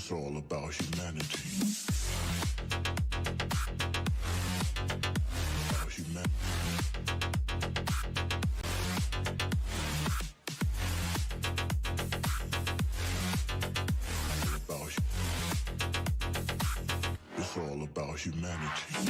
It's all about humanity. About humanity. It's all about humanity.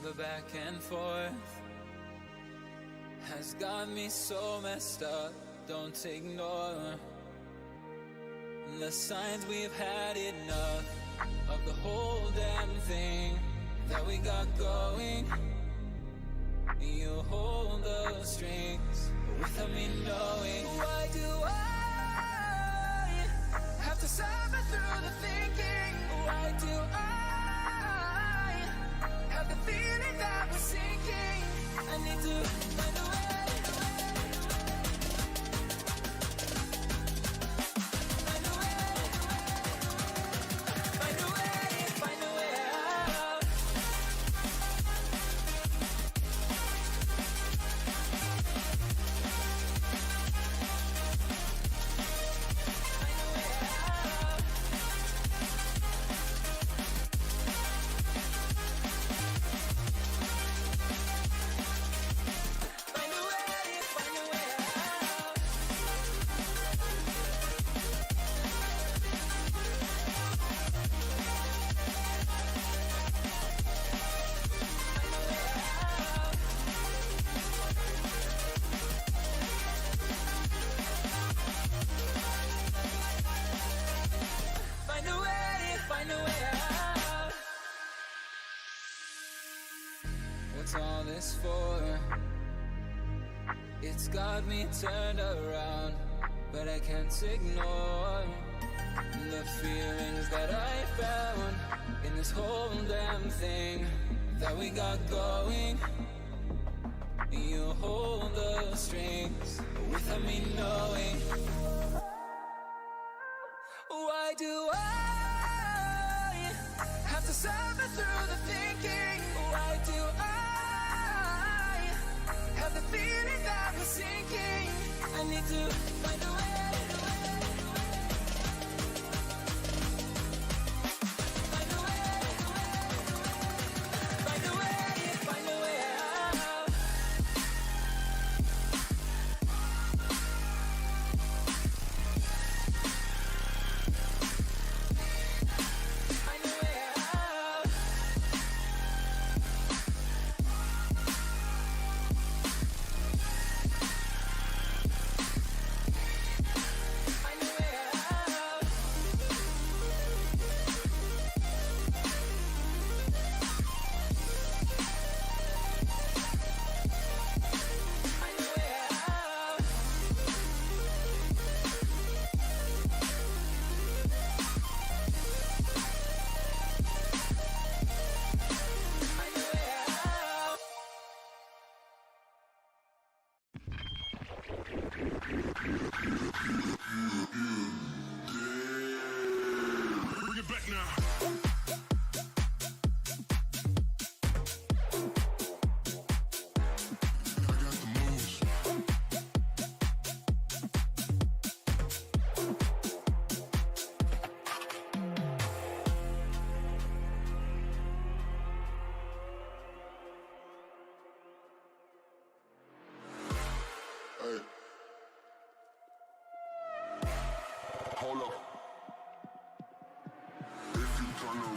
The back and forth has got me so messed up. Don't ignore the signs. We've had enough of the whole damn thing that we got going. You hold the strings without me knowing. Why do I have to suffer through the thinking? Why do I have the feeling that we're sinking? I need to find a way. all this for? It's got me turned around, but I can't ignore the feelings that I found in this whole damn thing that we got going. You hold the strings without me knowing. Why do I have to suffer through the thinking? Why do I have the feeling that we're sinking? I need to find a way. Bring it back now. Hey. Hold up. If you turn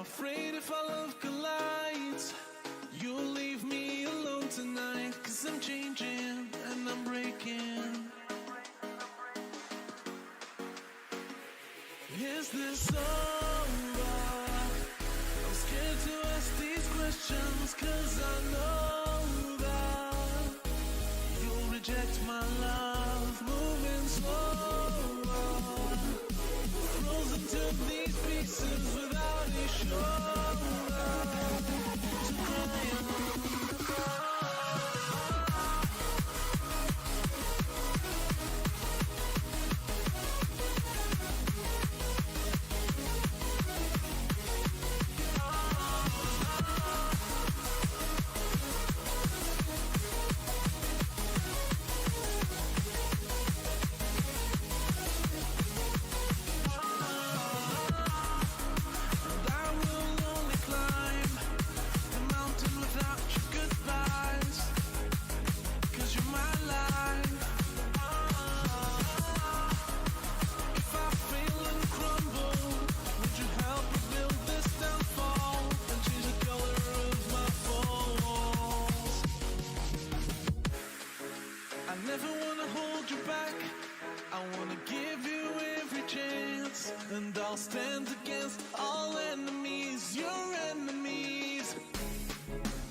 afraid if our love collides, you'll leave me alone tonight. 'Cause I'm changing and I'm breaking. Is this over? I'm scared to ask these questions, 'cause I know that you'll reject my love. Moving slower, frozen to these pieces without a shoulder to cry on. And I'll stand against all enemies, your enemies.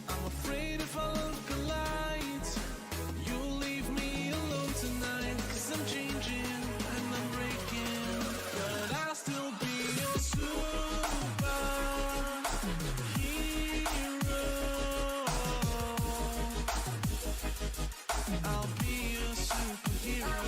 I'm afraid if our love collides, you'll leave me alone tonight. 'Cause I'm changing and I'm breaking, but I'll still be your superhero. I'll be your superhero.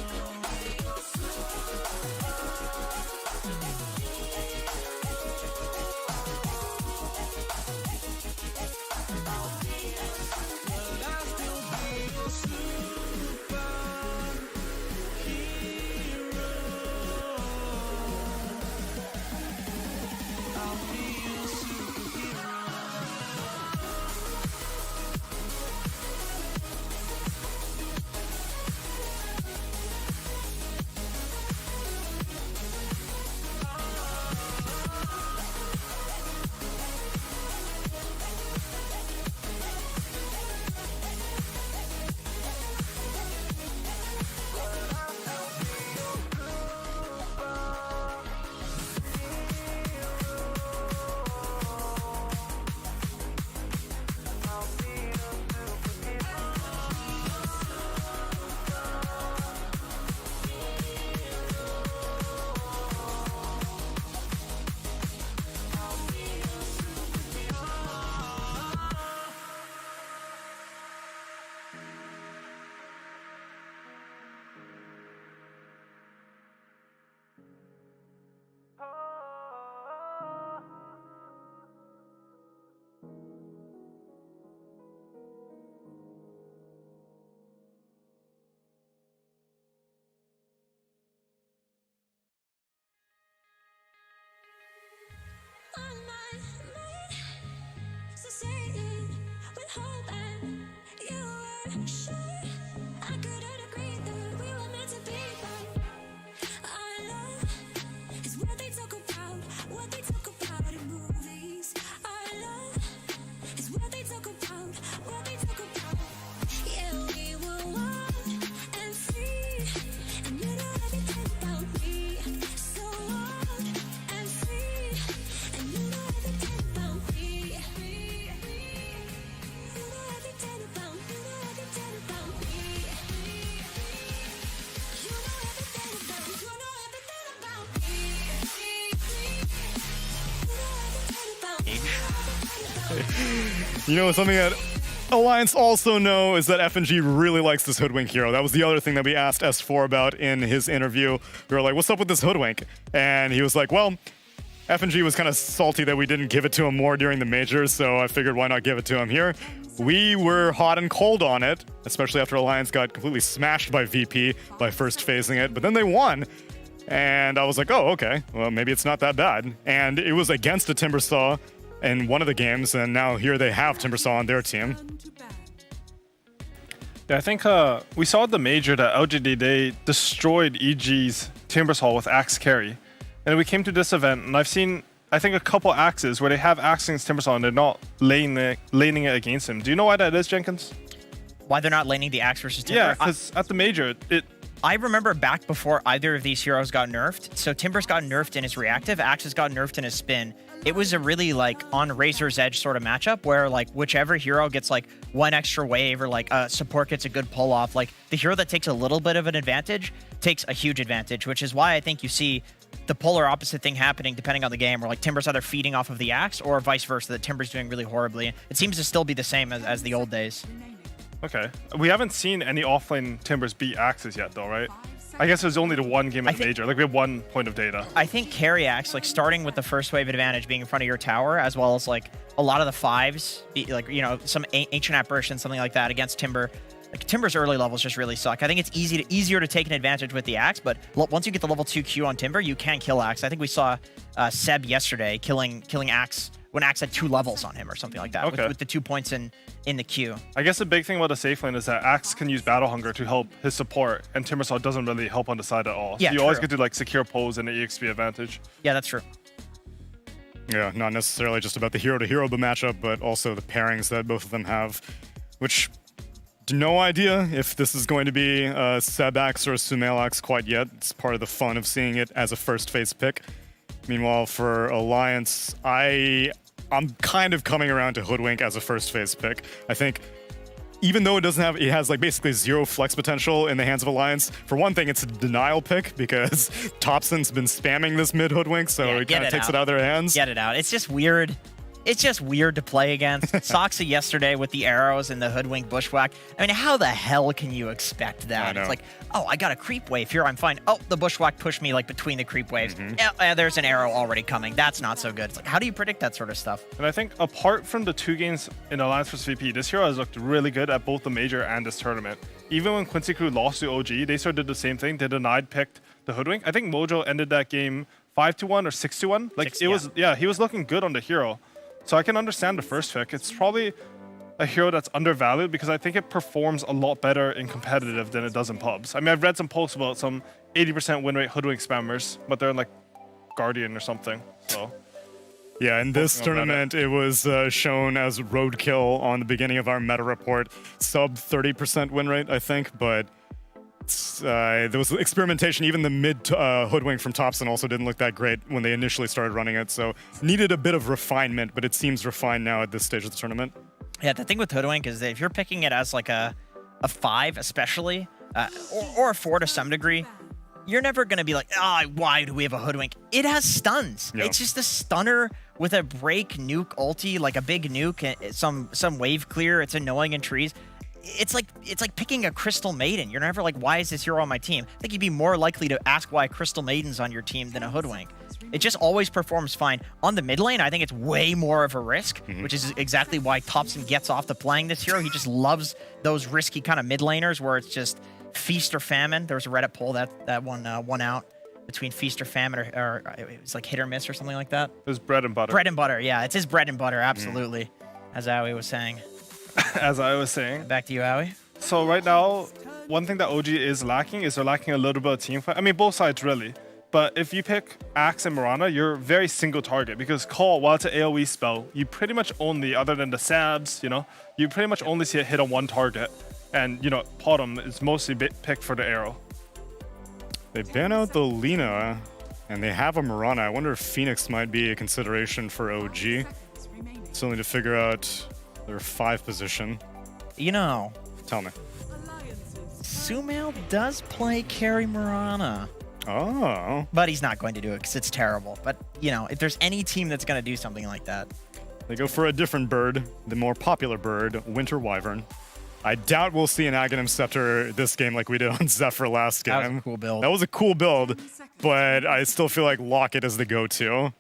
On my mind, so say it with hope and you were sure I couldn't agree that we were meant to be, but our love is what they talk about in movies. Our love is what they talk about, yeah, we were wild and free, and you know everything about me, so wild and free. And you know everything about me. You know everything about me. You know everything about me. You know everything about me. You know everything about me. You know, something that Alliance also know is that FNG really likes this Hoodwink hero. That was the other thing that we asked S4 about in his interview. We were like, what's up with this Hoodwink? And he was like, well, FNG was kind of salty that we didn't give it to him more during the majors, so I figured why not give it to him here. We were hot and cold on it, especially after Alliance got completely smashed by VP by first phasing it, but then they won. And I was like, oh, okay, well, maybe it's not that bad. And it was against a Timbersaw in one of the games, and now here they have Timbersaw on their team. Yeah, I think we saw at the major that LGD, they destroyed EG's Timbersaw with Axe Carry. And we came to this event, and I've I think, a couple axes where they have axe against Timbersaw and they're not laning it against him. Do you know why that is, Jenkins? Why they're not laning the axe versus Timber? Yeah, because at the major, I remember back before either of these heroes got nerfed. So Timber's got nerfed in his reactive, Axe's got nerfed in his spin. It was a really like on razor's edge sort of matchup where like whichever hero gets like one extra wave or like support gets a good pull off. Like the hero that takes a little bit of an advantage takes a huge advantage, which is why I think you see the polar opposite thing happening depending on the game, where like Timber's either feeding off of the axe or vice versa, that Timber's doing really horribly. It seems to still be the same as the old days. Okay. We haven't seen any offlane Timbers beat axes yet, though, right? I guess there's only the one game at the major. Like, we have 1 point of data. I think carry axe, like, starting with the first wave advantage being in front of your tower, as well as, like, a lot of the fives, like, you know, some ancient apparition, something like that against Timber. Like, Timber's early levels just really suck. I think it's easier to take an advantage with the axe, but once you get the level 2 Q on Timber, you can kill axe. I think we saw Seb yesterday killing axe when Axe had 2 levels on him or something like that, okay, with the 2 points in the queue. I guess the big thing about the safe lane is that Axe can use Battle Hunger to help his support, and Timbersaw doesn't really help on the side at all. Yeah, so you always get to like secure pose and the EXP advantage. Yeah, that's true. Yeah, not necessarily just about the hero-to-hero matchup, but also the pairings that both of them have, which no idea if this is going to be a Seb Axe or a Sumail Axe quite yet. It's part of the fun of seeing it as a first phase pick. Meanwhile, for Alliance, I'm kind of coming around to Hoodwink as a first phase pick. I think even though it has like basically 0 flex potential in the hands of Alliance, for one thing, it's a denial pick because Topson's been spamming this mid Hoodwink, so it kind of takes it out of their hands. Get it out. It's just weird. It's just weird to play against. Soxa yesterday with the arrows and the Hoodwink Bushwhack. I mean, how the hell can you expect that? It's like, oh, I got a creep wave here. I'm fine. Oh, the Bushwhack pushed me like between the creep waves. There's an arrow already coming. That's not so good. It's like, how do you predict that sort of stuff? And I think apart from the 2 games in Alliance vs VP, this hero has looked really good at both the major and this tournament. Even when Quincy Crew lost to OG, they sort of did the same thing. They denied picked the Hoodwink. I think Mojo ended that game 5-1 or 6-1. Like he was looking good on the hero. So I can understand the first pick. It's probably a hero that's undervalued because I think it performs a lot better in competitive than it does in pubs. I mean, I've read some posts about some 80% win rate Hoodwink spammers, but they're in like Guardian or something. So yeah, in this tournament, it was shown as roadkill on the beginning of our meta report. Sub 30% win rate, I think, but there was experimentation. Even the mid Hoodwink from Topson also didn't look that great when they initially started running it, so needed a bit of refinement, but it seems refined now at this stage of the tournament. Yeah, the thing with Hoodwink is that if you're picking it as like a 5 especially, or a 4 to some degree, you're never going to be like, why do we have a Hoodwink? It has stuns. Yeah. It's just a stunner with a break nuke ulti, like a big nuke, some wave clear. It's annoying in trees. It's like picking a Crystal Maiden. You're never like, why is this hero on my team? I think you'd be more likely to ask why Crystal Maiden's on your team than a Hoodwink. It just always performs fine. On the mid lane, I think it's way more of a risk, which is exactly why Topson gets off to playing this hero. He just loves those risky kind of mid laners where it's just feast or famine. There was a Reddit poll that won out between feast or famine, or it was like hit or miss or something like that. It was bread and butter. Bread and butter, yeah. It's his bread and butter, absolutely, as Aoi was saying. As I was saying. Back to you, Aoi. So right now, one thing that OG is lacking is they're lacking a little bit of team fight. I mean, both sides really. But if you pick Axe and Mirana, you're very single target because Call, while it's an AoE spell, you pretty much only, other than the Sabs, you pretty much only see it hit on one target. And, Potom is mostly picked for the arrow. They ban out the Lina, and they have a Mirana. I wonder if Phoenix might be a consideration for OG. Still need to figure out their 5 position. Tell me. Sumail does play carry Mirana. Oh. But he's not going to do it because it's terrible. But, if there's any team that's going to do something like that. They go for a different bird, the more popular bird, Winter Wyvern. I doubt we'll see an Aghanim Scepter this game like we did on Zephyr last game. That was a cool build. That was a cool build, but I still feel like Locket is the go-to.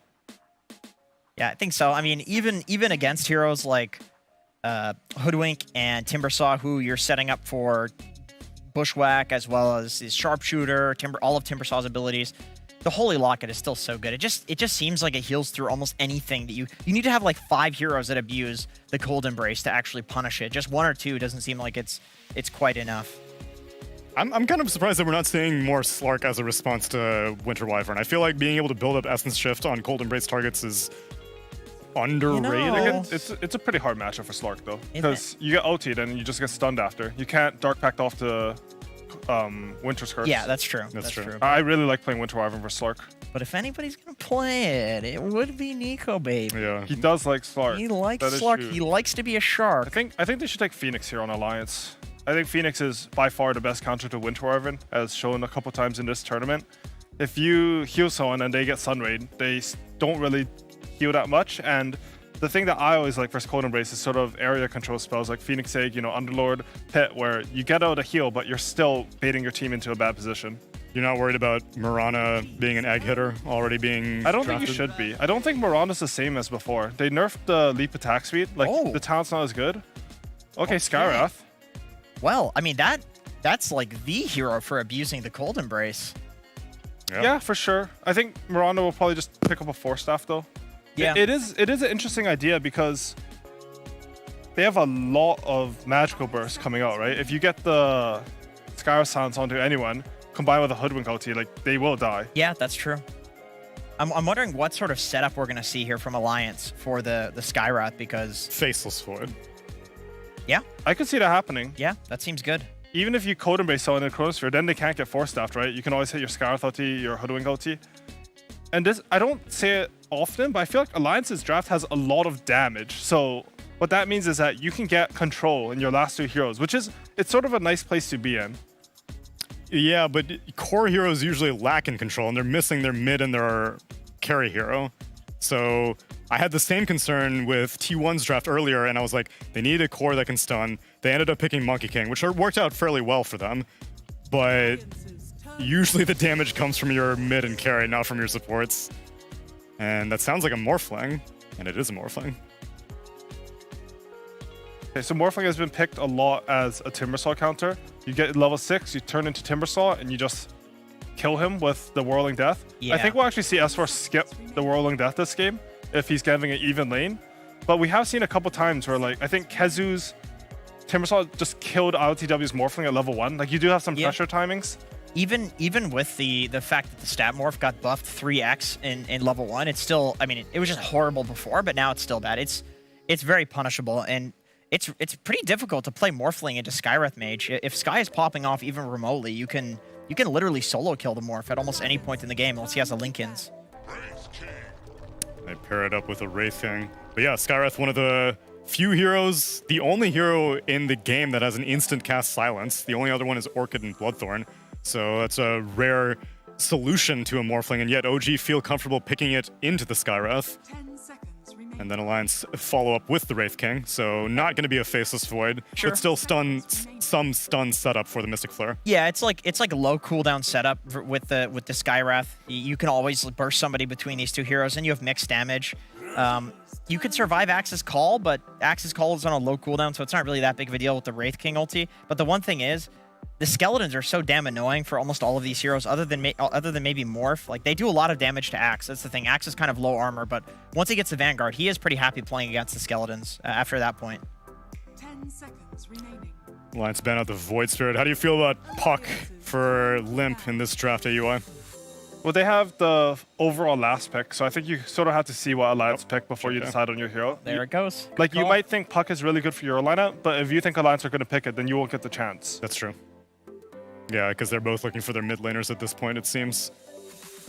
Yeah, I think so. I mean, even against heroes like Hoodwink and Timbersaw, who you're setting up for Bushwhack as well as his Sharpshooter, all of Timbersaw's abilities, the Holy Locket is still so good. It just seems like it heals through almost anything that you need to have like 5 heroes that abuse the Cold Embrace to actually punish it. Just 1 or 2 doesn't seem like it's quite enough. I'm kind of surprised that we're not seeing more Slark as a response to Winter Wyvern. I feel like being able to build up Essence Shift on Cold Embrace targets is underrated. know, It's a pretty hard matchup for Slark though, because you get ultied and you just get stunned after. You can't Dark Pact off to Winter Skirts. Yeah, that's true. That's true. I really like playing Winter Wyvern for Slark. But if anybody's gonna play it, it would be Nico, baby. Yeah. He does like Slark. He likes That is Slark. true. He likes to be a shark. I think they should take Phoenix here on Alliance. I think Phoenix is by far the best counter to Winter Wyvern, as shown a couple times in this tournament. If you heal someone and they get Sun Raid, they don't really heal that much. And the thing that I always like versus Cold Embrace is sort of area control spells like Phoenix Egg, Underlord, Pit, where you get out a heal, but you're still baiting your team into a bad position. You're not worried about Mirana being an egg hitter, already being I don't think you drafted? should be. I don't think Mirana's the same as before. They nerfed the leap attack speed. Like, Oh. the talent's not as good. Okay, Skywrath. Well, I mean that's like the hero for abusing the Cold Embrace. Yeah, for sure. I think Miranda will probably just pick up a Force Staff, though. Yeah. It is an interesting idea because they have a lot of magical bursts coming out, right? If you get the Skywrath Silence onto anyone, combined with a Hoodwink ulti, like, they will die. Yeah, that's true. I'm wondering what sort of setup we're gonna see here from Alliance for the Skywrath, because Faceless Void. yeah, I could see that happening. yeah, that seems good. Even if you Code Embrace someone in the Chronosphere, then they can't get Force Staffed, right? You can always hit your Skywrath ulti, your Hoodwink ulti. And this, I don't say it often, but I feel like Alliance's draft has a lot of damage. So what that means is that you can get control in your last two heroes, which is, it's sort of a nice place to be in. Yeah, but core heroes usually lack in control, and they're missing their mid and their carry hero. So I had the same concern with T1's draft earlier, and I was like, they need a core that can stun. They ended up picking Monkey King, which worked out fairly well for them. But usually the damage comes from your mid and carry, not from your supports. And that sounds like a Morphling, and it is a Morphling. Okay, so Morphling has been picked a lot as a Timbersaw counter. You get level 6, you turn into Timbersaw, and you just kill him with the Whirling Death. Yeah. I think we'll actually see S4 skip the Whirling Death this game if he's having an even lane. But we have seen a couple times where, like, I think Kezu's Timbersaw just killed ILTW's Morphling at level 1. Like, you do have some pressure timings. Even with the fact that the stat morph got buffed 3x in level 1, it's still, I mean, it was just horrible before, but now it's still bad. It's very punishable, and it's pretty difficult to play Morphling into Skywrath Mage. If Sky is popping off even remotely, you can literally solo kill the Morph at almost any point in the game unless he has a Linkins. They pair it up with a Wraith King. But yeah, Skywrath, one of the few heroes, the only hero in the game that has an instant cast silence. The only other one is Orchid and Bloodthorn. So that's a rare solution to a Morphling, and yet OG feel comfortable picking it into the Skywrath. 10 seconds remaining. And then Alliance follow up with the Wraith King, so not going to be a Faceless Void, Sure. but still some stun setup for the Mystic Flare. Yeah, it's like a low cooldown setup with the Skywrath. You can always burst somebody between these two heroes, and you have mixed damage. You could survive Axe's Call, but Axe's Call is on a low cooldown, so it's not really that big of a deal with the Wraith King ulti. But the one thing is, the skeletons are so damn annoying for almost all of these heroes, other than maybe Morph. Like, they do a lot of damage to Axe. That's the thing. Axe is kind of low armor, but once he gets the Vanguard, he is pretty happy playing against the skeletons after that point. 10 seconds remaining. Alliance ban out the Void Spirit. How do you feel about Puck for Limp in this draft AUI? Well, they have the overall last pick, so I think you sort of have to see what Alliance pick before you decide on your hero. There it goes. Like, you Call. might think Puck is really good for your lineup, but if you think Alliance are going to pick it, then you won't get the chance. That's true. Yeah, because they're both looking for their mid laners at this point, it seems.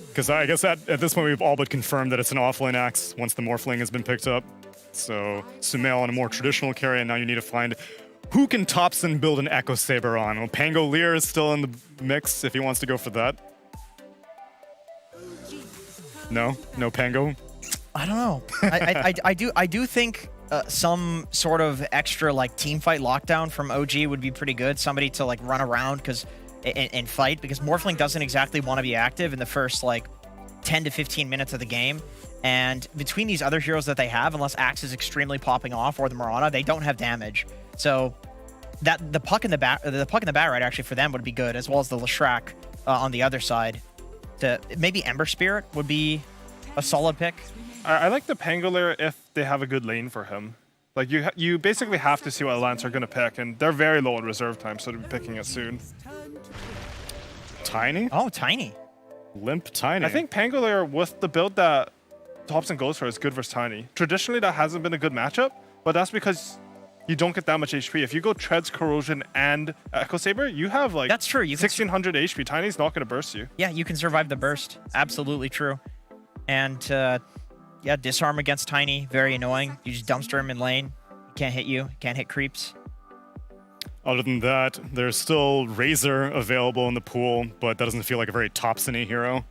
Because I guess at this point we've all but confirmed that it's an offlane Axe once the Morphling has been picked up. So Sumail on a more traditional carry, and now you need to find who can Topson build an Echo Saber on. Well, Pangolier is still in the mix if he wants to go for that. No Pango. I don't know. I do think some sort of extra like team fight lockdown from OG would be pretty good. Somebody to like run around and fight, because Morphling doesn't exactly want to be active in the first like 10 to 15 minutes of the game. And between these other heroes that they have, unless Axe is extremely popping off or the Mirana, they don't have damage. So that the puck in the bat right actually for them would be good, as well as the Leshrac on the other side. Maybe Ember Spirit would be a solid pick. I like the Pangolier if they have a good lane for him. Like you basically have to see what Alliance are gonna pick, and they're very low on reserve time, so they'll be picking it soon. Tiny? Oh, Tiny. Limp Tiny. I think Pangolier with the build that Thompson goes for is good versus Tiny. Traditionally, that hasn't been a good matchup, but that's because you don't get that much HP. If you go Treads, Corrosion, and Echo Saber, you have like That's true. You can 1600 HP. Tiny's not gonna burst you. Yeah, you can survive the burst. Absolutely true. And yeah, disarm against Tiny, very annoying. You just dumpster him in lane. He can't hit you. Can't hit creeps. Other than that, there's still Razor available in the pool, but that doesn't feel like a very Thompson-y hero.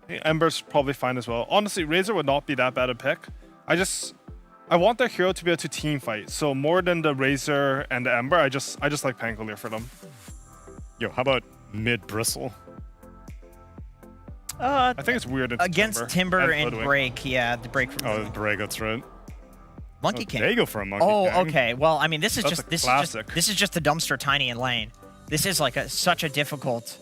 Ember's probably fine as well. Honestly, Razor would not be that bad a pick. I want their hero to be able to team fight. So more than the Razor and the Ember, I just like Pangolier for them. Yo, how about mid Bristle? I think it's weird Against Timber and Hoodwink. Break, yeah, the Break from Oh, Break, that's right. Monkey Oh, King. there you go for a Monkey Oh, King. okay. Well, I mean, this is That's just a this classic. is just the dumpster Tiny in lane. This is like such a difficult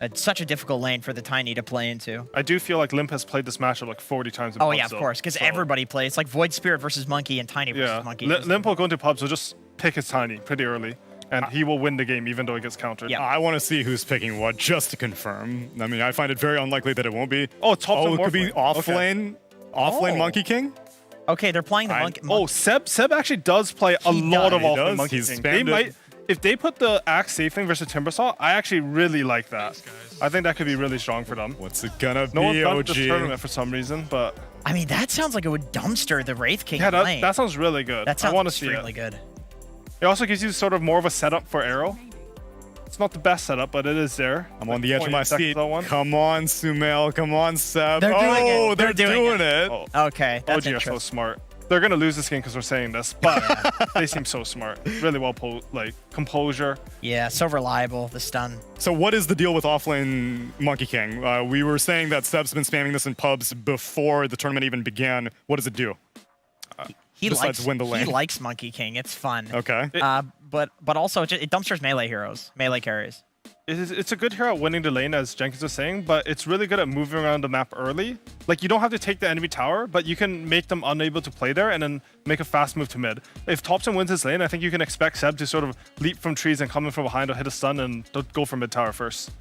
lane for the Tiny to play into. I do feel like Limp has played this matchup like 40 times in Oh pubs, yeah, of though. course, because So, everybody plays. It's like Void Spirit versus Monkey and Tiny versus Yeah, Monkey. Limp will go into pubs, so just pick his Tiny pretty early, and he will win the game even though he gets countered. Yeah. I want to see who's picking what, just to confirm. I mean, I find it very unlikely that it won't be. Oh, top Oh, it could be off lane Monkey King? Okay, they're playing the Monkey. Oh, Seb actually does play a lot of He off does. lane Monkey He's King. spammed They it. might, if they put the Axe safe thing versus Timbersaw, I actually really like that. I think that could be really strong for them. What's it gonna No one's be, done OG? this tournament for some reason, but I mean, that sounds like it would dumpster the Wraith King yeah, in lane. that sounds really good. That sounds I want to see extremely it. good. It also gives you sort of more of a setup for Arrow. It's not the best setup, but it is there. I'm on the edge of my 28 seconds seat. on one. Come on, Sumail. Come on, Seb. They're doing it. Oh, They're they're doing doing it. Oh, Okay, that's OG are so interesting. smart. They're gonna lose this game because we're saying this, but they seem so smart. Really well, composure. Yeah, so reliable. The stun. So what is the deal with offlane Monkey King? We were saying that Seb's been spamming this in pubs before the tournament even began. What does it do? He Besides likes win the lane. He likes Monkey King. It's fun. Okay. But also it dumpsters melee heroes, melee carries. It's a good hero at winning the lane, as Jenkins was saying, but it's really good at moving around the map early. Like, you don't have to take the enemy tower, but you can make them unable to play there and then make a fast move to mid. If Thompson wins his lane, I think you can expect Seb to sort of leap from trees and come in from behind or hit a stun and go for mid tower first.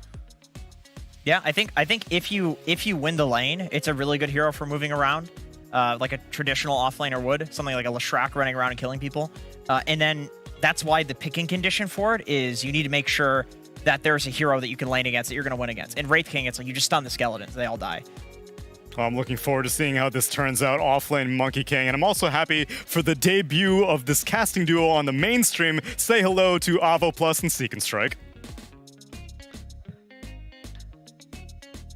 Yeah, I think if you win the lane, it's a really good hero for moving around, like a traditional offlaner would, something like a Leshrac running around and killing people. And then that's why the picking condition for it is you need to make sure that there's a hero that you can lane against that you're going to win against. In Wraith King, it's like you just stun the skeletons, they all die. Well, I'm looking forward to seeing how this turns out offlane Monkey King, and I'm also happy for the debut of this casting duo on the mainstream. Say hello to Avo Plus and Seek and Strike.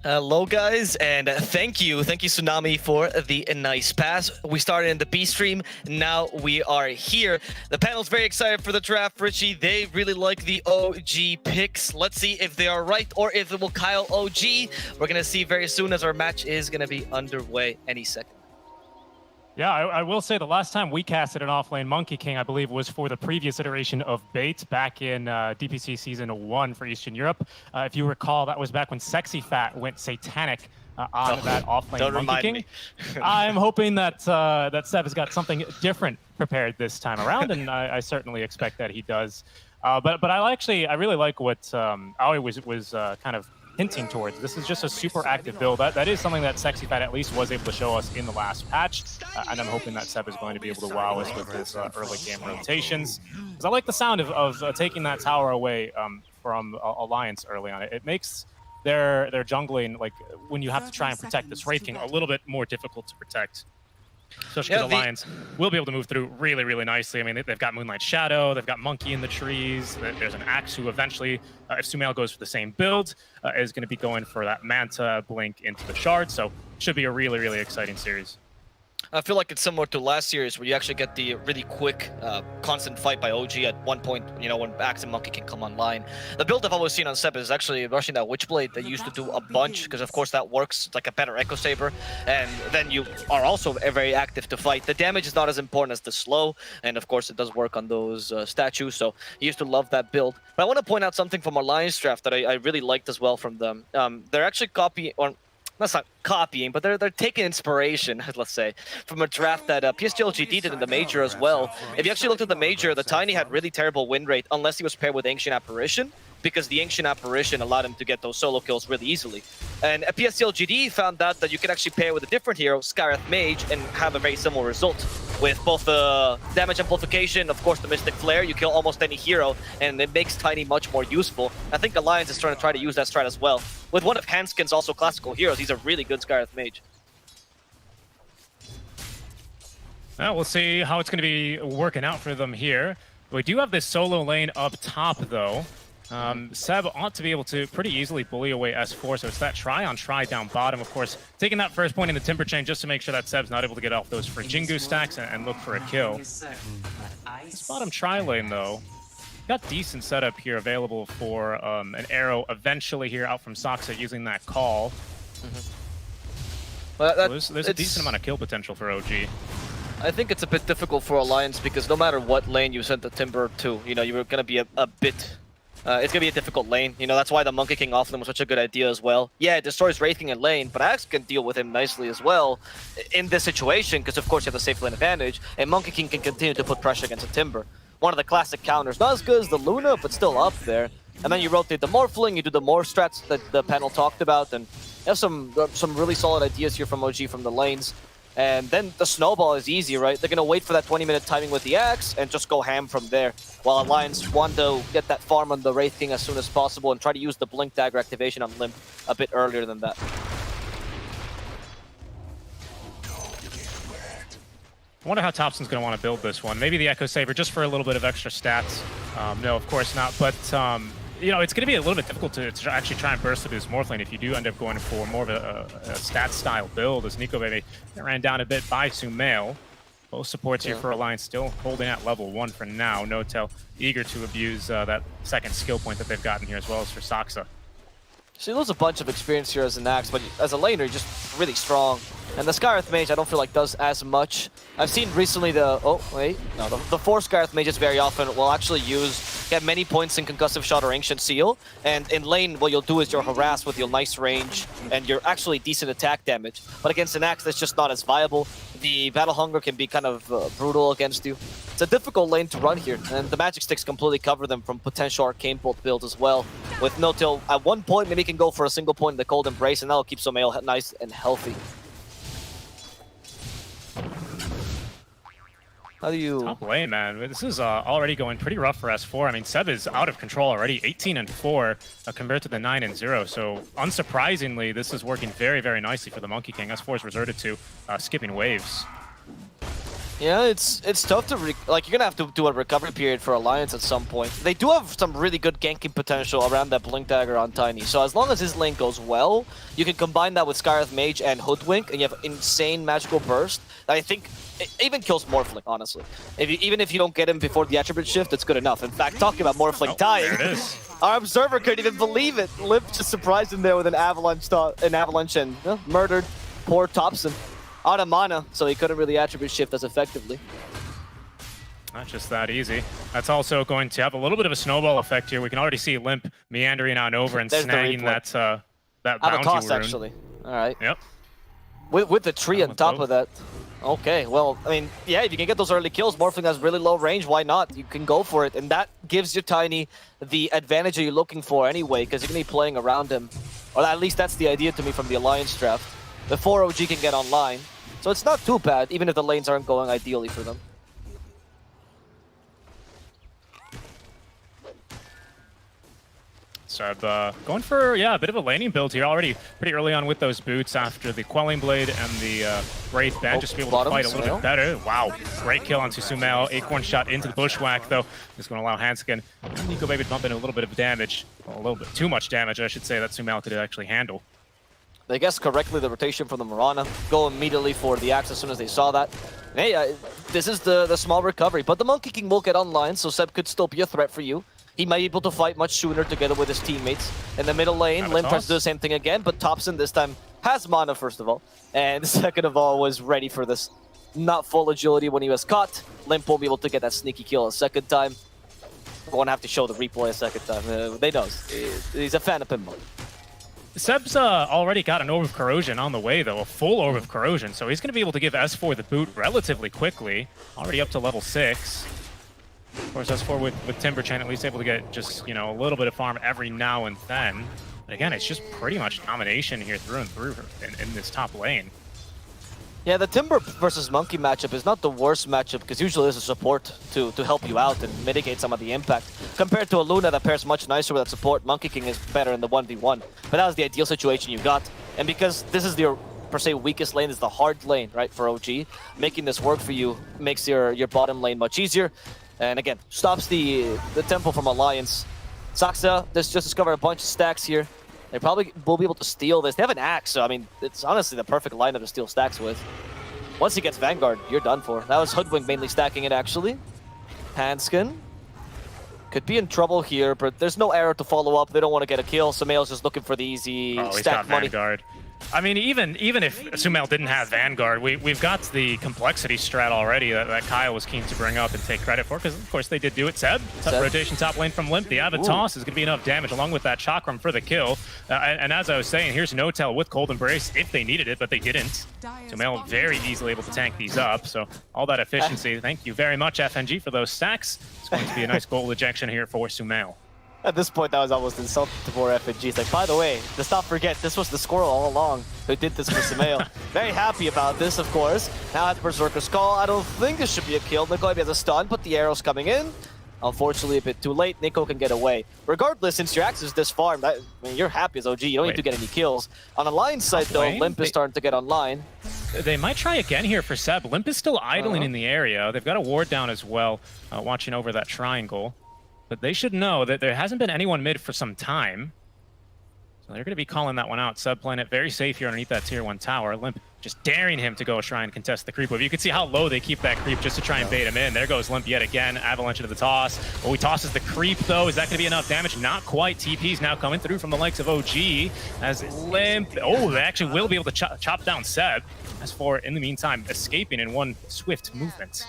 Hello guys, and thank you Tsunami for the nice pass. We started in the B stream, now we are here. The panel's very excited for the draft, Richie. They really like the OG picks. Let's see if they are right or if it will Kyle OG. We're gonna see very soon as our match is gonna be underway any second. Yeah, I will say the last time we casted an offlane Monkey King, I believe, was for the previous iteration of Bait back in DPC Season 1 for Eastern Europe. If you recall, that was back when Sexy Fat went satanic on that offlane Don't Monkey remind King. me. I'm hoping that that Seb has got something different prepared this time around, and I certainly expect that he does. But I really like what Aoi was kind of hinting towards. This is just a super active build. That is something that Sexy Fat at least was able to show us in the last patch, and I'm hoping that Seb is going to be able to wow us with his early game rotations. Because I like the sound of taking that tower away from Alliance early on. It makes their jungling, like when you have to try and protect this Wraith King, a little bit more difficult to protect. Especially because Alliance will be able to move through really, really nicely. I mean, they've got Moonlight Shadow, they've got Monkey in the trees, there's an Axe who eventually, if Sumail goes for the same build, is going to be going for that Manta blink into the Shard, so should be a really, really exciting series. I feel like it's similar to last series where you actually get the really quick, constant fight by OG at one point, you know, when Axe and Monkey can come online. The build I've always seen on Seb is actually rushing that Witchblade that used to do a bunch, because of course that works. It's like a better Echo Saber, and then you are also very active to fight. The damage is not as important as the slow, and of course it does work on those statues, so I used to love that build. But I want to point out something from Alliance draft that I really liked as well from them. They're actually that's not copying, but they're taking inspiration, let's say, from a draft that PSGLGD did in the major as well. If you actually looked at the major, the Tiny had really terrible win rate unless he was paired with Ancient Apparition, because the Ancient Apparition allowed him to get those solo kills really easily. And PSGLGD found out that you can actually pair with a different hero, Skywrath Mage, and have a very similar result. With both the damage amplification, of course the Mystic Flare, you kill almost any hero, and it makes Tiny much more useful. I think Alliance is trying to use that strat as well. With one of Hanskin's also classical heroes, he's a really good Skywrath Mage. Well, we'll see how it's going to be working out for them here. We do have this solo lane up top, though. Seb ought to be able to pretty easily bully away S4, so it's that try on try down bottom. Of course, taking that first point in the Timber Chain just to make sure that Seb's not able to get off those free Jingu stacks and look for a kill. This bottom tri lane, though, got decent setup here available for an arrow eventually here out from Soxa using that call. Well, so there's a decent amount of kill potential for OG. I think it's a bit difficult for Alliance because no matter what lane you sent the Timber to, you know, you're going to be a bit... it's going to be a difficult lane. You know, that's why the Monkey King off lane was such a good idea as well. Yeah, it destroys Wraith King in lane, but Axe can deal with him nicely as well in this situation, because of course you have the safe lane advantage, and Monkey King can continue to put pressure against the Timber. One of the classic counters. Not as good as the Luna, but still up there. And then you rotate the Morphling, you do the Morph strats that the panel talked about, and you have some really solid ideas here from OG from the lanes. And then the snowball is easy, right? They're going to wait for that 20-minute timing with the Axe and just go ham from there. While Alliance want to get that farm on the Wraith King as soon as possible and try to use the Blink Dagger activation on Limp a bit earlier than that. I wonder how Topson's going to want to build this one. Maybe the Echo Saber just for a little bit of extra stats. No, of course not. But, you know, it's going to be a little bit difficult to actually try and burst through this Morph lane if you do end up going for more of a stat-style build, as Nico Baby ran down a bit by Sumail. Both supports here for Alliance still holding at level 1 for now. Notel eager to abuse that second skill point that they've gotten here, as well as for Soxa. So you lose a bunch of experience here as an Axe, but as a laner, you're just really strong. And the Skywrath Mage, I don't feel like does as much. I've seen recently the 4 Skywrath Mages very often will actually get many points in Concussive Shot or Ancient Seal. And in lane, what you'll do is you're harassed with your nice range and you're actually decent attack damage. But against an Axe, that's just not as viable. The Battle Hunger can be kind of brutal against you. It's a difficult lane to run here, and the Magic Sticks completely cover them from potential Arcane Bolt build as well. With Notil, at one point, maybe he can go for a single point in the Cold Embrace, and that'll keep Sumail nice and healthy. How do you... Top lane, man. This is already going pretty rough for S4. I mean, Seb is out of control already, 18-4 compared to the 9-0. So, unsurprisingly, this is working very, very nicely for the Monkey King. S4 is resorted to skipping waves. Yeah, it's tough to... you're going to have to do a recovery period for Alliance at some point. They do have some really good ganking potential around that Blink Dagger on Tiny. So as long as his lane goes well, you can combine that with Skywrath Mage and Hoodwink, and you have insane magical burst that I think it even kills Morphling, honestly. Even if you don't get him before the attribute shift, it's good enough. In fact, talking about Morphling dying, there it is. Our Observer couldn't even believe it. Limp just surprised him there with an avalanche and murdered poor Topson. Out of mana, so he couldn't really attribute shift as effectively. Not just that easy. That's also going to have a little bit of a snowball effect here. We can already see Limp meandering on over and snagging that bounty toss, rune. actually. All right. Yep. With the tree on top of that. Okay, well, I mean, yeah, if you can get those early kills, Morphling has really low range, why not? You can go for it, and that gives your Tiny the advantage that you're looking for anyway, because you're going to be playing around him. Or at least that's the idea to me from the Alliance draft. Before OG can get online. So it's not too bad, even if the lanes aren't going ideally for them. So going for, a bit of a laning build here already pretty early on with those boots after the Quelling Blade and the Wraith Band, just to be able to fight a little bit better. Wow, great kill onto Sumail. Acorn shot into the Bushwhack, though. Just going to allow Hanskin and Nico Baby to bump in a little bit of damage. Well, a little bit too much damage, I should say, that Sumail could actually handle. They guessed correctly the rotation from the Mirana. Go immediately for the Axe as soon as they saw that. Hey, this is the small recovery, but the Monkey King will get online, so Seb could still be a threat for you. He might be able to fight much sooner together with his teammates. In the middle lane, Limp tries to do the same thing again, but Topson this time has mana, first of all. And second of all, was ready for this. Not full agility when he was caught. Limp won't be able to get that sneaky kill a second time. We're going to have to show the replay a second time. They know. He's a fan of pinball. Seb's already got an Orb of Corrosion on the way, though, a full Orb of Corrosion, so he's going to be able to give S4 the boot relatively quickly, already up to level 6. Of course, S4 with Timber Chain at least able to get just, you know, a little bit of farm every now and then. But again, it's just pretty much domination here through and through in this top lane. Yeah, the Timber versus Monkey matchup is not the worst matchup because usually there's a support to help you out and mitigate some of the impact. Compared to a Luna that pairs much nicer with that support, Monkey King is better in the 1v1. But that was the ideal situation you got. And because this is your, per se, weakest lane, is the hard lane, right, for OG, making this work for you makes your bottom lane much easier. And again, stops the tempo from Alliance. Saxa just discovered a bunch of stacks here. They probably will be able to steal this. They have an axe, so I mean, it's honestly the perfect lineup to steal stacks with. Once he gets Vanguard, you're done for. That was Hoodwink mainly stacking it, actually. Hanskin could be in trouble here, but there's no arrow to follow up. They don't want to get a kill. Sumail's just looking for the easy stack money. Vanguard. I mean, even if Sumail didn't have Vanguard, we've got the complexity strat already that Kyle was keen to bring up and take credit for, because of course they did do it. Seb. Rotation top lane from Limp. The Avid Toss is going to be enough damage along with that Chakram for the kill. And as I was saying, here's No-Tell with Cold Embrace if they needed it, but they didn't. Sumail very easily able to tank these up, so all that efficiency. Thank you very much, FNG, for those stacks. It's going to be a nice goal ejection here for Sumail. At this point, that was almost insulting to poor FNG. It's like, by the way, let's not forget, this was the squirrel all along who did this for Sumail. Very happy about this, of course. Now at Berserker's Call, I don't think this should be a kill. Nico has a stun, but the arrow's coming in. Unfortunately, a bit too late. Nico can get away. Regardless, since your axe is this far, I mean, you're happy as OG. You don't need to get any kills. On the line side, though, Limp is starting to get online. They might try again here for Seb. Limp is still idling in the area. They've got a ward down as well, watching over that triangle. But they should know that there hasn't been anyone mid for some time. So they're going to be calling that one out. Sub playing it very safe here underneath that tier 1 tower. Limp just daring him to go try and contest the creep wave. You can see how low they keep that creep just to try and bait him in. There goes Limp yet again. Avalanche into the toss. Oh, he tosses the creep, though. Is that going to be enough damage? Not quite. TP's now coming through from the likes of OG as Limp... Oh, they actually will be able to chop down Seb. As for, in the meantime, escaping in one swift movement.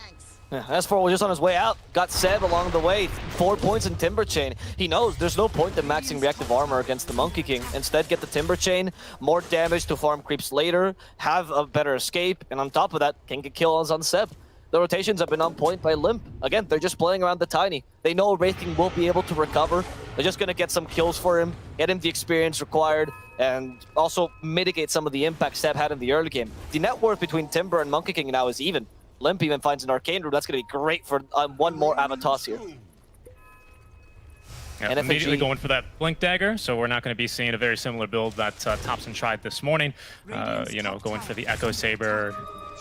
Yeah, S4 was just on his way out, got Seb along the way, 4 points in Timber Chain. He knows there's no point in maxing reactive armor against the Monkey King. Instead, get the Timber Chain, more damage to farm creeps later, have a better escape, and on top of that, can get kills on Seb. The rotations have been on point by Limp. Again, they're just playing around the Tiny. They know Wraith King will be able to recover. They're just going to get some kills for him, get him the experience required, and also mitigate some of the impact Seb had in the early game. The net worth between Timber and Monkey King now is even. Limp even finds an Arcane Room. That's going to be great for one more Avatos here. Yeah, and immediately going for that Blink Dagger, so we're not going to be seeing a very similar build that Thompson tried this morning. You know, going for the Echo Saber.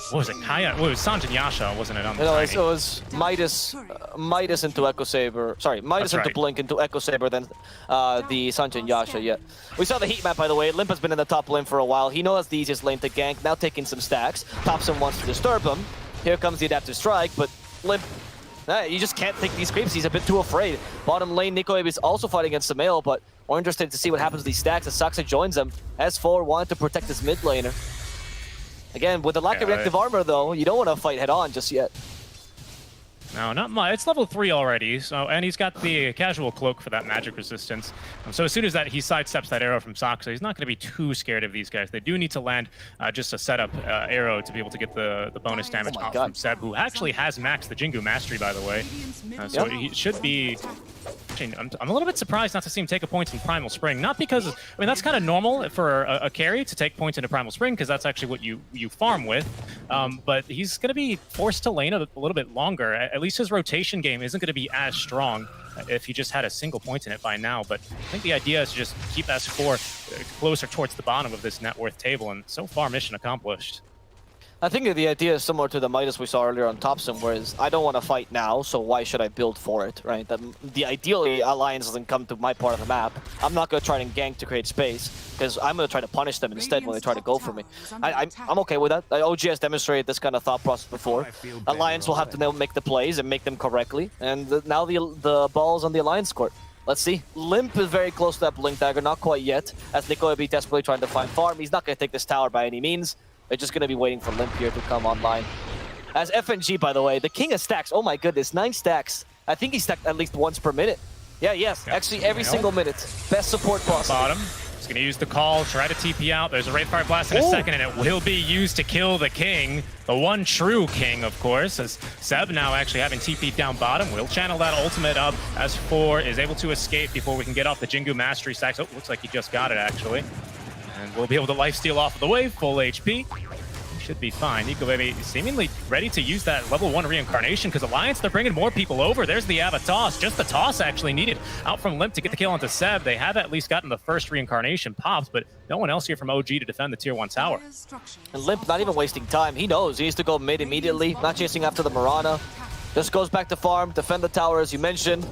What was it? Kaya? Well, it was Sanjin Yasha, wasn't it? On the it was Midas into Echo Saber. Sorry, Midas into Blink into Echo Saber, then the Sanjin Yasha. Yeah, we saw the heat map, by the way. Limp has been in the top lane for a while. He knows the easiest lane to gank. Now taking some stacks. Thompson wants to disturb him. Here comes the Adaptive Strike, but Limp, you just can't take these creeps. He's a bit too afraid. Bottom lane, Nico is also fighting against Sumail, but we're interested to see what happens to these stacks as Saxa joins them. S4 wanted to protect his mid laner. Again, with the lack of reactive armor, though, you don't want to fight head-on just yet. No, not much. It's level 3 already, so and he's got the casual cloak for that magic resistance. So as soon as that he sidesteps that arrow from Saxa, he's not going to be too scared of these guys. They do need to land just a setup arrow to be able to get the bonus damage off from Seb, who actually has maxed the Jingu Mastery, by the way. So he should be... I'm a little bit surprised not to see him take a point in Primal Spring. Not because, I mean, that's kind of normal for a carry to take points into Primal Spring, because that's actually what you farm with. But he's going to be forced to lane a little bit longer. At least his rotation game isn't going to be as strong if he just had a single point in it by now. But I think the idea is to just keep S4 closer towards the bottom of this net worth table, and so far, mission accomplished. I think the idea is similar to the Midas we saw earlier on Thompson, whereas I don't want to fight now, so why should I build for it, right? The ideally, Alliance doesn't come to my part of the map. I'm not going to try and gank to create space, because I'm going to try to punish them instead when they try to go for me. I'm okay with that. OG has demonstrated this kind of thought process before. Alliance will have to now make the plays and make them correctly, and now the ball's on the Alliance court. Let's see. Limp is very close to that Blink Dagger, not quite yet, as Nico will be desperately trying to find farm. He's not going to take this tower by any means. They're just going to be waiting for Limp here to come online. As FNG, by the way, the king of stacks. Oh my goodness, 9 stacks. I think he's stacked at least once per minute. Yeah, yes, actually every single minute. Best support possible. Bottom. He's going to use the call, try to TP out. There's a Wraithfire Blast in a second, and it will be used to kill the King. The one true King, of course, as Seb now actually having TP'd down bottom. Will channel that ultimate up as 4 is able to escape before we can get off the Jingu Mastery stacks. Oh, looks like he just got it, actually. And we'll be able to lifesteal off of the wave, full HP. Should be fine. Nico Baby seemingly ready to use that level 1 reincarnation because Alliance, they're bringing more people over. There's the Ava toss. Just the toss actually needed out from Limp to get the kill onto Seb. They have at least gotten the first reincarnation popped, but no one else here from OG to defend the tier 1 tower. And Limp not even wasting time. He knows he needs to go mid immediately, not chasing after the Mirana. Just goes back to farm, defend the tower as you mentioned.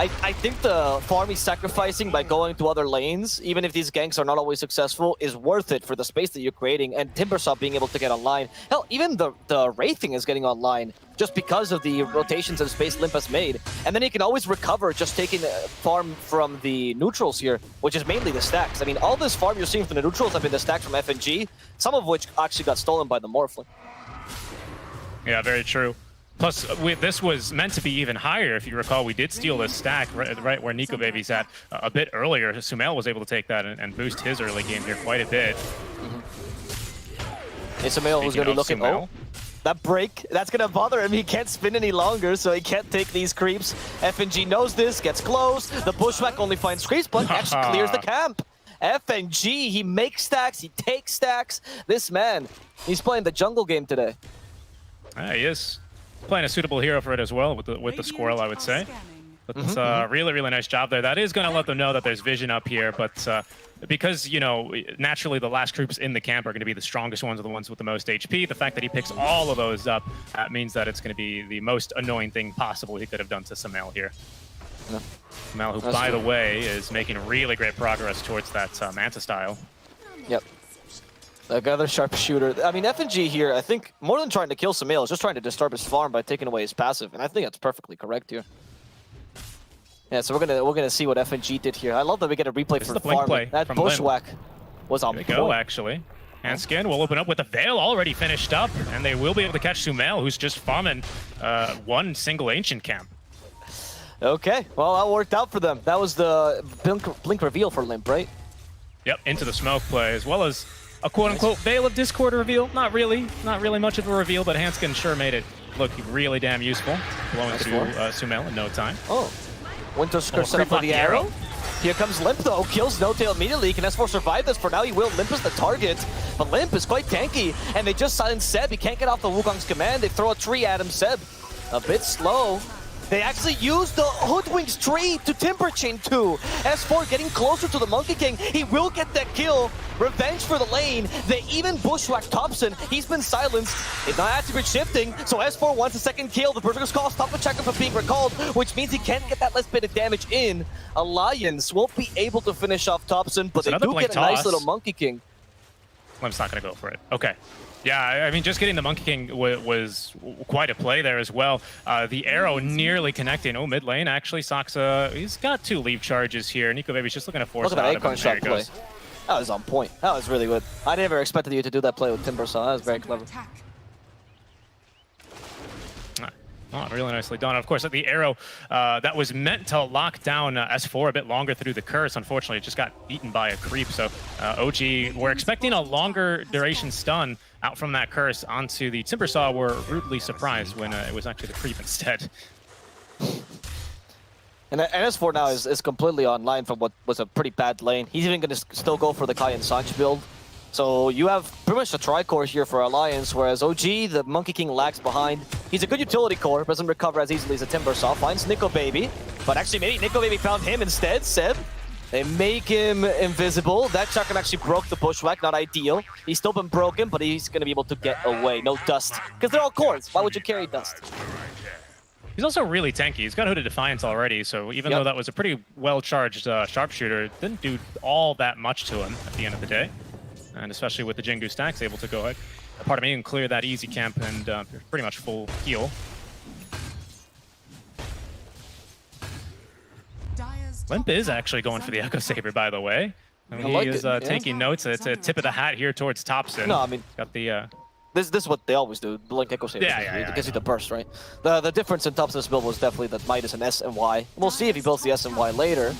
I think the farm he's sacrificing by going to other lanes, even if these ganks are not always successful, is worth it for the space that you're creating, and Timbersaw being able to get online. Hell, even the Wraithing is getting online just because of the rotations and space Limp has made. And then he can always recover just taking farm from the neutrals here, which is mainly the stacks. I mean, all this farm you're seeing from the neutrals have been the stacks from FNG, some of which actually got stolen by the Morphling. Yeah, very true. Plus, this was meant to be even higher. If you recall, we did steal this stack right where Nico Baby's at a bit earlier. Sumail was able to take that and boost his early game here quite a bit. Hey, Sumail was going to be looking... Oh, that break, that's going to bother him. He can't spin any longer, so he can't take these creeps. FNG knows this, gets close. The Bushwhack only finds creeps, but actually clears the camp. FNG, he makes stacks, he takes stacks. This man, he's playing the jungle game today. He is. Playing a suitable hero for it as well with the Squirrel, I would say. But it's a really, really nice job there. That is going to let them know that there's vision up here, but because, you know, naturally the last groups in the camp are going to be the strongest ones, or the ones with the most HP. The fact that he picks all of those up means that it's going to be the most annoying thing possible he could have done to Sumail here. Yeah. Sumail, who, by the way, is making really great progress towards that Manta style. Yep. Another sharpshooter. I mean, FNG here, I think, more than trying to kill Sumail, is just trying to disturb his farm by taking away his passive, and I think that's perfectly correct here. Yeah, so we're gonna see what FNG did here. I love that we get a replay for the farm. That Bushwhack was on point. There we go, actually. Handskin will open up with the Veil already finished up, and they will be able to catch Sumail, who's just farming one single Ancient camp. Okay, well, that worked out for them. That was the blink reveal for Limp, right? Yep, into the smoke play, as well as a quote-unquote Veil of Discord reveal. Not really much of a reveal, but Hanskin sure made it look really damn useful. Blowing through Sumail in no time. Oh, Winter Skirt set up for the arrow. Here comes Limp though, kills No Tail immediately. Can S4 survive this? For now he will. Limp is the target, but Limp is quite tanky, and they just silence Seb. He can't get off the Wukong's command. They throw a tree at him. Seb, a bit slow. They actually used the Hoodwink's tree to Timber Chain 2. S4 getting closer to the Monkey King. He will get that kill. Revenge for the lane. They even bushwhack Thompson. He's been silenced. It's not attribute shifting, so S4 wants a second kill. The Berserker's Call stop the checker from being recalled, which means he can't get that last bit of damage in. Alliance won't be able to finish off Thompson, but they do get a nice little Monkey King. Limp's not going to go for it. Okay. Yeah, I mean, just getting the Monkey King was quite a play there as well. The arrow nearly connecting. Oh, mid lane, actually. Saksa, he's got 2 leave charges here. Nico Baby's just looking to force it out of him. There he goes. That was on point. That was really good. I never expected you to do that play with Timber, so that was very clever. Oh, really nicely done. Of course, the arrow that was meant to lock down S4 a bit longer through the curse. Unfortunately, it just got beaten by a creep. So OG, we're expecting a longer duration stun out from that curse onto the Timbersaw. We're rudely surprised when it was actually the creep instead. And S4 now is completely online from what was a pretty bad lane. He's even going to still go for the Kai and Sanch build. So you have pretty much a tri-core here for Alliance, whereas OG, the Monkey King, lags behind. He's a good utility core, doesn't recover as easily as a Timbersaw. Finds Nico Baby, but actually maybe Nico Baby found him instead. Seb, they make him invisible. That shotgun actually broke the Bushwhack, not ideal. He's still been broken, but he's going to be able to get away. No dust, because they're all cores. Why would you carry dust? He's also really tanky. He's got Hooded Defiance already, so even though that was a pretty well-charged sharpshooter, it didn't do all that much to him at the end of the day. And especially with the Jingu stacks, able to go ahead, pardon me, and clear that easy camp and pretty much full heal. Limp is actually going for the Echo Saber, by the way. I mean, he is taking notes. It's a tip of the hat here towards Thompson. No, I mean, got the. This is what they always do. Blink Echo Saber. It gives you the burst, right? The difference in Thompson's build was definitely that Midas and S and Y. We'll see if he builds the S and Y later.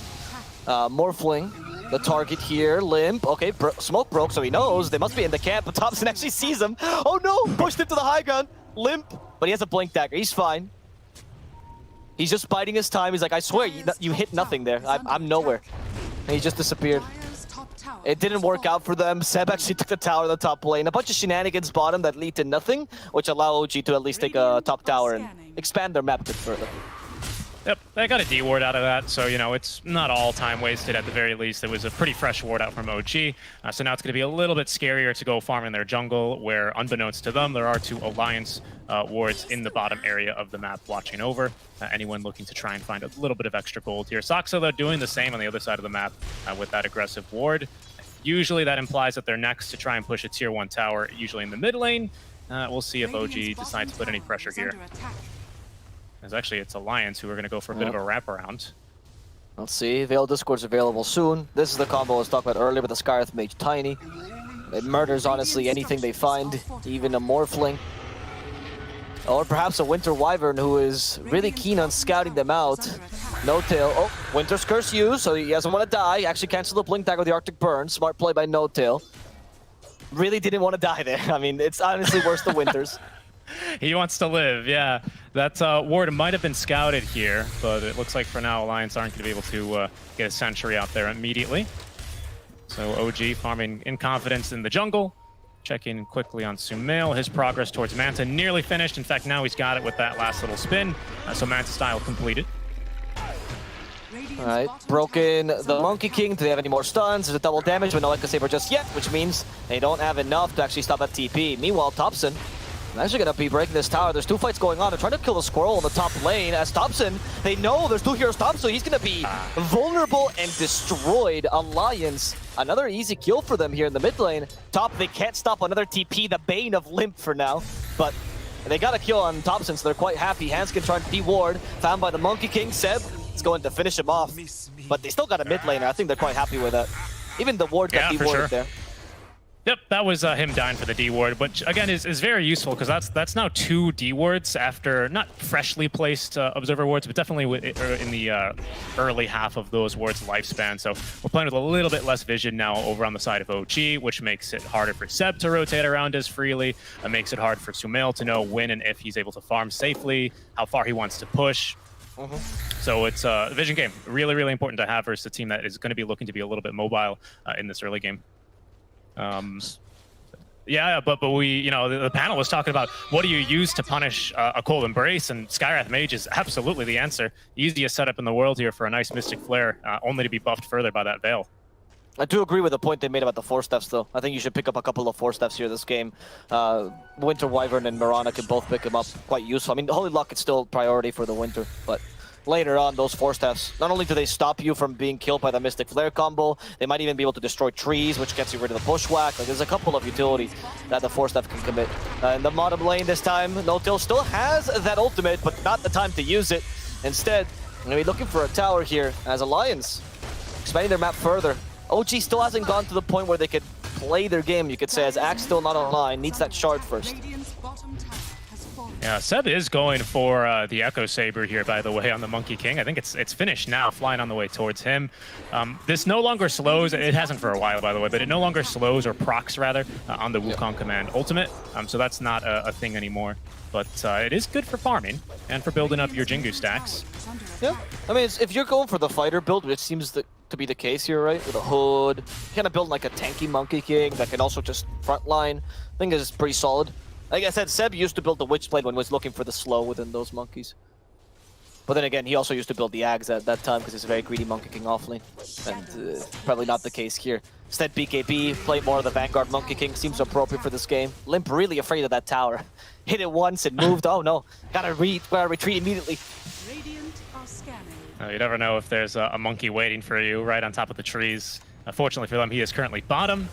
Morphling the target here. Limp. Okay, smoke broke, so he knows they must be in the camp, but Thompson actually sees him. Oh no! Pushed into the high ground. Limp, but he has a blink dagger. He's fine. He's just biding his time. He's like, I swear, you hit nothing there. I'm nowhere. And he just disappeared. It didn't work out for them. Seb actually took the tower in the top lane. A bunch of shenanigans bottom that lead to nothing, which allow OG to at least take a top tower and expand their map a bit further. Yep, they got a D ward out of that, so, you know, it's not all time wasted at the very least. It was a pretty fresh ward out from OG, so now it's going to be a little bit scarier to go farm in their jungle, where, unbeknownst to them, there are 2 Alliance wards in the bottom area of the map watching over. Anyone looking to try and find a little bit of extra gold here. Soxa, though, doing the same on the other side of the map with that aggressive ward. Usually that implies that they're next to try and push a tier 1 tower, usually in the mid lane. We'll see if OG decides to put any pressure here. As actually, it's Alliance who are going to go for a bit of a wraparound. Let's see. Veil Discord's available soon. This is the combo I was talking about earlier with the Skyreth Mage Tiny. It murders, honestly, anything they find, even a Morphling. Or perhaps a Winter Wyvern who is really keen on scouting them out. No Tail. Oh, Winter's Curse used, so he doesn't want to die. Actually canceled the Blink Dagger with the Arctic Burn. Smart play by No Tail. Really didn't want to die there. I mean, it's honestly worse than Winter's. He wants to live, yeah. That ward might have been scouted here, but it looks like for now Alliance aren't going to be able to get a sentry out there immediately. So OG farming in confidence in the jungle. Checking quickly on Sumail. His progress towards Manta nearly finished. In fact, now he's got it with that last little spin. So Manta style completed. Alright, broken the Monkey King. Do they have any more stuns? There's a double damage, but no Echo Saber just yet, which means they don't have enough to actually stop that TP. Meanwhile, Thompson actually going to be breaking this tower. There's 2 fights going on. They're trying to kill the squirrel in the top lane. As Thompson, they know there's 2 heroes top, so he's going to be vulnerable and destroyed. Alliance, another easy kill for them here in the mid lane. Top, they can't stop another TP, the bane of Limp for now. But they got a kill on Thompson, so they're quite happy. Hanskin trying to de-ward, found by the Monkey King. Seb is going to finish him off. But they still got a mid laner. I think they're quite happy with that. Even the ward got de-warded there. Yep, that was him dying for the D ward, which again is very useful because that's now 2 D wards after not freshly placed observer wards, but definitely in the early half of those wards' lifespan. So we're playing with a little bit less vision now over on the side of OG, which makes it harder for Seb to rotate around as freely. It makes it hard for Sumail to know when and if he's able to farm safely, how far he wants to push. So it's a vision game. Really, really important to have versus a team that is going to be looking to be a little bit mobile in this early game. Yeah, but we, you know, the panel was talking about what do you use to punish a Cold Embrace, and Skywrath Mage is absolutely the answer. Easiest setup in the world here for a nice Mystic Flare, only to be buffed further by that Veil. I do agree with the point they made about the 4-steps, though. I think you should pick up a couple of 4-steps here this game. Winter Wyvern and Mirana can both pick them up, quite useful. I mean, Holy Lock is still priority for the Winter, but later on, those 4-steps, not only do they stop you from being killed by the Mystic Flare combo, they might even be able to destroy trees, which gets you rid of the bushwhack. Like, there's a couple of utility that the 4-step can commit. In the bottom lane this time, No-Till still has that ultimate, but not the time to use it. Instead, they're going to be looking for a tower here as Alliance, expanding their map further. OG still hasn't gone to the point where they could play their game, you could say, as Axe still not online, needs that shard first. Yeah, Seb is going for the Echo Saber here, by the way, on the Monkey King. I think it's finished now, flying on the way towards him. This no longer slows, it hasn't for a while, by the way, but it no longer slows, or procs rather, on the Wukong Command ultimate. So that's not a thing anymore. But it is good for farming and for building up your Jingu stacks. Yeah, I mean, if you're going for the fighter build, which seems to be the case here, right? With a hood, kind of building like a tanky Monkey King that can also just frontline. I think is pretty solid. Like I said, Seb used to build the Witchblade when he was looking for the slow within those monkeys. But then again, he also used to build the Ags at that time because he's a very greedy Monkey King offlane. And probably not the case here. Instead, BKB, play more of the Vanguard Monkey King, seems appropriate for this game. Limp really afraid of that tower. Hit it once, it moved, oh no. Gotta retreat immediately. You never know if there's a monkey waiting for you right on top of the trees. Fortunately for them, he is currently bottom.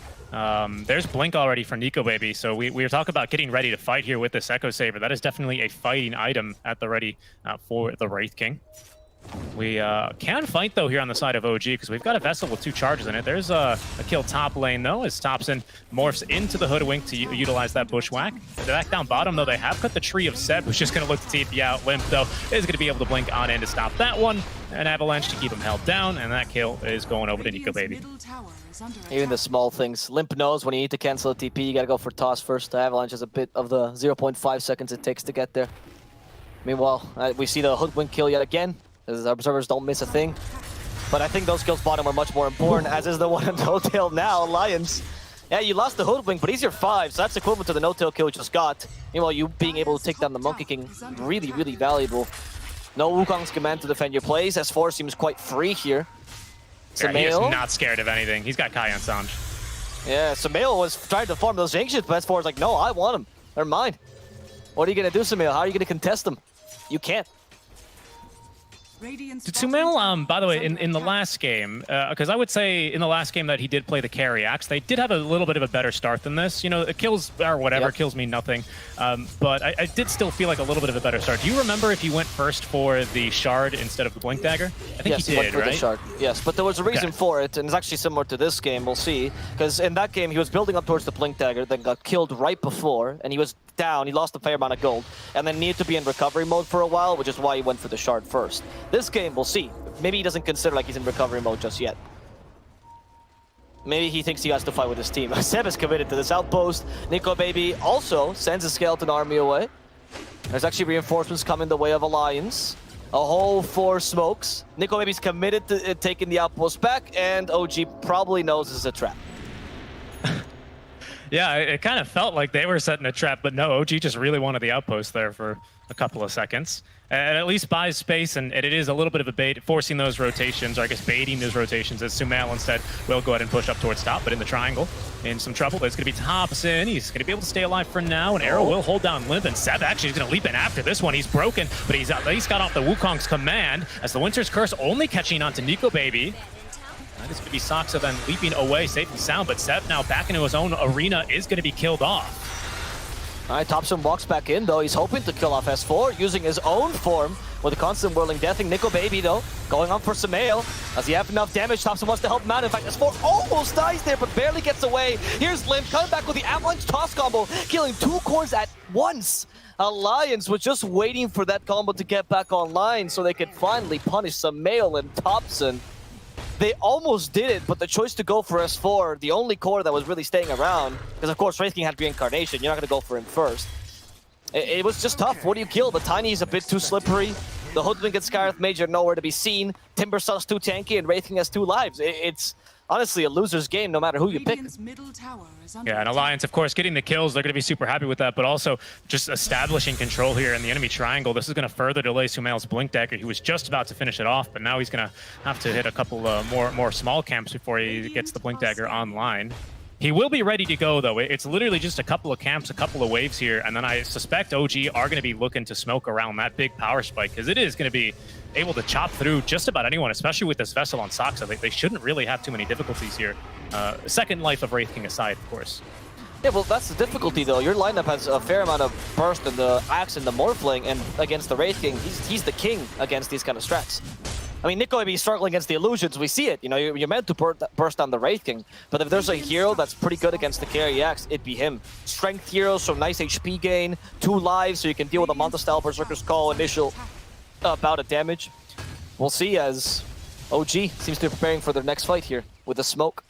There's Blink already for Nico Baby, so we were talking about getting ready to fight here with this Echo Saber. That is definitely a fighting item at the ready for the Wraith King. We can fight, though, here on the side of OG, because we've got a Vessel with 2 charges in it. There's a kill top lane, though, as Thompson morphs into the Hoodwink to utilize that Bushwhack. Back down bottom, though, they have cut the tree of Seb, who's just going to look to TP out. Limp, though, is going to be able to blink on in to stop that one. an avalanche to keep him held down, and that kill is going over to Nico Baby. Middle tower is under Even the attack. small things. Limp knows when you need to cancel a TP, you gotta go for toss first. The Avalanche has a bit of the 0.5 seconds it takes to get there. Meanwhile, we see the hoodwink kill yet again, as the observers don't miss a thing. But I think those kills bottom are much more important, as is the one on no-tail now, Lions. Yeah, you lost the hoodwink, but he's your 5, so that's equivalent to the no-tail kill you just got. Meanwhile, you being able to take down the Monkey King, really, really valuable. No Wukong's command to defend your plays. S4 seems quite free here. Yeah, he is Samael? not scared of anything. He's got Kai on Sanj. Yeah, Samael was trying to farm those ancients, but S4 is like, no, I want them. They're mine. What are you going to do, Samael? How are you going to contest them? You can't. Radiant's Did bottom Sumail, tower by the is way, under in the attack. last game, because I would say in the last game that he did play the carry axe, they did have a little bit of a better start than this. You know, it kills or whatever, Yep. kills mean nothing. But I did still feel like a little bit of a better start. Do you remember if he went first for the shard instead of the blink dagger? I think Yes, he went did, for right? the shard. Yes, but there was a reason Okay. for it, and it's actually similar to this game. We'll see, because in that game he was building up towards the blink dagger, then got killed right before, and he was down. He lost a fair amount of gold, and then needed to be in recovery mode for a while, which is why he went for the shard first. This game, we'll see. Maybe he doesn't consider like he's in recovery mode just yet. Maybe he thinks he has to fight with his team. Seb is committed to this outpost. Nico Baby also sends a skeleton army away. There's actually reinforcements coming the way of Alliance. A whole 4 smokes. Nico Baby's committed to taking the outpost back, and OG probably knows this is a trap. Yeah, it kind of felt like they were setting a trap, but no, OG just really wanted the outpost there for a couple of seconds. And at least buys space, and it is a little bit of a bait, forcing those rotations, or I guess baiting those rotations, as Sumail instead will go ahead and push up towards top, but in the triangle, in some trouble. It's going to be Thompson. He's going to be able to stay alive for now, and Arrow will hold down Limp, and Seb actually is going to leap in after this one. He's broken, but he's at least got off the Wukong's command, as the Winter's Curse only catching on to Nico Baby. That is going to be Saksa then leaping away safe and sound, but Seb now back into his own arena is going to be killed off. All right, Thompson walks back in, though. He's hoping to kill off S4, using his own form with a constant whirling deathing. Nico Baby, though, going on for Samael. Does he have enough damage? Thompson wants to help him out. In fact, S4 almost dies there, but barely gets away. Here's Limp coming back with the avalanche toss combo, killing 2 cores at once. Alliance was just waiting for that combo to get back online so they could finally punish Samael and Thompson. They almost did it, but the choice to go for S4, the only core that was really staying around, because of course Wraith King had reincarnation, you're not going to go for him first. It was just tough. What do you kill? The Tiny is a bit too slippery. The Hoodwink and Skyrath Mage are nowhere to be seen. Timbersaul's too tanky, and Wraith King has 2 lives. It's honestly a loser's game no matter who you pick. Radiant's middle tower is under Yeah, and attack. Alliance, of course, getting the kills, they're going to be super happy with that, but also just establishing control here in the enemy triangle. This is going to further delay Sumail's Blink Dagger. He was just about to finish it off, but now he's going to have to hit a couple more small camps before he gets the Blink Dagger online. He will be ready to go, though. It's literally just a couple of camps, a couple of waves here, and then I suspect OG are going to be looking to smoke around that big power spike, because it is going to be able to chop through just about anyone, especially with this Vessel on Saksa. They shouldn't really have too many difficulties here. Second life of Wraith King aside, of course. Yeah, well, that's the difficulty, though. Your lineup has a fair amount of burst in the Axe and the Morphling, and against the Wraith King, he's the king against these kind of strats. I mean, Nico may be struggling against the illusions. We see it. You know, you're meant to burst on the Wraith King. But if there's a hero that's pretty good against the carry axe, it'd be him. Strength hero, so nice HP gain, 2 lives, so you can deal with a Manta Style Berserker's Call initial bout of damage. We'll see as OG seems to be preparing for their next fight here with the smoke.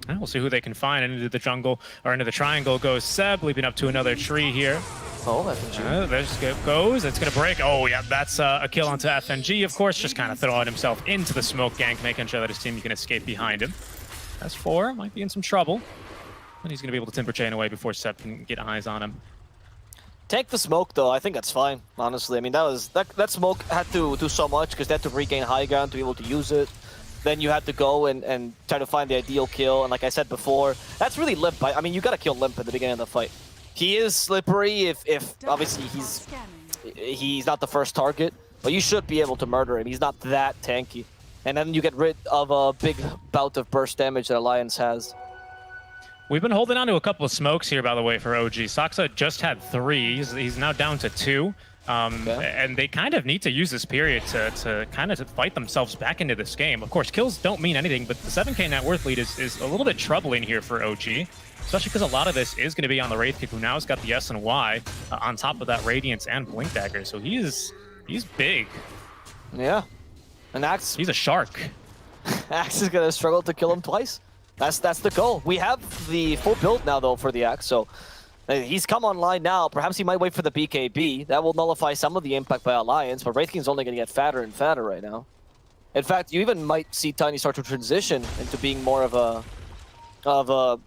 We'll see who they can find. And into the jungle, or into the triangle goes Seb, leaping up to another tree here. Oh, FNG. There goes. It's going to break. Oh, yeah, that's a kill onto FNG, of course. Just kind of throwing himself into the smoke gank, making sure that his team can escape behind him. S4 might be in some trouble. And he's going to be able to Timber Chain away before Seb can get eyes on him. Take the smoke, though. I think that's fine, honestly. I mean, that smoke had to do so much because they had to regain high ground to be able to use it. Then you had to go and try to find the ideal kill. And like I said before, that's really Limp. I mean, you got to kill Limp at the beginning of the fight. He is slippery if obviously he's not the first target, but you should be able to murder him. He's not that tanky. And then you get rid of a big bout of burst damage that Alliance has. We've been holding on to a couple of smokes here, by the way, for OG. Saksa just had 3. He's now down to 2. And they kind of need to use this period to kind of fight themselves back into this game. Of course, kills don't mean anything, but the 7k net worth lead is a little bit troubling here for OG. Especially because a lot of this is going to be on the Wraith King, who now has got the S and Y on top of that Radiance and Blink Dagger. So he is He's big. Yeah. And Axe, He's a shark. Axe is gonna struggle to kill him twice. That's the goal. We have the full build now though for the Axe, so he's come online now. Perhaps he might wait for the BKB. That will nullify some of the impact by Alliance, but Wraith King's only gonna get fatter and fatter right now. In fact, you even might see Tiny start to transition into being more of a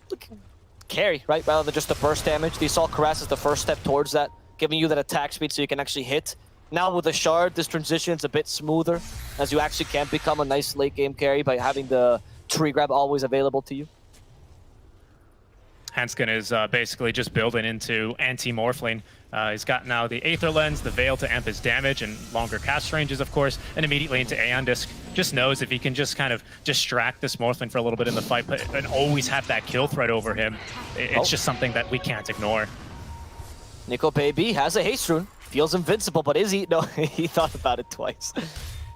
carry, right? Rather than just the burst damage. The Assault Cuirass is the first step towards that, giving you that attack speed so you can actually hit. Now with the Shard, this transition is a bit smoother, as you actually can become a nice late game carry by having the tree grab always available to you. Hanskin is basically just building into anti-Morphling. He's got now the Aether Lens, the Veil to amp his damage, and longer cast ranges, of course, and immediately into Aeon Disc. Just knows if he can just kind of distract this Morphling for a little bit in the fight, but and always have that kill threat over him. It's just something that we can't ignore. Nico Baby has a haste rune. Feels invincible, but is he? No, he thought about it twice.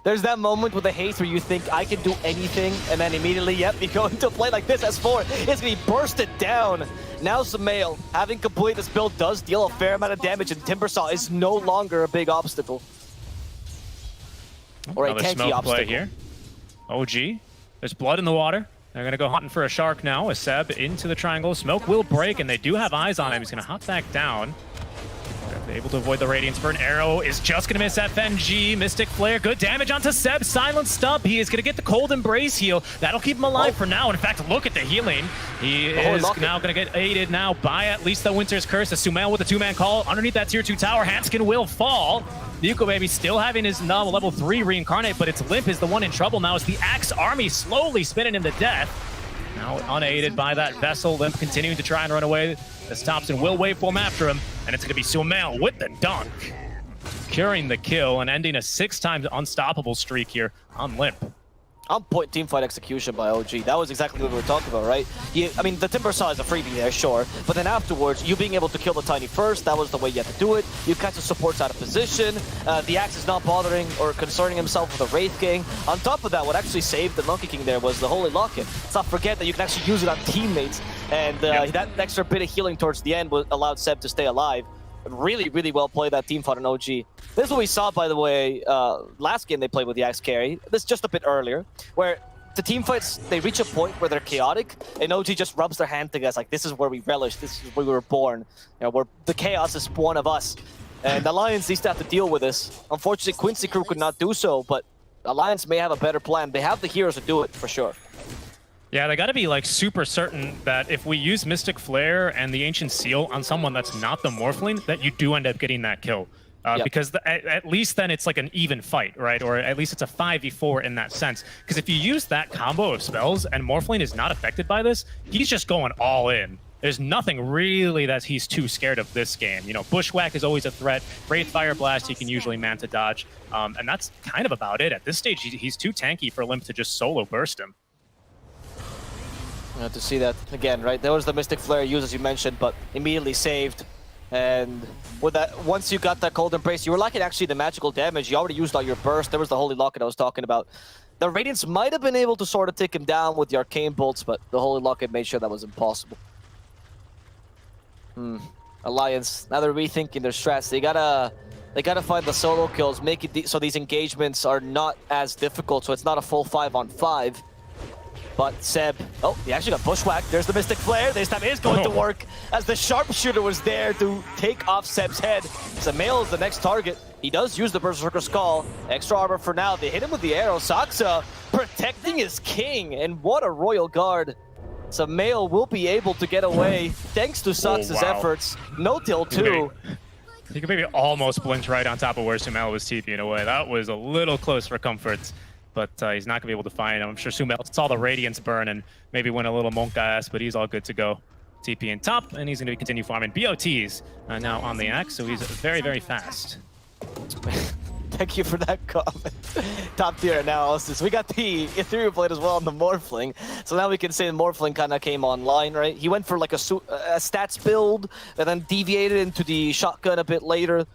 There's that moment with the haste where you think, I can do anything, and then immediately, yep, you go into a play like this, S4, it's gonna be bursted down. Now Sumail, having completed this build, does deal a fair amount of damage, and Timbersaw is no longer a big obstacle. Or another a tanky smoke obstacle. play here. OG, there's blood in the water. They're gonna go hunting for a shark now. A Seb into the triangle. Smoke will break, and they do have eyes on him. He's gonna hop back down. Able to avoid the Radiance Burn. Arrow is just going to miss FNG. Mystic Flare, good damage onto Seb. Silent Stump. He is going to get the Cold Embrace heal. That'll keep him alive for now. In fact, look at the healing. He is now going to get aided now by at least the Winter's Curse. A Sumail with a two-man call. Underneath that tier 2 tower, Hanskin will fall. Yuko Baby still having his level 3 reincarnate, but it's Limp is the one in trouble now as the Axe army slowly spinning him to death. Now unaided by that vessel, Limp continuing to try and run away. As Thompson will waveform after him, and it's going to be Sumail with the dunk. Curing the kill and ending a 6-time unstoppable streak here on Limp. On point teamfight execution by OG. That was exactly what we were talking about, right? I mean, the Timbersaw is a freebie there, sure. But then afterwards, you being able to kill the Tiny first, that was the way you had to do it. You catch the supports out of position. The Axe is not bothering or concerning himself with the Wraith King. On top of that, what actually saved the Monkey King there was the Holy Locket. Let's not forget that you can actually use it on teammates. And that extra bit of healing towards the end allowed Seb to stay alive. Really, really well played, that team fight on OG. This is what we saw, by the way, last game they played with the Axe carry. This just a bit earlier, where the team fights, they reach a point where they're chaotic, and OG just rubs their hand together, like, this is where we relish, this is where we were born. You know, where the chaos is one of us. And Alliance needs to have to deal with this. Unfortunately, Quincy Crew could not do so, but Alliance may have a better plan. They have the heroes to do it, for sure. Yeah, they got to be like super certain that if we use Mystic Flare and the Ancient Seal on someone that's not the Morphling, that you do end up getting that kill. Because at least then it's like an even fight, right? Or at least it's a 5v4 in that sense. Because if you use that combo of spells and Morphling is not affected by this, he's just going all in. There's nothing really that he's too scared of this game. You know, Bushwhack is always a threat. Wraith Fire Blast, he can usually Manta dodge. And that's kind of about it. At this stage, he's too tanky for Limp to just solo burst him. To see that again, right? There was the Mystic Flare used, as you mentioned, but immediately saved. And with that, once you got that Cold Embrace, you were lacking actually the magical damage. You already used all your burst. There was the Holy Locket I was talking about. The Radiance might have been able to sort of take him down with the Arcane Bolts, but the Holy Locket made sure that was impossible. Alliance, now they're rethinking their strats. They gotta find the solo kills, make it so these engagements are not as difficult, so it's not a full 5-on-5. But Seb, oh, he actually got bushwhacked. There's the Mystic Flare. This time it is going to work as the Sharpshooter was there to take off Seb's head. Sumail is the next target. He does use the Berserker Skull. Extra armor for now. They hit him with the arrow. Saksa protecting his king. And what a royal guard. Sumail will be able to get away thanks to Saksa's efforts. No till 2. He could maybe almost blinked right on top of where Sumail was TPing away. That was a little close for comfort. But he's not going to be able to find him. I'm sure Sumail saw the Radiance burn and maybe went a little monk ass, but he's all good to go. TP in top, and he's going to continue farming. BOTs now on the Axe, so he's very, very fast. Thank you for that comment. Top tier analysis. We got the Ethereal Blade as well on the Morphling. So now we can say the Morphling kind of came online, right? He went for like a stats build and then deviated into the shotgun a bit later.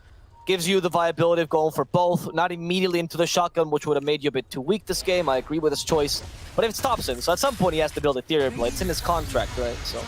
Gives you the viability of going for both, not immediately into the shotgun, which would have made you a bit too weak this game. I agree with his choice. But if it's Thompson, so at some point he has to build Ethereal Blade. It's in his contract, right? So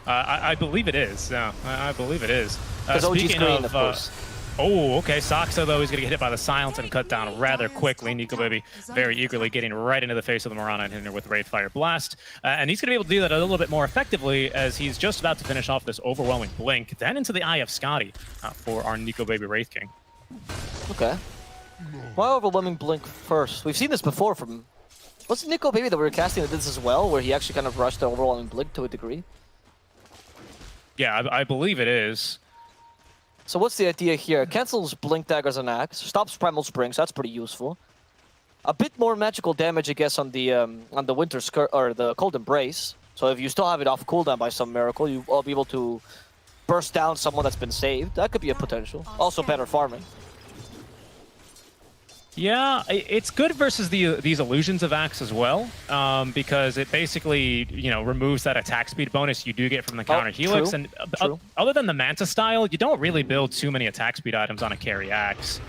I believe it is. Yeah, I believe it is. Because OG's green, of course. Oh, okay. Saksa, though, is going to get hit by the silence and cut down rather quickly. Nico Baby very eagerly getting right into the face of the Mirana and hitting her with Wraithfire Blast. And he's going to be able to do that a little bit more effectively as he's just about to finish off this overwhelming Blink. Then into the Eye of Scotty for our Nico Baby Wraith King. Okay. Why overwhelming Blink first? We've seen this before from... Was it Nico Baby that we were casting that did this as well, where he actually kind of rushed the overwhelming Blink to a degree? Yeah, I believe it is. So what's the idea here? Cancels Blink Daggers and Axe, stops Primal Spring, so that's pretty useful. A bit more magical damage, I guess, on the Winter Skirt or the Cold Embrace. So if you still have it off cooldown by some miracle, you'll be able to burst down someone that's been saved. That could be a potential. Also better farming. Yeah, it's good versus these illusions of Axe as well, because it basically, you know, removes that attack speed bonus you do get from the counter Helix. True, and other than the Manta style, you don't really build too many attack speed items on a carry Axe.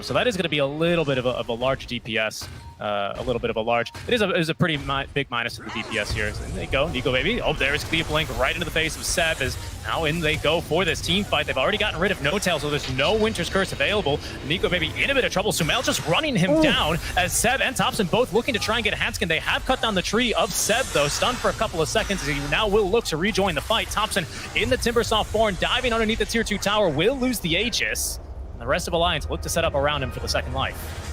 So that is going to be a little bit of a large DPS, a little bit of a large. It is a pretty big minus to the DPS here. So there you go, Nico Baby. Oh, there's the Blink right into the face of Seb as now in they go for this team fight. They've already gotten rid of No Tail, so there's no Winter's Curse available. Nico Baby in a bit of trouble. Sumail just running him down as Seb and Thompson both looking to try and get Hanskin. They have cut down the tree of Seb, though, stunned for a couple of seconds as he now will look to rejoin the fight. Thompson in the Timbersaw Thorn, diving underneath the tier 2 tower, will lose the Aegis. And the rest of Alliance look to set up around him for the second life.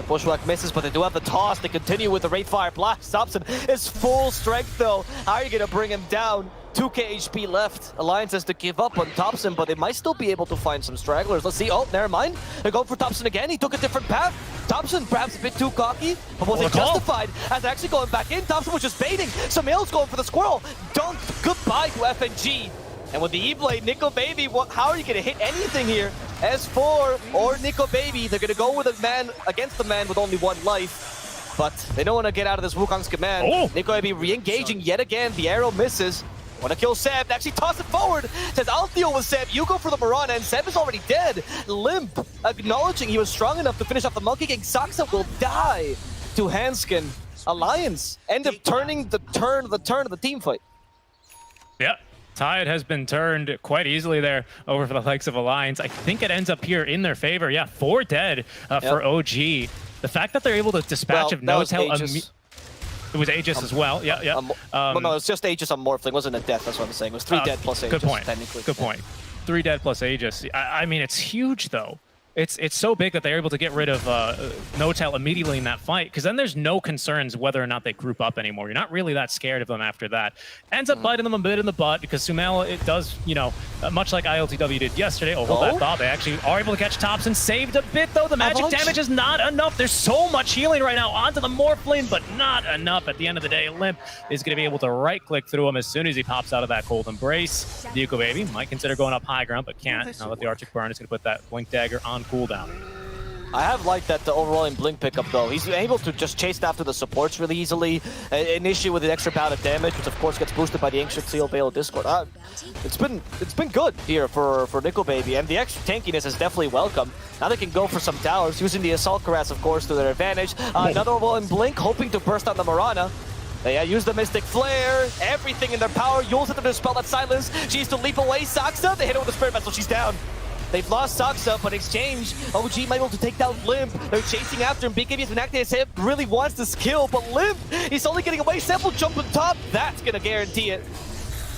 Bushwhack misses, but they do have the toss. They continue with the Wraithfire Blast. Thompson is full strength, though. How are you going to bring him down? 2k HP left. Alliance has to give up on Thompson, but they might still be able to find some stragglers. Let's see. Oh, never mind. They're going for Thompson again. He took a different path. Thompson perhaps a bit too cocky, but was it justified as actually going back in? Thompson was just baiting. Sumail's going for the squirrel. Dunk. Goodbye to FNG. And with the E-Blade, Nico Baby, how are you going to hit anything here? S4 or Nico Baby, they're going to go with a man against the man with only one life. But they don't want to get out of this Wukong's command. Oh. Nico Baby re-engaging yet again. The arrow misses. Want to kill Seb, actually toss it forward. Says, I'll deal with Seb. You go for the Mirana, and Seb is already dead. Limp, acknowledging he was strong enough to finish off the Monkey King. Saksa will die to Hanskin. Alliance end up turning the turn of the team fight. Yeah. Tide has been turned quite easily there over for the likes of Alliance. I think it ends up here in their favor. Yeah, 4 dead for OG. The fact that they're able to dispatch of No Tail. It was Aegis as well. Yeah. Well, no, it's just Aegis on Morphling. It wasn't a death, that's what I'm saying. It was 3 dead plus Aegis. Good point. Technically. Good point. 3 dead plus Aegis. I mean, it's huge, though. It's so big that they're able to get rid of No Tail immediately in that fight, because then there's no concerns whether or not they group up anymore. You're not really that scared of them after that. Ends up biting them a bit in the butt, because Sumail, it does, you know, much like ILTW did yesterday. Oh, hold that thought. They actually are able to catch Thompson. Saved a bit, though. The magic damage is not enough. There's so much healing right now onto the Morphling, but not enough. At the end of the day, Limp is going to be able to right-click through him as soon as he pops out of that Cold Embrace. Nico Baby might consider going up high ground, but can't. Now that the Arctic Burn is going to put that Blink Dagger on cooldown. I have liked that the overall Blink pickup, though. He's able to just chase after the supports really easily. An issue with an extra bout of damage, which of course gets boosted by the Ancient Seal Veil Discord. It's been good here for Nico Baby, and the extra tankiness is definitely welcome. Now they can go for some towers, using the Assault Cuirass, of course, to their advantage. Another overall Blink, hoping to burst on the Mirana. They use the Mystic Flare, everything in their power. Yule's hit them to dispel that silence. She needs to leap away. Saksa, they hit her with the Spirit Vessel. She's down. They've lost Saksa, but in exchange, OG might be able to take down Limp. They're chasing after him. BKB has been acting as Seb really wants this kill, but Limp, he's only getting away. Seb will jump on top. That's going to guarantee it.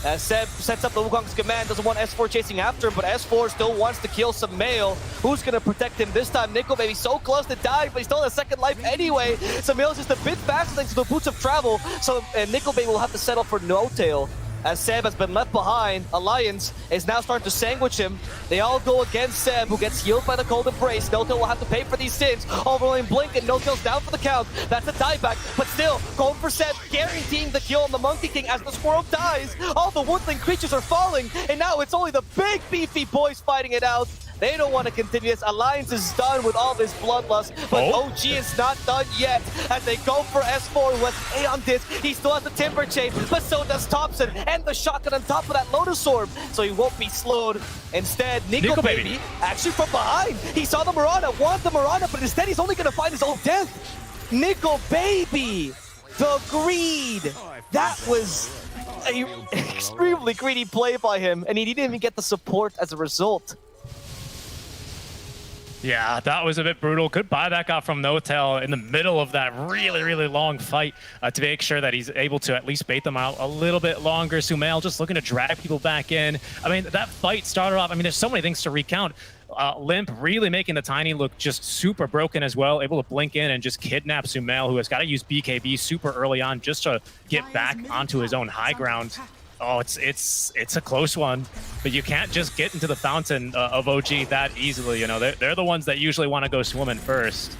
As Seb sets up the Wukong's command, doesn't want S4 chasing after him, but S4 still wants to kill Sumail. Who's going to protect him this time? Nico Baby so close to die, but he still has a second life anyway. Sumail's just a bit faster thanks to the Boots of Travel, so Nico Baby will have to settle for No Tail. As Seb has been left behind, Alliance is now starting to sandwich him. They all go against Seb, who gets healed by the Cold Embrace. No Tail will have to pay for these sins. Overrolling Blink, and No Tail's down for the count. That's a dieback, but still, going for Seb, guaranteeing the kill on the Monkey King as the squirrel dies. All the woodland creatures are falling, and now it's only the big beefy boys fighting it out. They don't want to continue this. Alliance is done with all this bloodlust, but OG is not done yet. As they go for S4, who has A on disc. He still has the Timber Chain, but so does Thompson, and the shotgun on top of that Lotus Orb, so he won't be slowed. Instead, Nico Baby, actually from behind, he saw the Mirana, wanted the Mirana, but instead he's only going to find his own death. Nico Baby, the greed. That was an extremely greedy play by him, and he didn't even get the support as a result. Yeah, that was a bit brutal. Good buyback out from Notel in the middle of that really, really long fight to make sure that he's able to at least bait them out a little bit longer. Sumail just looking to drag people back in. I mean, that fight started off, I mean, there's so many things to recount. Limp really making the Tiny look just super broken as well, able to blink in and just kidnap Sumail, who has got to use BKB super early on just to get back onto his own high ground. Oh, it's a close one, but you can't just get into the fountain of OG that easily. You know, they're the ones that usually want to go swimming first.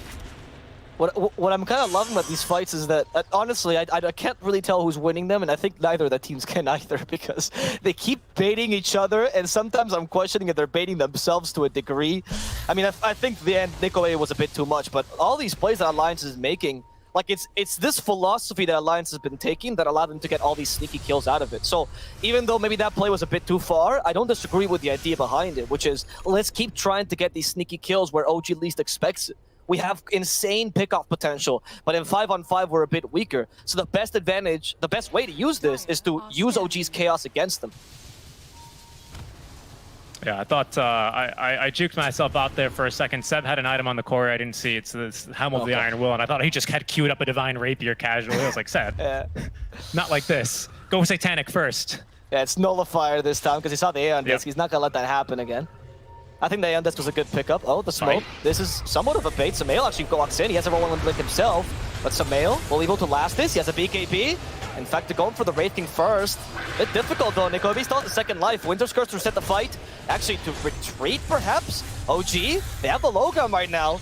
What I'm kind of loving about these fights is that, honestly, I can't really tell who's winning them, and I think neither of the teams can either, because they keep baiting each other, and sometimes I'm questioning if they're baiting themselves to a degree. I mean, I think the end Nico was a bit too much, but all these plays that Alliance is making, like, it's this philosophy that Alliance has been taking that allowed them to get all these sneaky kills out of it. So even though maybe that play was a bit too far, I don't disagree with the idea behind it, which is let's keep trying to get these sneaky kills where OG least expects it. We have insane pickoff potential, but in 5-on-5 we're a bit weaker. So the best advantage, the best way to use this is to use OG's chaos against them. Yeah, I thought I juked myself out there for a second. Seb had an item on the core I didn't see. It's this Helm of the Iron Will, and I thought he just had queued up a Divine Rapier casually. I was like, Seb, not like this. Go Satanic first. Yeah, it's Nullifier this time because he saw the Aeon Disc. He's not going to let that happen again. I think the Aeon Disc was a good pickup. Oh, the smoke. This is somewhat of a bait. Sumail actually walks in. He has a roll and blink himself, but Sumail will be able to last this. He has a BKB. In fact, they're going for the Wraith King first. Bit difficult though, Nico. He still has a second life. Winter's Curse to reset the fight. Actually, to retreat, perhaps? OG? They have the low ground right now.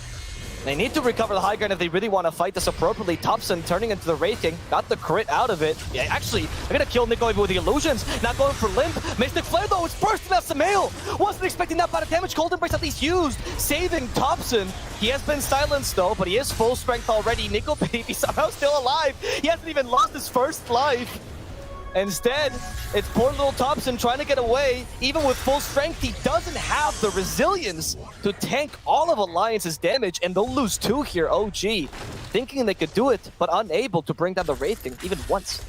They need to recover the high ground if they really want to fight this appropriately. Thompson turning into the Wraith King. Got the crit out of it. Yeah, actually, they're going to kill Nico with the illusions. Not going for Limp. Mystic Flare though, it's bursting out Sumail. Wasn't expecting that amount of damage. Cold Embrace at least used. Saving Thompson. He has been silenced though, but he is full strength already. Nico Baby somehow still alive. He hasn't even lost his first life. Instead, it's poor little Thompson trying to get away. Even with full strength, he doesn't have the resilience to tank all of Alliance's damage, and they'll lose 2 here, OG. Thinking they could do it, but unable to bring down the Wraith King even once.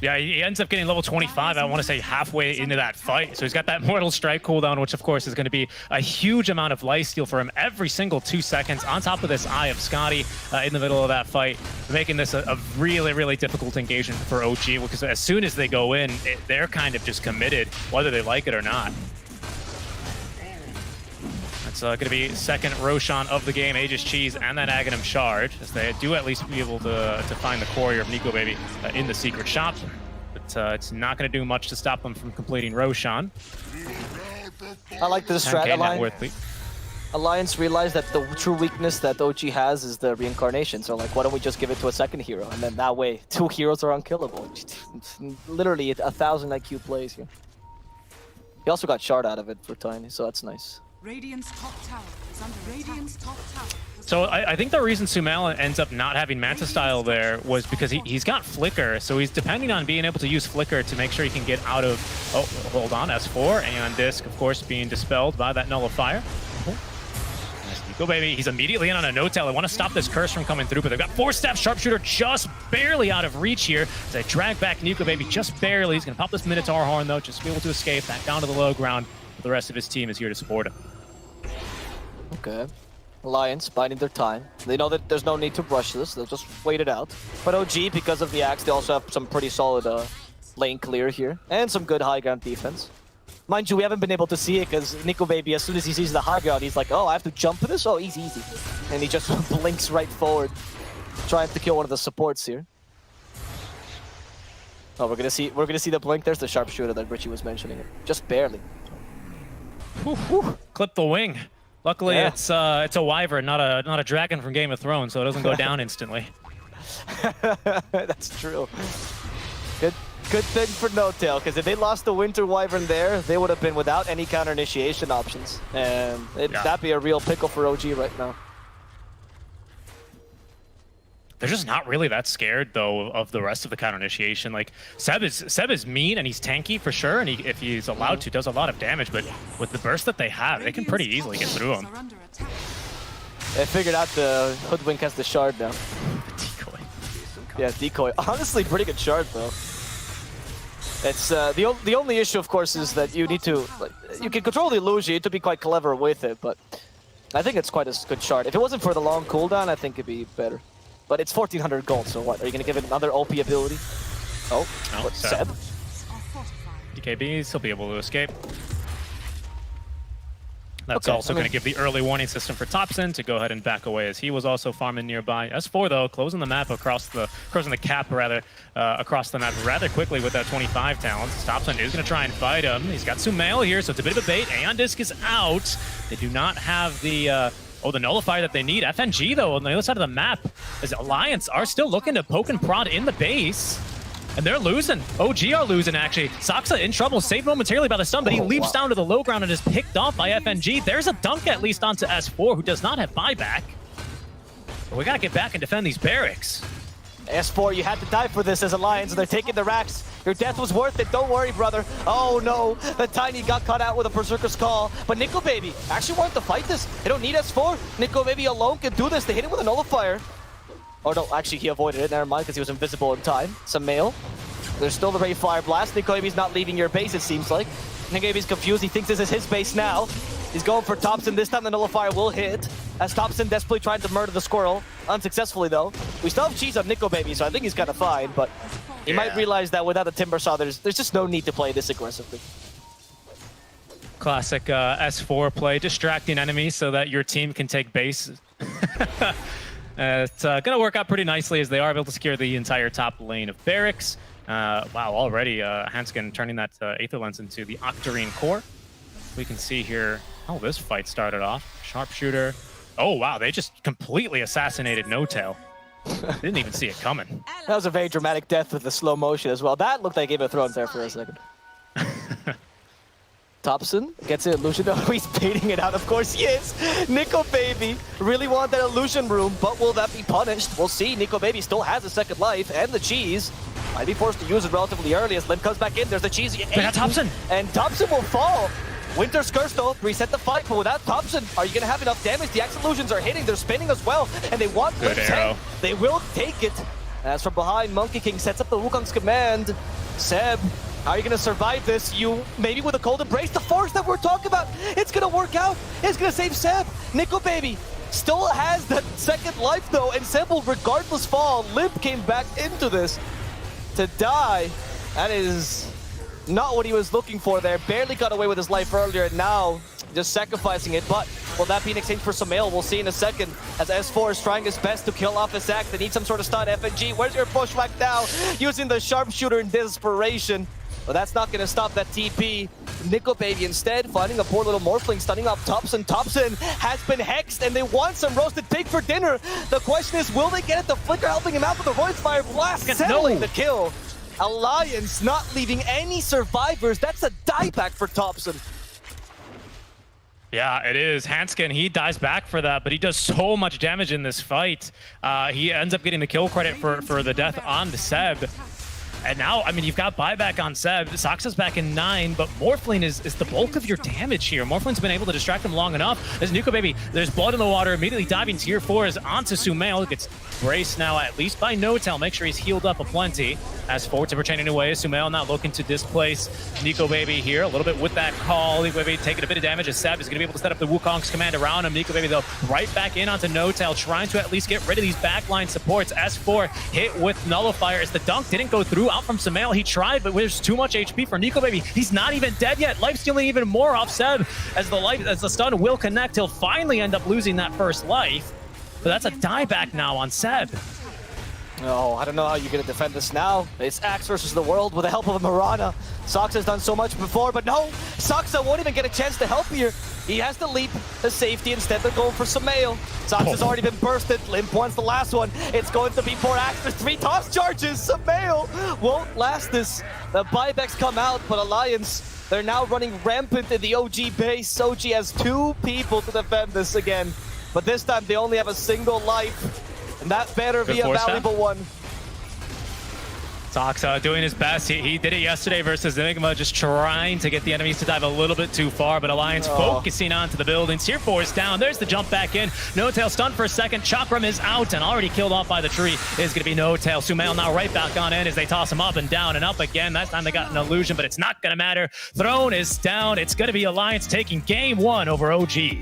Yeah, he ends up getting level 25, I want to say halfway into that fight. So he's got that Mortal Strike cooldown, which of course is going to be a huge amount of lifesteal for him every single 2 seconds. On top of this Eye of Scotty in the middle of that fight, making this a really, really difficult engagement for OG, because as soon as they go in, they're kind of just committed, whether they like it or not. It's going to be second Roshan of the game, Aegis Cheese, and that Aghanim Shard, as they do at least be able to find the courier of Nico Baby in the secret shop. But it's not going to do much to stop them from completing Roshan. I like this strat. Alliance realized that the true weakness that OG has is the reincarnation. So like, why don't we just give it to a second hero? And then that way, 2 heroes are unkillable. It's literally 1,000 IQ plays here. He also got shard out of it for Tiny, so that's nice. Radiant's top tower is under Radiant's top tower. So I think the reason Sumail ends up not having Manta Style there was because he's got Flicker, so he's depending on being able to use Flicker to make sure he can get out of... Oh, hold on, S4, and Disc, of course, being dispelled by that Nullifier. Go baby, he's immediately in on a no-tail. They want to stop this curse from coming through, but they've got 4-step Sharpshooter just barely out of reach here. As they drag back Nico baby just barely. He's going to pop this Minotaur horn though, just to be able to escape back down to the low ground. But the rest of his team is here to support him. Okay. Alliance biding their time. They know that there's no need to rush this. They'll just wait it out. But OG, because of the axe, they also have some pretty solid lane clear here. And some good high ground defense. Mind you, we haven't been able to see it because Nico Baby, as soon as he sees the high ground, he's like, oh, I have to jump for this? Oh, easy, easy. And he just blinks right forward, trying to kill one of the supports here. Oh, we're gonna see the blink. There's the sharpshooter that Richie was mentioning. Just barely. Whew, whew. Clip the wing. Luckily, yeah. It's a wyvern, not a dragon from Game of Thrones, so it doesn't go down instantly. That's true. Good thing for No-Tail, because if they lost the Winter Wyvern there, they would have been without any counter initiation options, and that'd be a real pickle for OG right now. They're just not really that scared though of the rest of the counter initiation. Like Seb is mean and he's tanky for sure, and if he's allowed to, does a lot of damage. But with the burst that they have, they can pretty easily get through him. They figured out the Hoodwink has the shard now. Decoy. Yeah, decoy. Honestly, pretty good shard though. It's the only issue, of course, is that you need to you can control the illusion. You need to be quite clever with it, but I think it's quite a good shard. If it wasn't for the long cooldown, I think it'd be better. But it's 1400 gold, so what? Are you gonna give it another OP ability? Oh, what, Seb? DKBs, he'll be able to escape. That's Okay, also going to give the early warning system for Topson to go ahead and back away, as he was also farming nearby. S4 though, closing the map across the cap across the map rather quickly with that 25 talents. Topson is going to try and fight him. He's got Sumail here, so it's a bit of a bait. Aeon Disc is out. They do not have the the nullifier that they need. FNG though on the other side of the map, as Alliance are still looking to poke and prod in the base. And they're losing. OG are losing, actually. Saksa in trouble, saved momentarily by the stun, but he leaps down to the low ground and is picked off by FNG. There's a dunk at least onto S4, who does not have buyback. But we gotta get back and defend these barracks. S4, you had to die for this as Alliance. They're taking the racks. Your death was worth it. Don't worry, brother. Oh, no. The Tiny got caught out with a Berserker's Call. But Nico Baby actually wanted to fight this. They don't need S4. Nico Baby alone can do this. They hit it with a nullifier. Oh no, actually he avoided it, never mind, because he was invisible in time. Some mail. There's still the Ray Fire Blast. Nico Baby's not leaving your base, it seems like. Nico Baby's confused, he thinks this is his base now. He's going for Topson, this time the nullifier will hit. As Topson desperately trying to murder the squirrel. Unsuccessfully though. We still have cheese on Nico Baby, so I think he's kind of fine, but he might realize that without the Timber Saw, there's just no need to play this aggressively. Classic S4 play, distracting enemies so that your team can take base. It's going to work out pretty nicely as they are able to secure the entire top lane of barracks. Wow, already Hanskin turning that Aether Lens into the Octarine core. We can see here how this fight started off. Sharpshooter. Oh, wow, they just completely assassinated No Tail. Didn't even see it coming. That was a very dramatic death with the slow motion as well. That looked like Game of Thrones there for a second. Topson gets an illusion. Oh, he's baiting it out. Of course he is. Nico Baby really wanted that illusion room, but will that be punished? We'll see. Nico Baby still has a second life, and the cheese might be forced to use it relatively early as Lim comes back in. There's the cheese. They got Topson. And Topson will fall. Winter's Curse though, reset the fight, but without Topson, are you going to have enough damage? The Axe Illusions are hitting, they're spinning as well, and they want good arrow. They will take it. As from behind, Monkey King sets up the Wukong's command. Seb, how are you going to survive this? You, maybe with a Cold Embrace, the force that we're talking about, it's going to work out. It's going to save Seb. Nico Baby still has that second life though, and Seb will regardless fall. Limp came back into this to die. That is not what he was looking for there. Barely got away with his life earlier, and now just sacrificing it. But will that be in exchange for some mail? We'll see in a second as S4 is trying his best to kill off his axe. They need some sort of stun. FNG, where's your pushback now? Using the sharpshooter in desperation. But that's not going to stop that TP. Nico Baby instead finding a poor little Morphling, stunning off Topson. Topson has been hexed, and they want some roasted pig for dinner. The question is, will they get it? The Flicker helping him out with the Royce Fire Blast, settling the kill. Alliance not leaving any survivors. That's a dieback for Topson. Yeah, it is. Hanskin, he dies back for that, but he does so much damage in this fight. He ends up getting the kill credit for the death on the Seb. And now, I mean, you've got buyback on Seb. Saksa's back in 9, but Morphling is the bulk of your damage here. Morphling's been able to distract him long enough. As Nico Baby, there's blood in the water, immediately diving tier 4 is onto Sumail. Gets braced now, at least by No Tail. Make sure he's healed up aplenty. As forward Timber chaining away, Sumail now looking to displace Nico Baby here. A little bit with that call. Nico Baby taking a bit of damage as Seb is going to be able to set up the Wukong's command around him. Nico Baby, though, right back in onto No Tail, trying to at least get rid of these backline supports. S4 hit with Nullifier as the dunk didn't go through out from Sumail. He tried, but there's too much HP for Nico Baby. He's not even dead yet. Life stealing even more off Seb as the stun will connect. He'll finally end up losing that first life. But that's a dieback now on Seb. Oh, I don't know how you're going to defend this now. It's Axe versus the world with the help of a Mirana. Sox has done so much before, but no, Soxa won't even get a chance to help here. He has to leap the safety. Instead, they're going for Sumail. Sox has already been bursted. Limp wants the last one. It's going to be 4 Axe. There's 3 toss charges. Sumail won't last this. The buybacks come out, but Alliance, they're now running rampant in the OG base. OG has 2 people to defend this again, but this time they only have a single life. And that better be a valuable one. Stock's doing his best. He did it yesterday versus Nigma, just trying to get the enemies to dive a little bit too far, but Alliance focusing onto the buildings. Tier 4 is down. There's the jump back in. No Tail stunned for a second. Chakram is out and already killed off by the tree. Is going to be No Tail. Sumail now right back on in as they toss him up and down and up again. That time they got an illusion, but it's not going to matter. Throne is down. It's going to be Alliance taking game 1 over OG.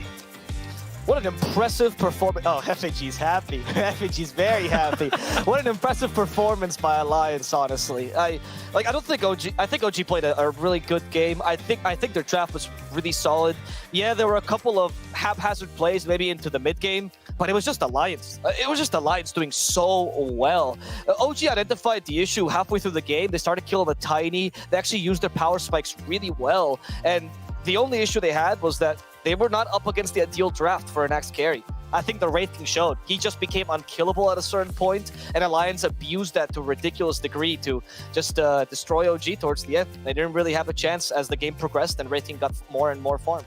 What an impressive performance. Oh, FAG's happy. FAG's very happy. What an impressive performance by Alliance, honestly. I don't think OG, I think OG played a really good game. I think their draft was really solid. Yeah, there were a couple of haphazard plays maybe into the mid game, but it was just Alliance. It was just Alliance doing so well. OG identified the issue halfway through the game. They started killing the Tiny. They actually used their power spikes really well. And the only issue they had was that they were not up against the ideal draft for an next carry. I think the Wraith King showed. He just became unkillable at a certain point, and Alliance abused that to a ridiculous degree to just destroy OG towards the end. They didn't really have a chance as the game progressed, and Wraith King got more and more farm.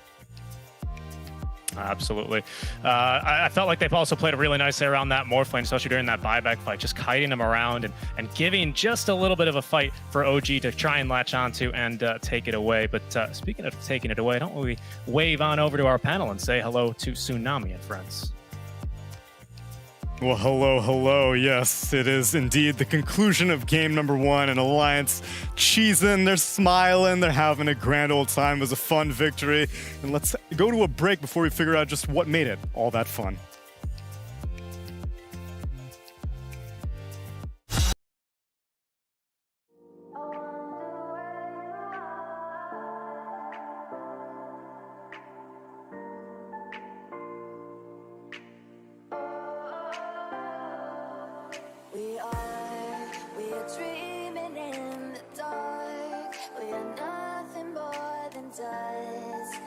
Absolutely. I felt like they've also played really nicely around that Morphling, especially during that buyback fight, just kiting them around and giving just a little bit of a fight for OG to try and latch onto and take it away. But speaking of taking it away, don't we wave on over to our panel and say hello to Tsunami and friends? Well, hello. Yes, it is indeed the conclusion of game number 1, and Alliance cheesing, they're smiling, they're having a grand old time. It was a fun victory. And let's go to a break before we figure out just what made it all that fun. We are dreaming in the dark. We are nothing more than dust.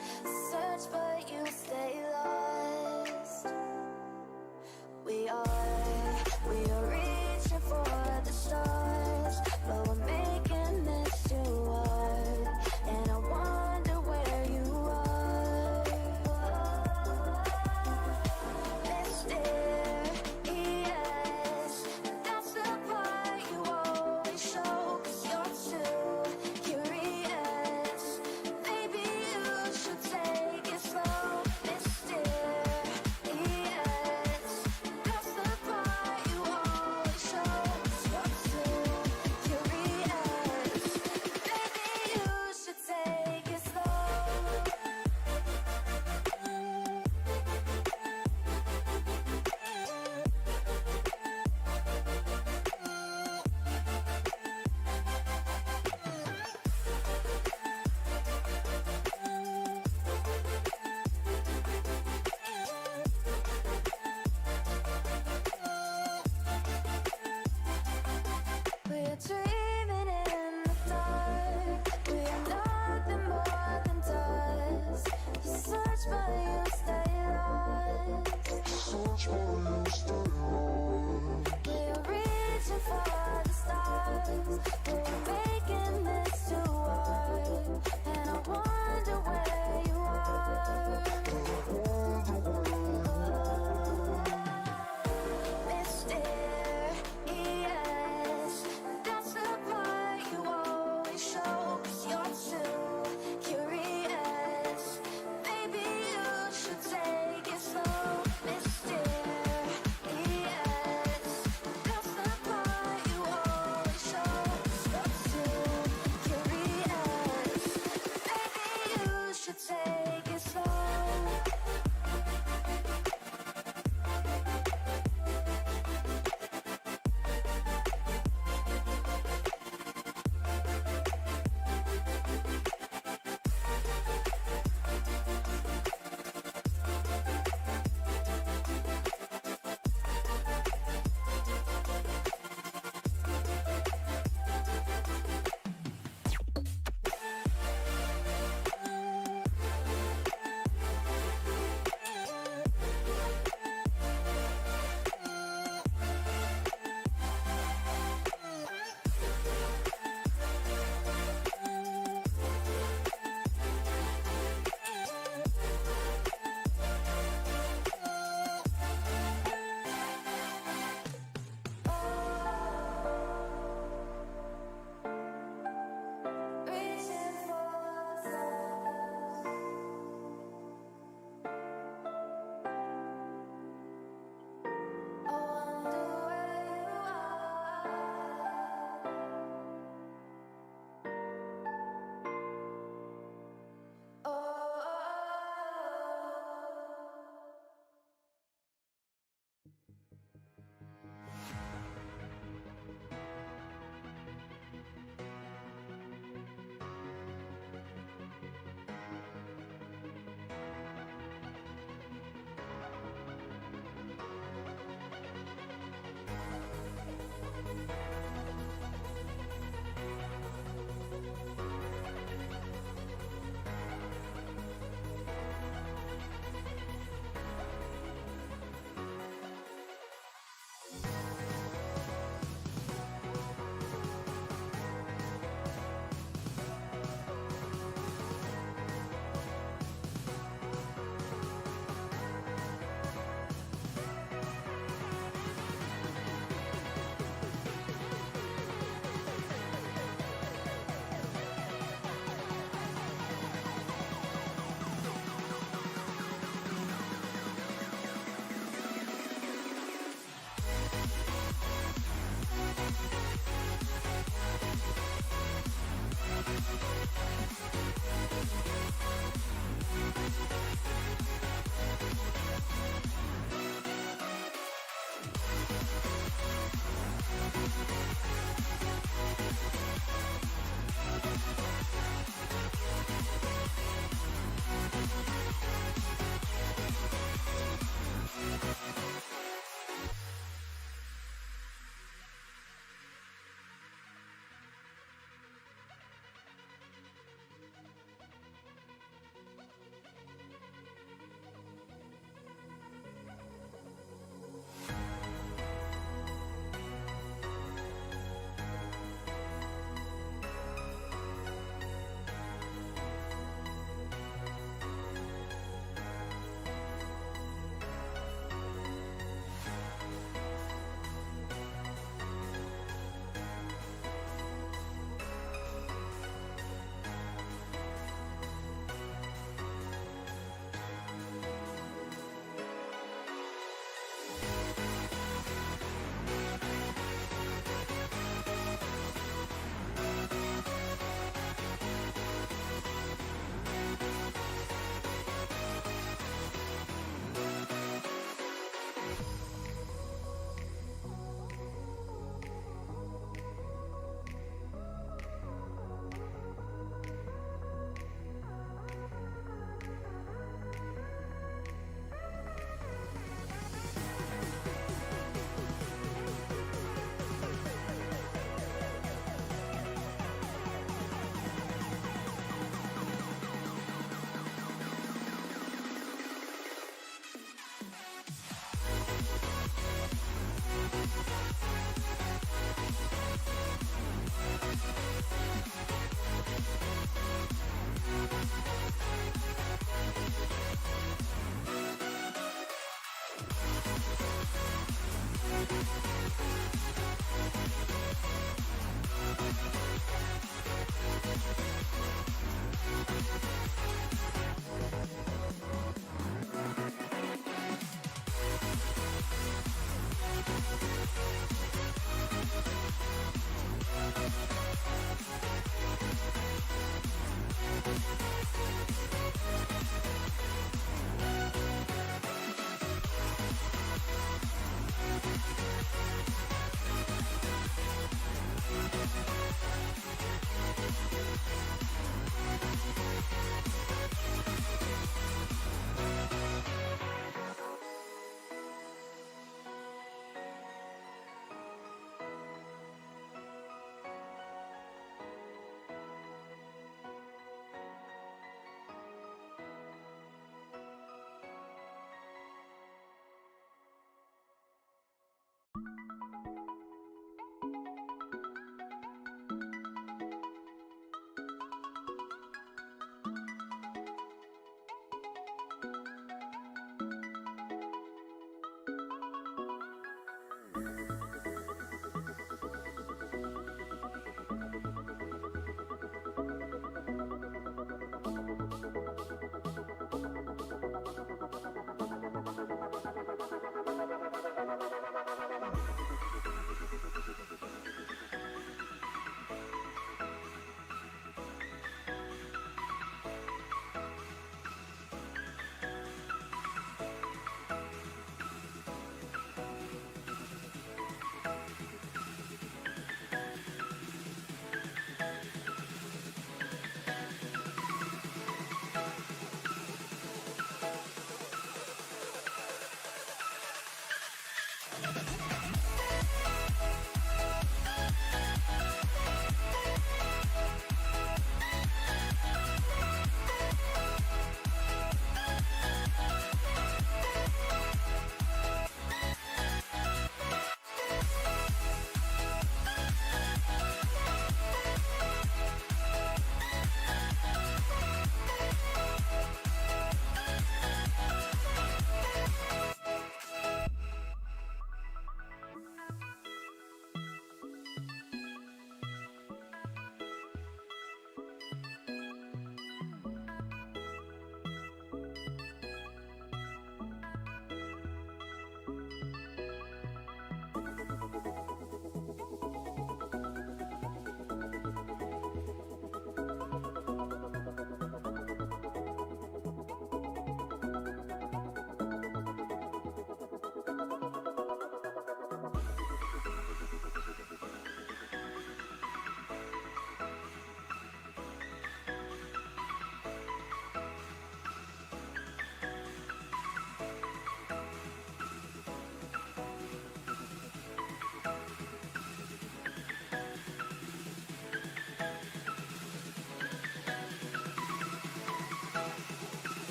Search but you stay lost.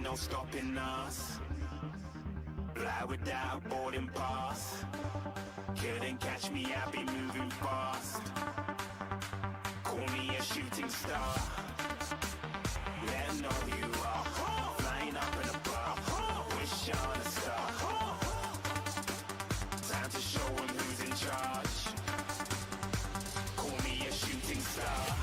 ain't no stopping us. Fly without boarding pass. Couldn't catch me, I be moving fast. Call me a shooting star. Let 'em know who you are. Flying up in a bar. Wish on a star. Time to show 'em who's in charge. Call me a shooting star.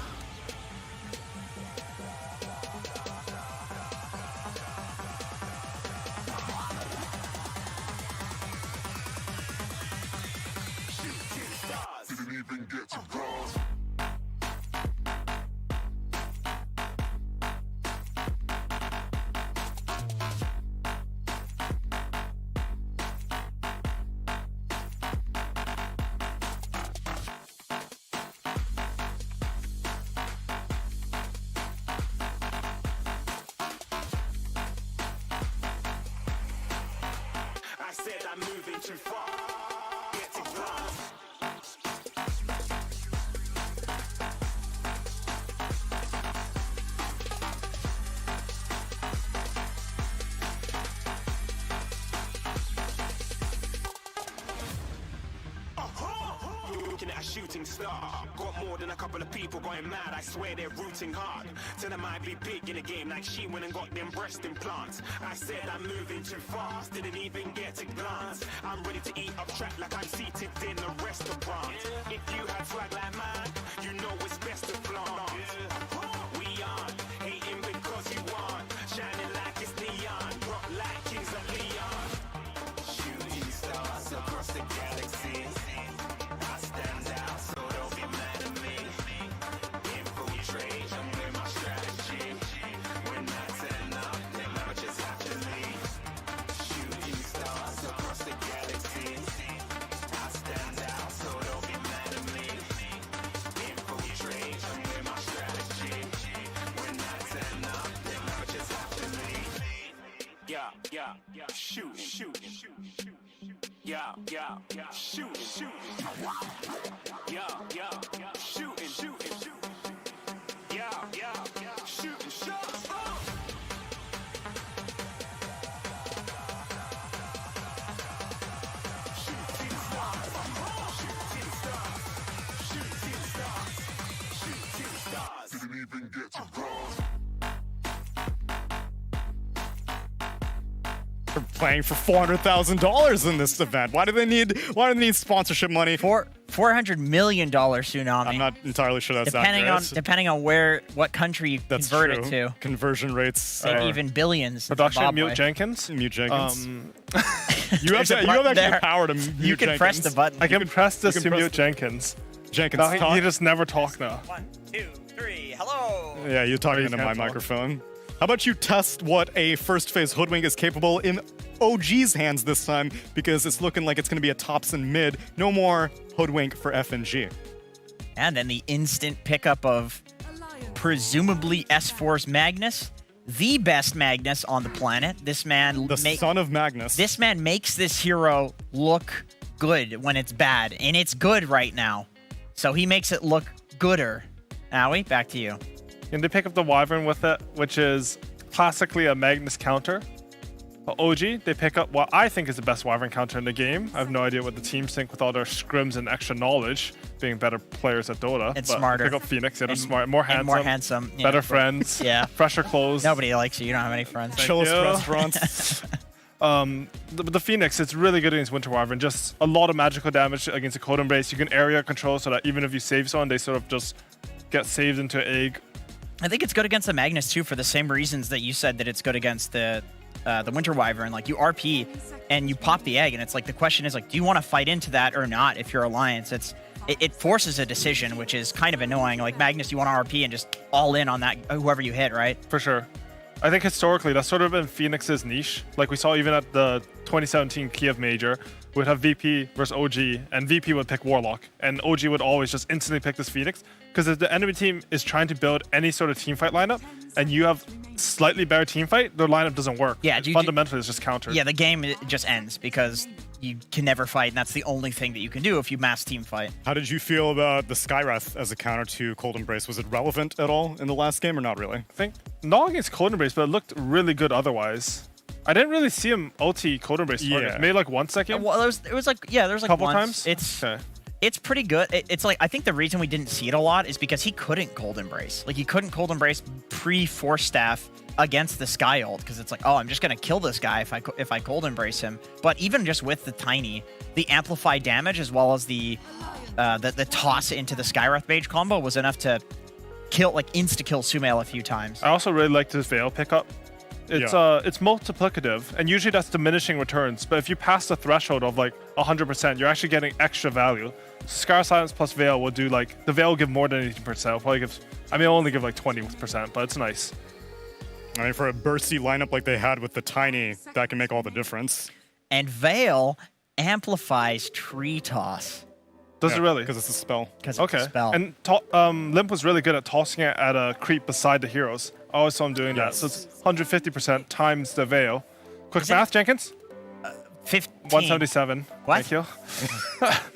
Shooting stars. Didn't even get to bronze. I said I'm moving too far. Get to glass. Looking at a shooting star. Got more than a couple of people going mad. I swear they're rooting hard. Tell them I'd be big in the game like she went and got them breast implants. I said I'm moving too fast. Didn't even get to glance. I'm ready to eat up track like I'm seated in a restaurant. If you had swag like mine, you know it's best to flaunt. We aren't hating because you aren't. Shining like it's neon. Rock like Kings of Leon. Shooting stars across the galaxy. I stand out, so don't be mad at me. Infiltrate, I'm with my strategy. When I turn up, then I just have to leave. Shooting stars across the galaxy. I stand out, so don't be mad at me. Infiltrate, I'm with my strategy. When I turn up, then I just have to leave. Yeah, shoot. Yeah, shooting. Yeah, shooting. Yeah, shooting shots. Shooting stars. Didn't even get to bronze. They're playing for $400,000 in this event. Why do they need sponsorship money? $400 million tsunami. I'm not entirely sure that's accurate. Depending on what country you That's convert true. it to. Conversion rates. And are- even billions. in Production Zimbabwe. Mute Jenkins. Mute Jenkins. you There's a have button actually there. the power to mute You can Jenkins. press the button. I can press this you to can mute press- Jenkins. Jenkins, No, talk. he just never talk now. 1, 2, 3. Hello. Yeah, you're talking Please into my can't talk. microphone. How about you test what a first phase hoodwink is capable in OG's hands this time, because it's looking like it's going to be a tops and mid. No more hoodwink for FNG. And then the instant pickup of presumably S4's Magnus, the best Magnus on the planet. This man, The son of Magnus. this man makes this hero look good when it's bad, and it's good right now. So he makes it look gooder. Aoi, back to you. And they pick up the Wyvern with it, which is classically a Magnus counter. But OG, they pick up what I think is the best Wyvern counter in the game. I have no idea what the teams think with all their scrims and extra knowledge, being better players at Dota. It's but smarter. Pick up Phoenix, they're And- smart, more handsome, and more handsome. Yeah. better friends, Yeah. fresher clothes. Nobody likes you. You don't have any friends. Chillest you. restaurants. The Phoenix, it's really good against Winter Wyvern. Just a lot of magical damage against a Code Embrace. You can area control so that even if you save someone, they sort of just get saved into an egg. I think it's good against the Magnus too, for the same reasons that you said that it's good against the Winter Wyvern. Like, you RP and you pop the egg, and it's like, the question is like, do you want to fight into that or not? If you're Alliance, it forces a decision, which is kind of annoying. Like, Magnus, you want to RP and just all in on that whoever you hit, right? For sure. I think historically that's sort of been Phoenix's niche. Like we saw even at the 2017 Kiev Major, we'd have VP versus OG, and VP would pick Warlock, and OG would always just instantly pick this Phoenix, because if the enemy team is trying to build any sort of team fight lineup, and you have slightly better team fight, their lineup doesn't work. Yeah, fundamentally, it's just countered. Yeah, the game just ends because you can never fight, and that's the only thing that you can do if you mass team fight. How did you feel about the Skywrath as a counter to Cold Embrace? Was it relevant at all in the last game or not really? I think not against Cold Embrace, but it looked really good otherwise. I didn't really see him ulti Cold Embrace targets. Maybe like 1 second. Well, it was like a couple once. times. It's pretty good. It's like, I think the reason we didn't see it a lot is because he couldn't Cold Embrace. Like, he couldn't Cold Embrace pre-Force Staff against the Sky ult, because it's like, oh, I'm just gonna kill this guy if I Cold Embrace him. But even just with the Tiny, the amplified damage as well as the toss into the Skywrath Mage combo was enough to kill, like, insta-kill Sumail a few times. I also really liked his Veil pickup. It's multiplicative, and usually that's diminishing returns. But if you pass the threshold of like 100%, you're actually getting extra value. Scar Silence plus Veil will do like, the Veil will give more than 18%. It'll probably give, I mean, it'll only give like 20%, but it's nice. I mean, for a bursty lineup like they had with the Tiny, that can make all the difference. And Veil amplifies Tree Toss. Does it really? Because it's a spell. Because it's a spell. And Limp was really good at tossing it at a creep beside the heroes. I always saw him doing that. So it's 150% times the Veil. Quick math, Jenkins? 15. 177. What? Thank you.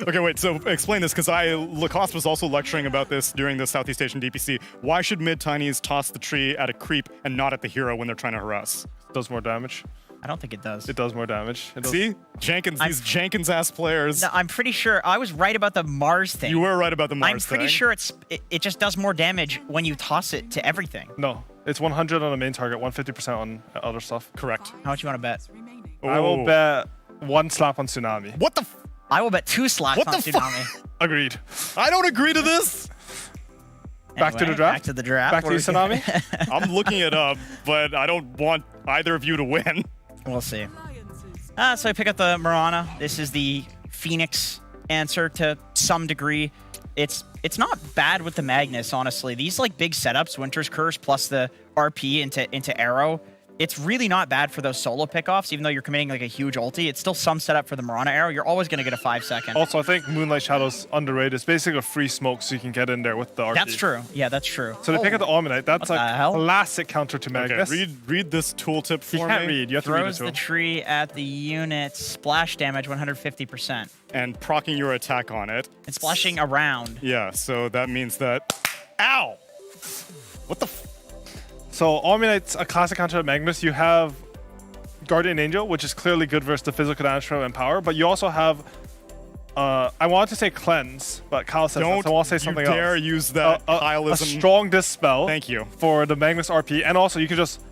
Okay, wait, so explain this, because Lacoste was also lecturing about this during the Southeast Asian DPC. Why should mid-Tinies toss the tree at a creep and not at the hero when they're trying to harass? Does more damage. I don't think it does. It does more damage. See? Jenkins, these Jenkins-ass players. No, I'm pretty sure I was right about the Mars thing. You were right about the Mars thing. I'm pretty sure it just does more damage when you toss it to everything. No, it's 100 on the main target, 150% on other stuff. Correct. How much you want to bet? I will bet 1 slap on Tsunami. What the I will bet 2 slaps What on the Tsunami. Agreed. I don't agree to this! Back to the draft? Back to the draft. Back to you, Tsunami? I'm looking it up, but I don't want either of you to win. We'll see. So I pick up the Mirana. This is the Phoenix answer to some degree. It's not bad with the Magnus, honestly. These like big setups, Winter's Curse plus the RP into Arrow, it's really not bad for those solo pickoffs, even though you're committing like a huge ulti. It's still some setup for the Mirana Arrow. You're always going to get a 5-second. Also, I think Moonlight Shadow's underrated. It's basically a free smoke so you can get in there with the RP. That's true. Yeah, that's true. So they pick up the Omnite. That's What a the hell? classic counter to Magnus. Okay, read this tooltip for You me. can't read. You have to read Throws it to the him. tree at the unit. Splash damage 150%. And proccing your attack on it. And splashing around. Yeah, so that means that... Ow! What the f... So Omnite's a classic counter to Magnus. You have Guardian Angel, which is clearly good versus the physical damage from and power, but you also have I wanted to say Cleanse, but Kyle said Don't I want to say something you dare else. use that a Kyleism. strong Dispel. Thank you. For the Magnus RP, and also you can just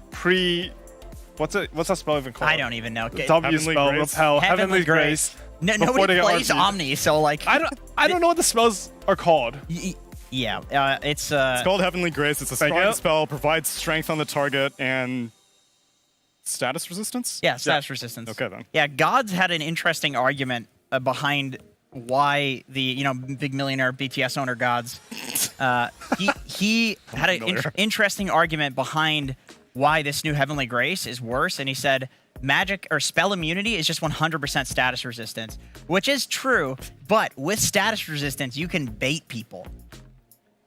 what's that spell even called? I don't even know. W Heavenly spell, Grace? Repel, Heavenly Grace. No, before nobody they get plays RP'd. Omni, so like... I don't know what the spells are called. Yeah, it's It's called Heavenly Grace. It's a Thank strong you. spell, provides strength on the target, and status resistance? Yeah, status resistance. Okay, then. Yeah, Gods had an interesting argument behind why the big millionaire BTS owner Gods. He had an interesting argument behind why this new Heavenly Grace is worse, and he said magic or spell immunity is just 100% status resistance, which is true. But with status resistance, you can bait people.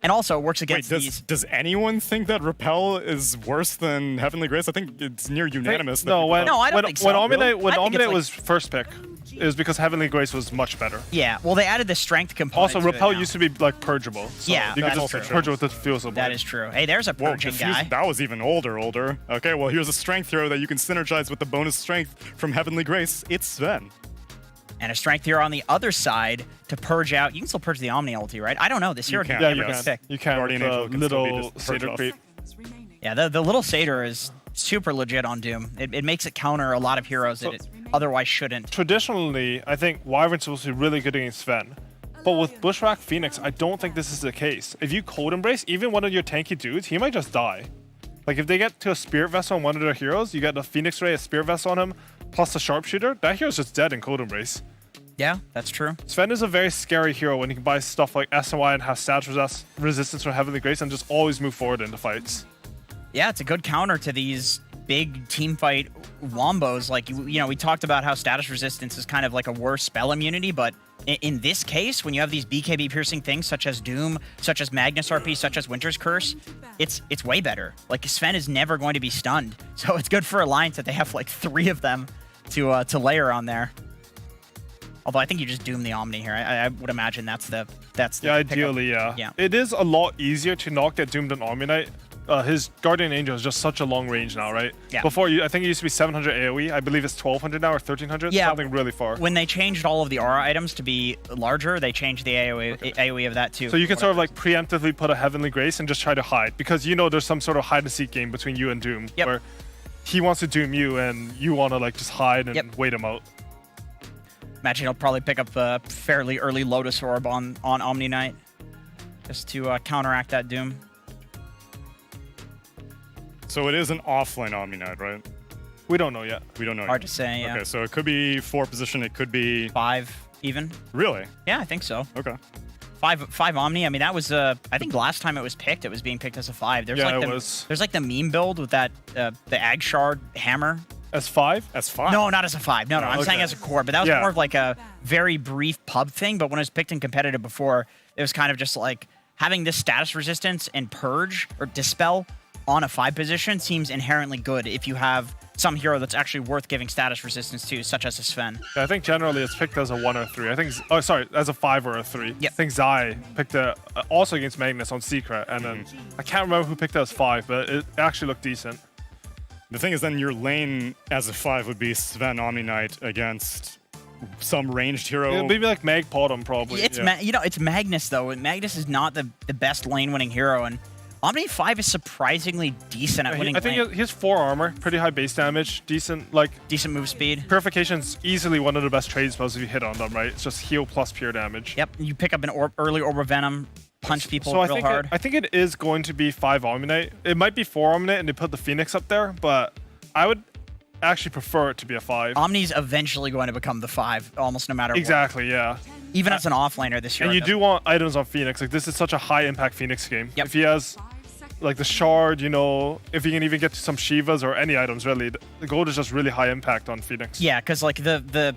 And also, it works against these. Does anyone think that Repel is worse than Heavenly Grace? I think it's near unanimous. that No, people when, No, I don't when, think so. when Omnite, when I think it's Omnite like- was first pick, it was because Heavenly Grace was much better. Yeah, well, they added the strength component. Also, to it Repel now. used to be like purgeable. So Yeah, you could that's just true. purge it with the Fusil Blade. That is true. Hey, there's a Whoa, purging diffuse- guy. that was even older. Okay, well, here's a strength hero that you can synergize with the bonus strength from Heavenly Grace. It's Sven. And a strength hero on the other side to purge out. You can still purge the Omni ulti, right? I don't know. This hero can. can Yeah, never you get can. sick. You can. Guardian with the Angel can still be little just purged Satyr off. creep. Yeah, the little Satyr is super legit on Doom. It makes it counter a lot of heroes that it otherwise shouldn't. Traditionally, I think Wyvern's supposed to be really good against Sven. But with Bushwhack Phoenix, I don't think this is the case. If you Cold Embrace, even one of your tanky dudes, he might just die. Like, if they get to a Spirit Vessel on one of their heroes, you get a Phoenix Ray, a Spirit Vessel on him, plus a Sharpshooter, that hero's just dead in Cold Embrace. Yeah, that's true. Sven is a very scary hero when he can buy stuff like SNY and have resistance from Heavenly Grace and just always move forward into fights. Yeah, it's a good counter to these big team fight wombos, like, you know, we talked about how status resistance is kind of like a worse spell immunity, but in this case, when you have these BKB piercing things such as Doom, such as Magnus RP, such as Winter's Curse, it's way better. Like, Sven is never going to be stunned, so it's good for Alliance that they have like 3 of them to layer on there. Although I think you just Doom the Omni here. I would imagine that's the yeah, ideally, yeah. It is a lot easier to knock that Doom than Omni Knight. His Guardian Angel is just such a long range now, right? Yeah. Before, I think it used to be 700 AoE. I believe it's 1200 now or 1300. Yeah. Something really far. When they changed all of the aura items to be larger, they changed the AoE of that too. So you can sort of like preemptively put a Heavenly Grace and just try to hide, because you know there's some sort of hide and seek game between you and Doom, where he wants to Doom you and you want to like just hide and wait him out. Imagine he'll probably pick up a fairly early Lotus Orb on Omni Knight just to counteract that Doom. So it is an offlane Omni Knight, right? We don't know yet. We don't know Hard yet. to say, yeah. Okay, so it could be 4 position, it could be 5 even. Really? Yeah, I think so. Okay. 5 Omni. I mean, that was I think last time it was picked, it was being picked as a 5. There's like there's like the meme build with that the Ag Shard hammer. As 5? As 5? No, not as a 5. No, I'm saying as a core. But that was more of like a very brief pub thing. But when it was picked in competitive before, it was kind of just like having this status resistance and purge or dispel on a 5 position seems inherently good if you have some hero that's actually worth giving status resistance to, such as a Sven. Yeah, I think generally it's picked as a 1 or 3. I think, as a 5 or a 3. Yep. I think Zai picked it also against Magnus on Secret, and then I can't remember who picked it as 5, but it actually looked decent. The thing is, then your lane as a 5 would be Sven Omni Knight against some ranged hero. It'd be like Mag Potom, probably. It's it's Magnus though, and Magnus is not the best lane winning hero, and Omni 5 is surprisingly decent at winning. I think he has 4 armor, pretty high base damage, decent move speed. Purification's easily one of the best trade spells if you hit on them, right? It's just heal plus pure damage. Yep, you pick up an early Orb of Venom, punch people real hard. I think it is going to be 5 Omni Knight. It might be 4 Omni Knight and they put the Phoenix up there, but I would actually prefer it to be a 5. Omni's eventually going to become the 5, almost no matter what. Exactly, yeah. Even as an offlaner this year. And you do want items on Phoenix. Like, this is such a high impact Phoenix game. Yep. If he has like the shard, you know, if he can even get to some Shivas or any items really, the gold is just really high impact on Phoenix. Yeah, because like the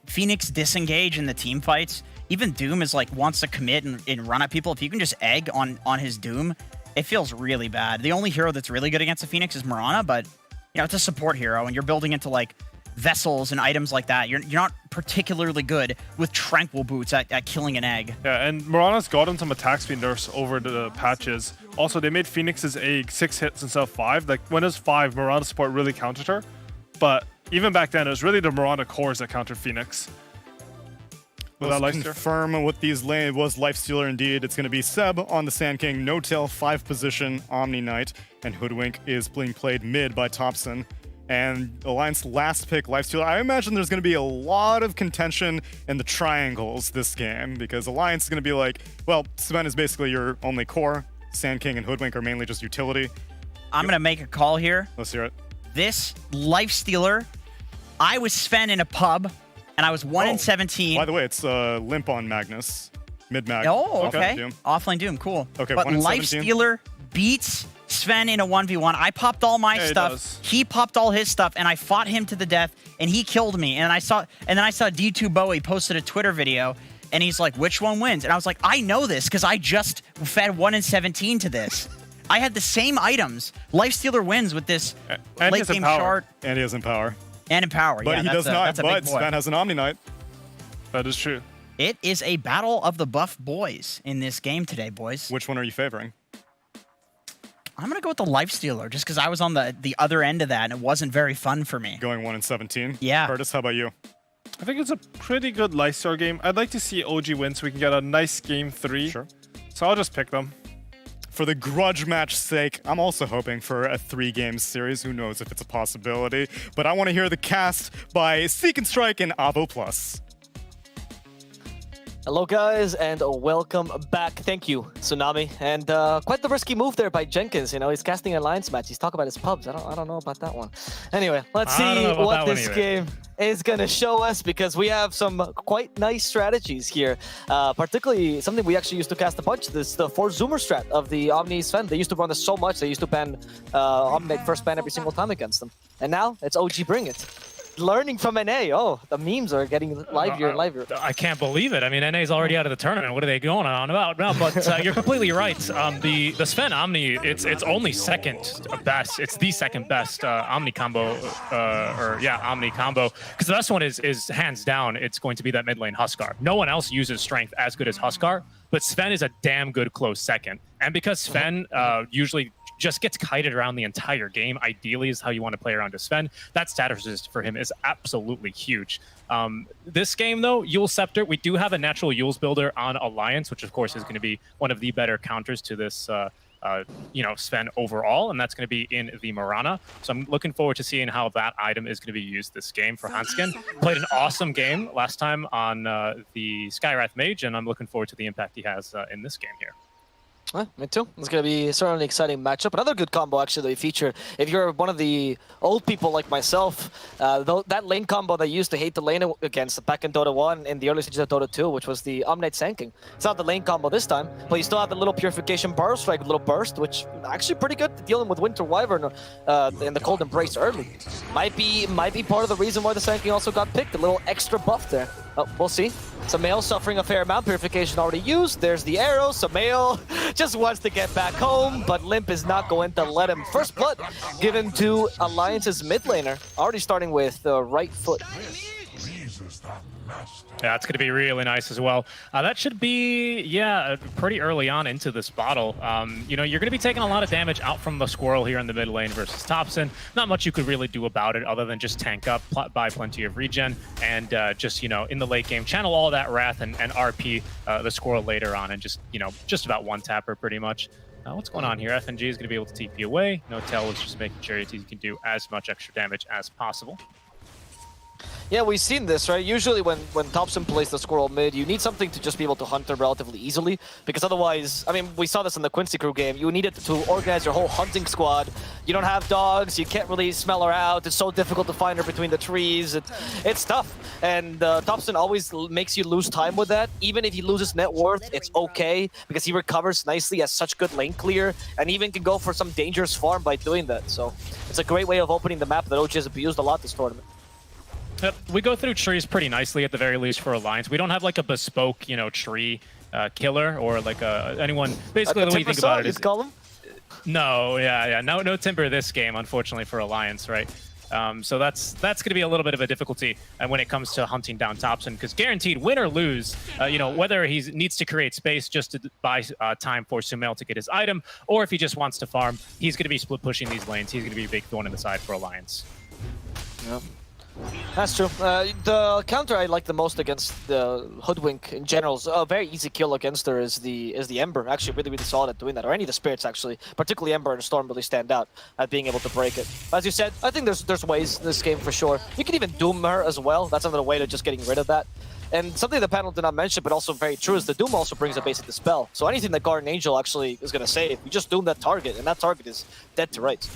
Phoenix disengage in the team fights, even Doom is like wants to commit and run at people. If you can just egg on his Doom, it feels really bad. The only hero that's really good against the Phoenix is Mirana, but you know, it's a support hero and you're building into like vessels and items like that. You're not particularly good with Tranquil Boots at killing an egg. Yeah, and Mirana's gotten some attack speed nerfs over the patches. Also, they made Phoenix's egg 6 hits instead of 5. Like, when it was 5, Mirana support really countered her. But even back then, it was really the Mirana cores that countered Phoenix. Let's confirm what these lane was. Lifestealer indeed. It's going to be Seb on the Sand King, No-Tail 5 position, Omni Knight, and Hoodwink is being played mid by Thompson. And Alliance last pick, Lifestealer. I imagine there's going to be a lot of contention in the triangles this game, because Alliance is going to be like, well, Sven is basically your only core. Sand King and Hoodwink are mainly just utility. I'm going to make a call here. Let's hear it. This Lifestealer, I was Sven in a pub, and I was 1 in 17. By the way, it's limp on Magnus. Mid-mag. Oh, okay. Doom. Offlane Doom, cool. Okay, but 1 in 17. Lifestealer beats Sven in a 1v1. I popped all my stuff. He popped all his stuff, and I fought him to the death, and he killed me. And then I saw D2 Bowie posted a Twitter video, and he's like, which one wins? And I was like, I know this, because I just fed 1 in 17 to this. I had the same items. Lifestealer wins with this late game shard. And he has Empower. And Empower, but yeah. He does not, but Sven has an Omni Knight. That is true. It is a battle of the buff boys in this game today, boys. Which one are you favoring? I'm going to go with the Lifestealer, just because I was on the other end of that, and it wasn't very fun for me. Going 1 in 17? Yeah. Curtis, how about you? I think it's a pretty good Lifestealer game. I'd like to see OG win so we can get a nice game 3. Sure. So I'll just pick them. For the grudge match sake, I'm also hoping for a 3-game series. Who knows if it's a possibility. But I want to hear the cast by Seek and Strike and Avo Plus. Hello guys, and welcome back. Thank you, Tsunami. And quite the risky move there by Jenkins. You know, he's casting an alliance match. He's talking about his pubs. I don't know about that one. Anyway, let's see what this game is gonna show us, because we have some quite nice strategies here. Particularly something we actually used to cast a bunch. This the 4 Zoomer strat of the Omni Sven. They used to run this so much. They used to ban Omni first ban every single time against them. And now it's OG Bring It. Learning from NA. Oh, the memes are getting livelier and livelier. I can't believe it. I mean, NA's already out of the tournament. What are they going on about now? But you're completely right. The Sven Omni, it's only second best. It's the second best Omni combo, Omni combo. Because the best one is hands down. It's going to be that mid lane Huskar. No one else uses strength as good as Huskar, but Sven is a damn good close second. And because Sven usually just gets kited around the entire game, ideally is how you want to play around to Sven. That status resist for him is absolutely huge. This game, though, Yule Scepter, we do have a natural Yule's builder on Alliance, which of course is going to be one of the better counters to this Sven overall, and that's going to be in the Marana. So I'm looking forward to seeing how that item is going to be used this game for Hanskin. Played an awesome game last time on the Skywrath Mage, and I'm looking forward to the impact he has in this game here. Me too. It's going to be certainly an exciting matchup. Another good combo, actually, that we featured. If you're one of the old people like myself, that lane combo that you used to hate the lane against back in Dota 1 in the early stages of Dota 2, which was the Omnight Sanking. It's not the lane combo this time, but you still have the little Purification Burst, like little burst, which actually pretty good dealing with Winter Wyvern in the Cold Embrace early. Might be part of the reason why the Sanking also got picked, a little extra buff there. Oh, we'll see. Samael suffering a fair amount. Purification already used. There's the arrow. Samael just wants to get back home, but Limp is not going to let him. First blood given to Alliance's mid laner, already starting with the right foot. Yeah, it's going to be really nice as well. That should be, pretty early on into this bottle. You're going to be taking a lot of damage out from the Squirrel here in the mid lane versus Thompson. Not much you could really do about it other than just tank up, buy plenty of regen, and in the late game, channel all that Wrath and RP the Squirrel later on, and just about one-tap her pretty much. What's going on here? FNG is going to be able to TP away. No Tell is just making sure he can do as much extra damage as possible. Yeah, we've seen this, right? Usually when Thompson plays the Squirrel mid, you need something to just be able to hunt her relatively easily, because otherwise, I mean, we saw this in the Quincy Crew game, you needed to organize your whole hunting squad. You don't have dogs, you can't really smell her out, it's so difficult to find her between the trees, it's tough. And Thompson always makes you lose time with that. Even if he loses net worth, it's okay, because he recovers nicely, has such good lane clear, and even can go for some dangerous farm by doing that. So it's a great way of opening the map that OG has abused a lot this tournament. We go through trees pretty nicely at the very least for Alliance. We don't have like a bespoke, tree killer or like anyone. Basically, the way you think about it is. Call him? No, no timber this game, unfortunately for Alliance, right? So that's going to be a little bit of a difficulty when it comes to hunting down Thompson, because guaranteed win or lose, whether he needs to create space just to buy time for Sumail to get his item, or if he just wants to farm, he's going to be split pushing these lanes. He's going to be a big thorn in the side for Alliance. Yeah. That's true. The counter I like the most against the Hoodwink in general, a very easy kill against her is the Ember. Actually, really solid at doing that. Or any of the spirits actually, particularly Ember and Storm really stand out at being able to break it. As you said, I think there's ways in this game for sure. You can even Doom her as well. That's another way to just getting rid of that. And something the panel did not mention, but also very true, is the Doom also brings a basic dispel. So anything that Guardian Angel actually is going to save, you just Doom that target, and that target is dead to rights.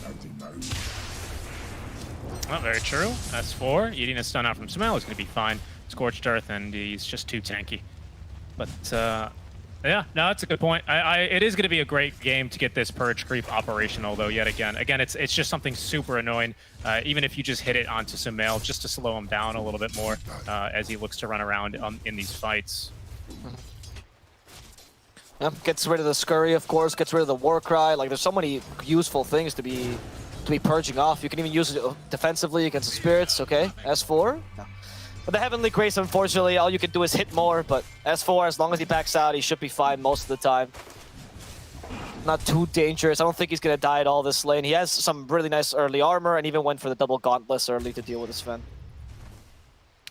Well, very true. S4, eating a stun out from Sumail is going to be fine. Scorched Earth, and he's just too tanky. But, yeah, no, that's a good point. It is going to be a great game to get this Purge creep operational, though, yet again. Again, it's just something super annoying, even if you just hit it onto Sumail, just to slow him down a little bit more as he looks to run around in these fights. Yeah, gets rid of the Scurry, of course, gets rid of the Warcry. Like, there's so many useful things to be purging off. You can even use it defensively against the spirits. Okay, S4. No. But the Heavenly Grace, unfortunately, all you can do is hit more. But S4, as long as he backs out, he should be fine most of the time. Not too dangerous. I don't think he's gonna die at all this lane. He has some really nice early armor, and even went for the double gauntlets early to deal with his Sven.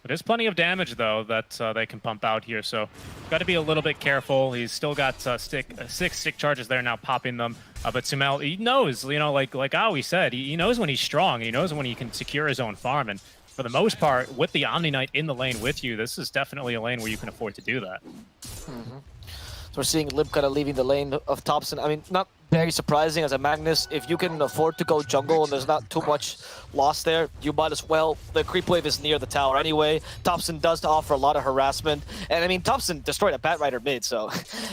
There's plenty of damage, though, that they can pump out here, so got to be a little bit careful. He's still got 6 stick charges there now, popping them. But Sumail, he knows, like Aoi said, he knows when he's strong. He knows when he can secure his own farm, and for the most part, with the Omni Knight in the lane with you, this is definitely a lane where you can afford to do that. So we're seeing Limp kind of leaving the lane of Thompson. I mean, not very surprising as a Magnus. If you can afford to go jungle and there's not too much loss there, you might as well. The creep wave is near the tower anyway. Thompson does offer a lot of harassment. And I mean, Thompson destroyed a Bat Rider mid, so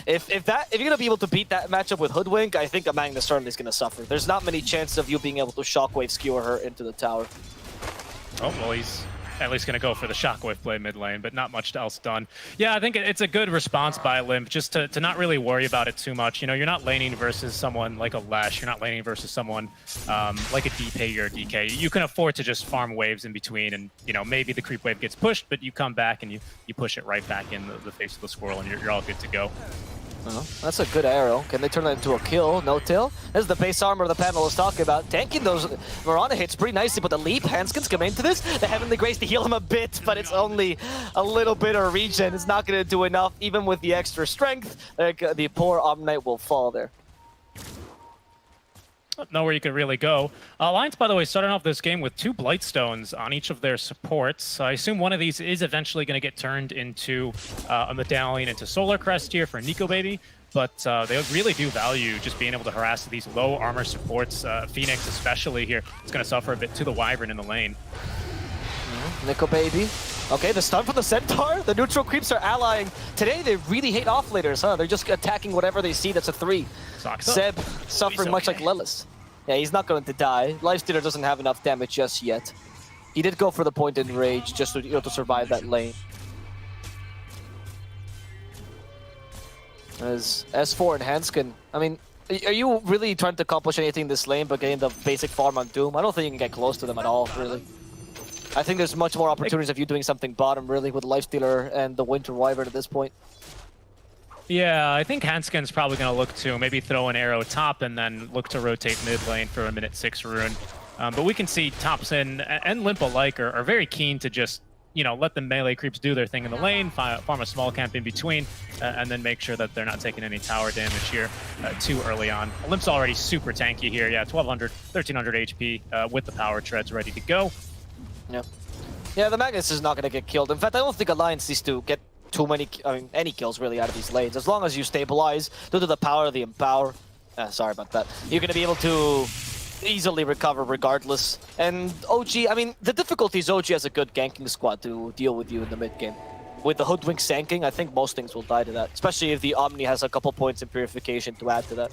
if you're going to be able to beat that matchup with Hoodwink, I think a Magnus certainly is going to suffer. There's not many chances of you being able to shockwave skewer her into the tower. Oh, well, he's at least going to go for the shockwave play mid lane, but not much else done. Yeah, I think it's a good response by Limp, just to not really worry about it too much. You know, you're not laning versus someone like a Lash. You're not laning versus someone like a DP or a DK. You can afford to just farm waves in between, and, you know, maybe the creep wave gets pushed, but you come back and you push it right back in the face of the squirrel, and you're all good to go. That's a good arrow. Can they turn that into a kill? No till? This is the base armor the panel was talking about. Tanking those Mirana hits pretty nicely, but the leap, Hanskins come into this. The Heavenly Grace to heal him a bit, but it's only a little bit of regen. It's not going to do enough, even with the extra strength. The poor Omnite will fall there. Nowhere you could really go. Alliance, by the way, starting off this game with 2 Blightstones on each of their supports. I assume one of these is eventually going to get turned into a medallion into Solar Crest here for Nico Baby, but they really do value just being able to harass these low armor supports. Phoenix especially here is going to suffer a bit to the Wyvern in the lane. Nico Baby. Okay, the stun from the Centaur. The neutral creeps are allying. Today, they really hate offlaters, huh? They're just attacking whatever they see that's a 3. Seb suffering much like Lelis. Yeah, he's not going to die. Lifestealer doesn't have enough damage just yet. He did go for the point in rage just to, you know, to survive that lane. As S4 and Hanskin, I mean, are you really trying to accomplish anything in this lane but getting the basic farm on Doom? I don't think you can get close to them at all, really. I think there's much more opportunities of you doing something bottom, really, with Lifestealer and the Winter Wyvern at this point. Yeah, I think Hanskin's probably going to look to maybe throw an arrow top and then look to rotate mid lane for a minute 6 rune. But we can see Thompson and Limp alike are very keen to just, you know, let the melee creeps do their thing in the lane, farm a small camp in between, and then make sure that they're not taking any tower damage here too early on. Limp's already super tanky here. Yeah, 1200, 1300 HP with the power treads ready to go. Yeah, the Magnus is not going to get killed. In fact, I don't think Alliance needs to get too many, any kills really out of these lanes. As long as you stabilize due to the power of the Empower. Sorry about that. You're going to be able to easily recover regardless. And OG, I mean, the difficulty is OG has a good ganking squad to deal with you in the mid game. With the Hoodwink sanking, I think most things will die to that. Especially if the Omni has a couple points in purification to add to that.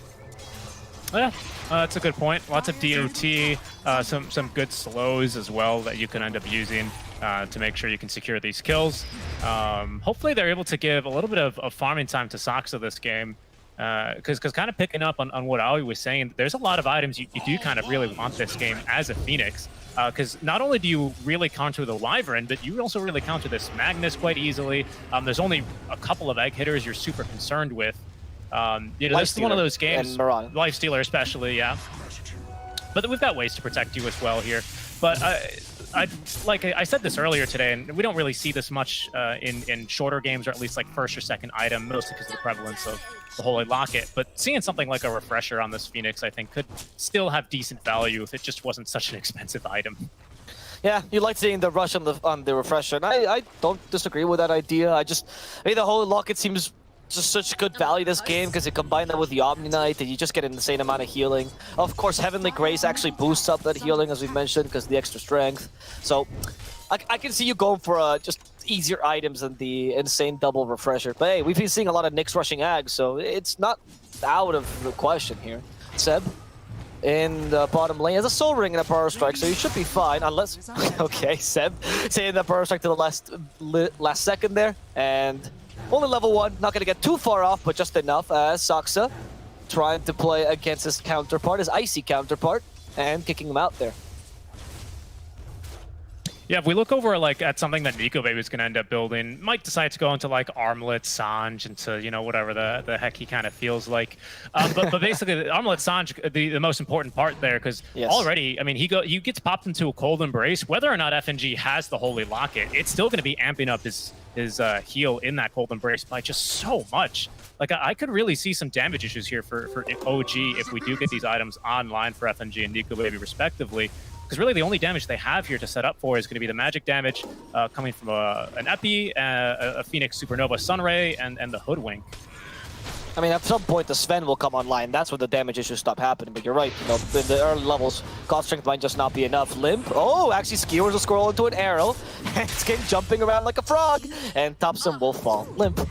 Yeah, that's a good point. Lots of DOT, some good slows as well that you can end up using to make sure you can secure these kills. Hopefully they're able to give a little bit of farming time to Soxa this game. Because kind of picking up on what Ali was saying, there's a lot of items you do kind of really want this game as a Phoenix. Because not only do you really counter the Wyvern, but you also really counter this Magnus quite easily. There's only a couple of egg hitters you're super concerned with. You know, this is one of those games, Lifestealer especially, yeah. But we've got ways to protect you as well here. But like I said this earlier today, and we don't really see this much in shorter games, or at least like first or second item, mostly because of the prevalence of the Holy Locket. But seeing something like a Refresher on this Phoenix, I think, could still have decent value if it just wasn't such an expensive item. Yeah, you like seeing the rush on the Refresher, and I don't disagree with that idea. I mean, the Holy Locket seems just such good value this game because you combine that with the Omni Knight and you just get an insane amount of healing. Of course, Heavenly Grace actually boosts up that healing, as we mentioned, because the extra strength. So I can see you going for just easier items than the insane double Refresher. But hey, we've been seeing a lot of Nyx rushing Ag, so it's not out of the question here. Seb in the bottom lane has a Soul Ring and a Burrow Strike, so you should be fine, unless... Okay, Seb saying the Burrow Strike to the last second there, and... Only level 1, not going to get too far off, but just enough as Soxa trying to play against his counterpart, his icy counterpart, and kicking him out there. Yeah, if we look over like at something that Nico Baby is going to end up building, might decide to go into like Armlet, Sange, into, you know, whatever the heck he kind of feels like. But basically, the Armlet, Sange, the most important part there, because already, I mean, he gets popped into a Cold Embrace. Whether or not FNG has the Holy Locket, it's still going to be amping up his heal in that Cold Embrace by just so much. like I could really see some damage issues here for OG if we do get these items online for FNG and Nico Baby respectively. Because really the only damage they have here to set up for is going to be the magic damage coming from an Epi, a Phoenix Supernova Sunray, and the Hoodwink. I mean, at some point the Sven will come online. That's when the damage issues stop happening. But you're right, you know, in the early levels, God Strength might just not be enough. Limp, oh, actually skewers a scroll into an arrow. And Skin jumping around like a frog. And Thompson will fall. Limp,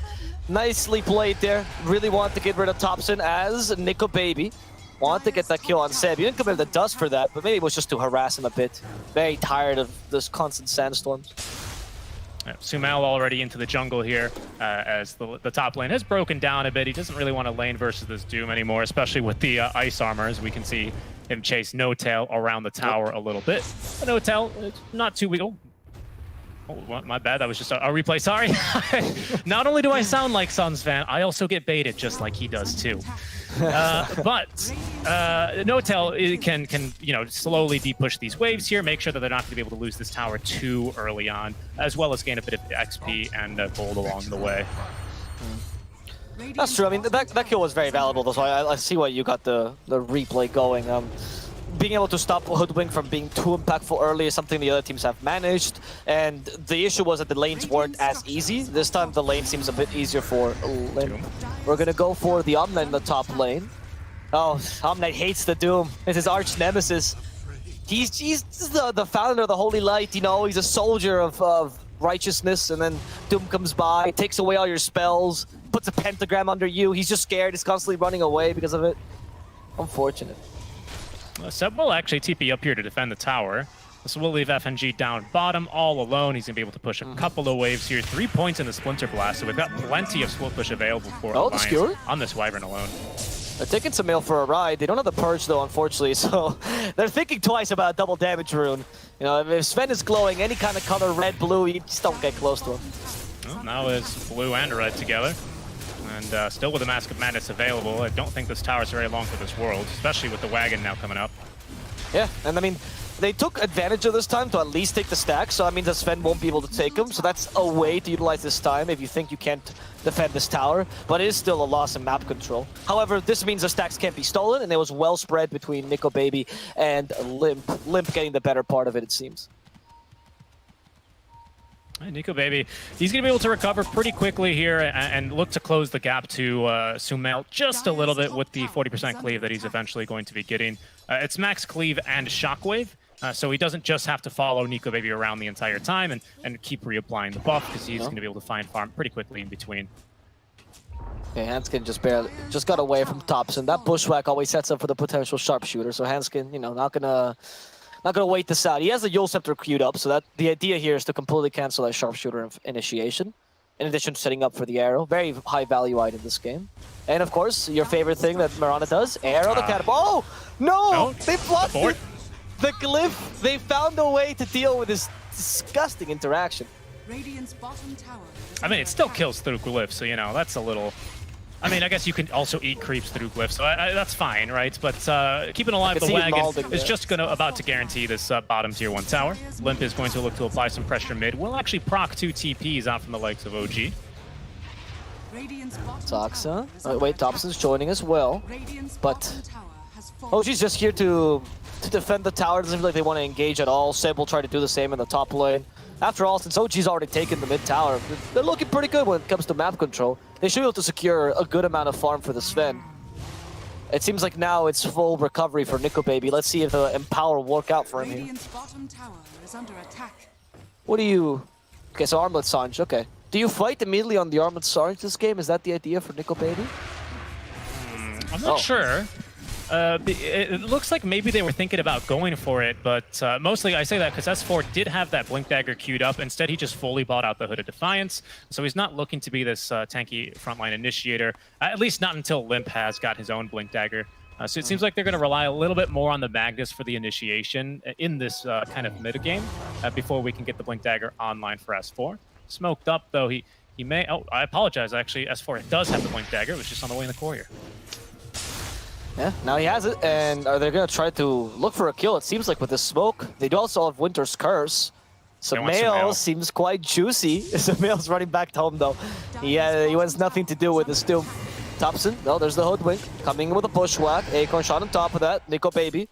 nicely played there. Really want to get rid of Thompson as Nico Baby. Want to get that kill on Seb. You didn't come in the dust for that, but maybe it was just to harass him a bit. Very tired of this constant sandstorms. Sumail already into the jungle here as the top lane has broken down a bit. He doesn't really want to lane versus this Doom anymore, especially with the ice armor, as we can see him chase No Tail around the tower a little bit. But No Tail, not too weak. Oh, my bad. That was just a replay. Sorry. Not only do I sound like Suns fan, I also get baited just like he does too. But No Tail can slowly depush these waves here, make sure that they're not going to be able to lose this tower too early on, as well as gain a bit of XP and gold along the way. That's true. I mean, that kill was very valuable, though, so I see why you got the replay going. Being able to stop Hoodwink from being too impactful early is something the other teams have managed, and the issue was that the lanes weren't as easy. This time the lane seems a bit easier for Limp. We're gonna go for the Omnight in the top lane. Oh, Omnight hates the Doom. It's his arch nemesis. He's the founder of the Holy Light, you know, he's a soldier of righteousness, and then Doom comes by, takes away all your spells, puts a pentagram under you. He's just scared, he's constantly running away because of it. Unfortunate. Seb will actually TP up here to defend the tower. This will leave FNG down bottom all alone. He's going to be able to push a couple of waves here. 3 points in the Splinter Blast, so we've got plenty of split push available for Alliance on this Wyvern alone. They're taking Sumail for a ride. They don't have the Purge, though, unfortunately, so they're thinking twice about a double damage rune. You know, if Sven is glowing any kind of color, red, blue, you just don't get close to him. Well, now it's blue and red together. And still with the Mask of Madness available, I don't think this tower is very long for this world, especially with the wagon now coming up. Yeah, and I mean, they took advantage of this time to at least take the stack, so that means that Sven won't be able to take them. So that's a way to utilize this time if you think you can't defend this tower, but it is still a loss in map control. However, this means the stacks can't be stolen, and it was well spread between Nico Baby and Limp. Limp getting the better part of it, it seems. Nico Baby, he's going to be able to recover pretty quickly here and look to close the gap to Sumail just a little bit with the 40% cleave that he's eventually going to be getting. It's max cleave and shockwave, so he doesn't just have to follow Nico Baby around the entire time and keep reapplying the buff, because he's going to be able to find farm pretty quickly in between. Okay, Hanskin just got away from Thompson. That bushwhack always sets up for the potential sharpshooter, so Hanskin, you know, not gonna wait this out. He has the Yule Scepter queued up, so that the idea here is to completely cancel that sharpshooter initiation, in addition to setting up for the arrow. Very high value item this game. And of course, your favorite thing that Mirana does, arrow the catapult. Oh, no! They blocked it! The glyph! They found a way to deal with this disgusting interaction. Radiant's bottom tower. I mean, it still kills through glyph, so, you know, that's a little... I mean, I guess you can also eat creeps through glyphs, so that's fine, right? But keeping alive the wagon is just about to guarantee this bottom tier 1 tower. Limp is going to look to apply some pressure mid. We'll actually proc 2 TPs out from the likes of OG. Toxa. Wait, Thompson's joining as well. But OG's just here to defend the tower. Doesn't feel like they want to engage at all. Seb will try to do the same in the top lane. After all, since OG's already taken the mid tower, they're looking pretty good when it comes to map control. They should be able to secure a good amount of farm for the Sven. It seems like now it's full recovery for Nico Baby. Let's see if the Empower will work out for him here. Bottom tower is under attack. What do you... Okay, so Armlet Sange, okay. Do you fight immediately on the Armlet Sange this game? Is that the idea for Nico Baby? I'm not sure. It looks like maybe they were thinking about going for it, but mostly I say that because S4 did have that Blink Dagger queued up. Instead, he just fully bought out the Hooded Defiance, so he's not looking to be this tanky frontline initiator, at least not until Limp has got his own Blink Dagger. So it seems like they're going to rely a little bit more on the Magnus for the initiation in this kind of mid-game before we can get the Blink Dagger online for S4. Smoked up, though, he may... Oh, I apologize, actually. S4 does have the Blink Dagger. It was just on the way in the courier. Yeah, now he has it, and are they going to try to look for a kill? It seems like with the smoke. They do also have Winter's Curse. Sumail seems quite juicy. Sumail's running back home, though. He wants nothing to do with this Doom. Thompson, no, there's the Hoodwink. Coming in with a bushwhack. Acorn shot on top of that. Nico Baby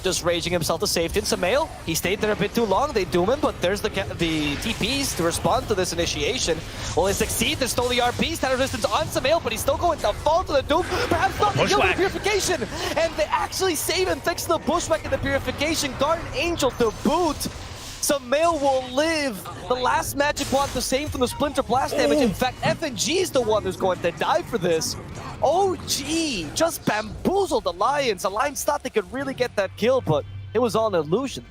just raging himself to safety. And Samael, he stayed there a bit too long. They doom him, but there's the TPs to respond to this initiation. Will they succeed? There's still the RP. Standard resistance on Samael, but he's still going to fall to the doom. Perhaps not the kill with the purification. And they actually save him thanks to the bushwhack and the purification. Guardian Angel to boot. Samael will live. The last magic wand the same from the Splinter Blast damage. In fact, FNG is the one who's going to die for this. OG just bamboozled Alliance. Alliance thought they could really get that kill, but it was all an illusion.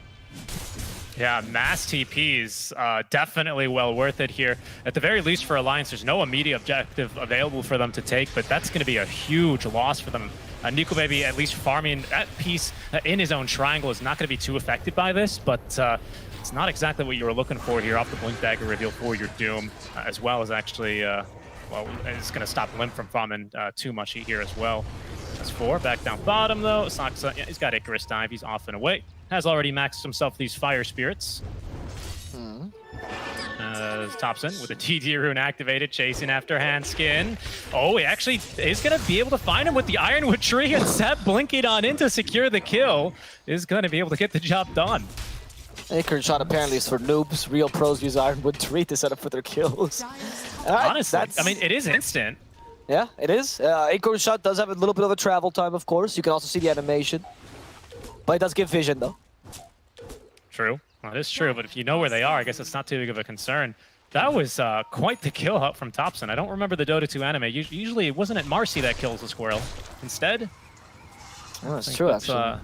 Yeah, mass TPs, definitely well worth it here. At the very least for Alliance, there's no immediate objective available for them to take, but that's going to be a huge loss for them. Nico Baby, at least farming that piece in his own triangle, is not going to be too affected by this, but it's not exactly what you were looking for here off the Blink Dagger reveal for your Doom, as well as actually, well, it's going to stop Limp from farming too much here as well. That's 4, back down bottom though. Soxa, yeah, he's got Icarus Dive, he's off and away. Has already maxed himself these Fire Spirits. Thompson with a TD rune activated, chasing after Handskin. Oh, he actually is going to be able to find him with the Ironwood Tree, and Seb blinking on in to secure the kill. Is going to be able to get the job done. Acorn shot apparently is for noobs. Real pros use Ironwood Tree to set up for their kills. Honestly, I mean, it is instant. Yeah, it is. Acorn shot does have a little bit of a travel time, of course. You can also see the animation. But it does give vision, though. True. Well, it is true, but if you know where they are, I guess it's not too big of a concern. That was quite the kill out from Thompson. I don't remember the Dota 2 anime. Usually, it wasn't it Marcy that kills the squirrel. Instead, oh, that's true, actually.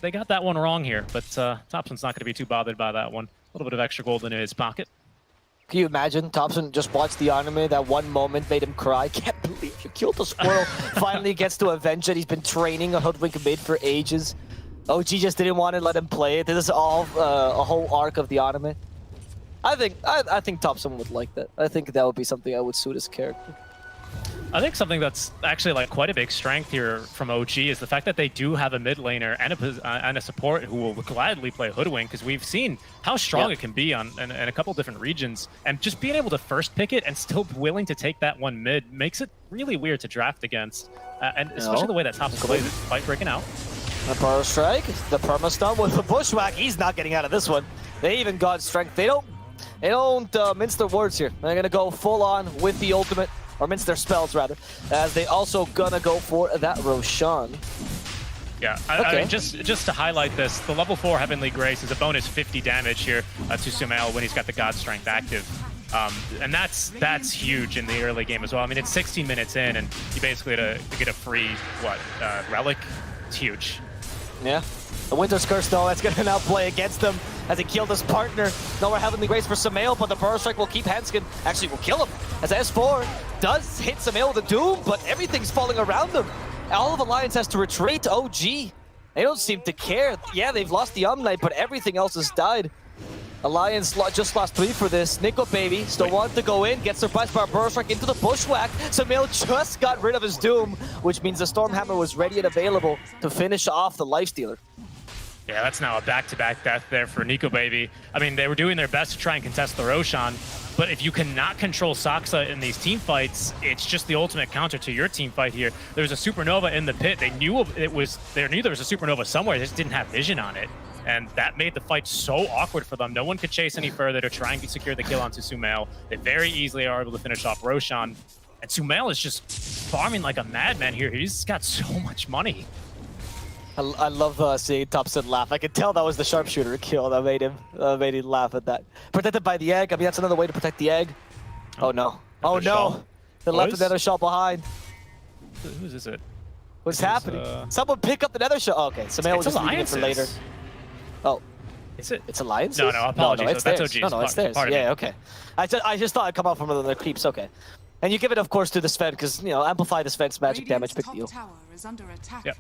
They got that one wrong here, but Thompson's not going to be too bothered by that one. A little bit of extra gold in his pocket. Can you imagine? Thompson just watched the anime. That one moment made him cry. Can't believe you killed the squirrel. Finally gets to avenge it. He's been training a Hoodwink mid for ages. OG just didn't want to let him play it. This is all a whole arc of the anime. I think Thompson would like that. I think that would be something that would suit his character. I think something that's actually like quite a big strength here from OG is the fact that they do have a mid laner and a support who will gladly play Hoodwink, because we've seen how strong it can be in a couple different regions, and just being able to first pick it and still willing to take that one mid makes it really weird to draft against, and especially the way that Thompson plays it, fight breaking out. The Burrow Strike, the Perma Stun with the Bushwhack. He's not getting out of this one. They even got strength. They don't mince their words here. They're gonna go full on with the ultimate. Or mince their spells, rather, as they also gonna go for that Roshan. Yeah, I mean, just to highlight this, the level 4 Heavenly Grace is a bonus 50 damage here to Sumail when he's got the God Strength active. And that's huge in the early game as well. I mean, it's 16 minutes in, and you basically to get a free, relic? It's huge. Yeah. The Winter's Curse, though, that's going to now play against them as he killed his partner. No more Heavenly Grace for Samael, but the Burrow Strike will keep Hanskin. Actually, will kill him. As S4 does hit Samael with a Doom, but everything's falling around them. All of Alliance has to retreat. OG, they don't seem to care. Yeah, they've lost the Omnight, but everything else has died. Alliance just lost 3 for this. Nico Baby still wants to go in, gets surprised by a Burrow Strike into the Bushwhack. Samael just got rid of his Doom, which means the Stormhammer was ready and available to finish off the Lifestealer. Yeah, that's now a back-to-back death there for Nico Baby. I mean, they were doing their best to try and contest the Roshan, but if you cannot control Soxa in these team fights, it's just the ultimate counter to your team fight here. There's a Supernova in the pit. They knew there was a Supernova somewhere. They just didn't have vision on it. And that made the fight so awkward for them. No one could chase any further to try and secure the kill onto Sumail. They very easily are able to finish off Roshan. And Sumail is just farming like a madman here. He's got so much money. I love seeing Thompson laugh. I could tell that was the sharpshooter kill that made him laugh at that. Protected by the egg. I mean, that's another way to protect the egg. Oh no. Oh no. They left the nether shell behind. Who's is it? What's happening? Someone pick up the nether shell. Oh, okay, Samael was just leaving it for later. Oh. Is it? It's Alliance? No, apologies. No, it's that's theirs. OG's. No, it's theirs. Yeah, okay. I just thought I'd come out from the creeps. Okay. And you give it, of course, to the Sven, because, you know, amplify the Sven's magic damage, big deal. Tower is under attack. Yep.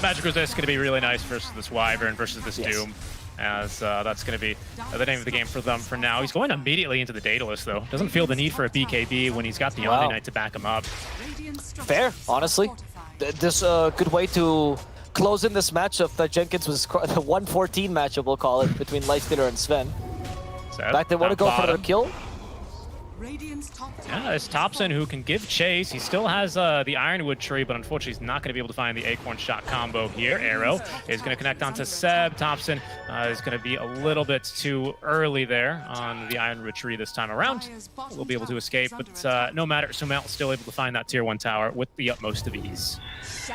Magic Resist is going to be really nice versus this Wyvern versus this Doom, as that's going to be the name of the game for them for now. He's going immediately into the Daedalus, though. Doesn't feel the need for a BKB when he's got the Omni Knight to back him up. Fair, honestly. This good way to close in this matchup that Jenkins was the 114 matchup, we'll call it, between Lifestealer and Sven. In fact, they want to go for another kill. Radiant's top tower. Yeah, it's Thompson who can give chase. He still has the Ironwood tree, but unfortunately he's not going to be able to find the Acorn shot combo here. Arrow is going to connect onto Seb. Thompson is going to be a little bit too early there on the Ironwood tree this time around. We'll be able to escape, but no matter, Sumail still able to find that tier 1 tower with the utmost of ease.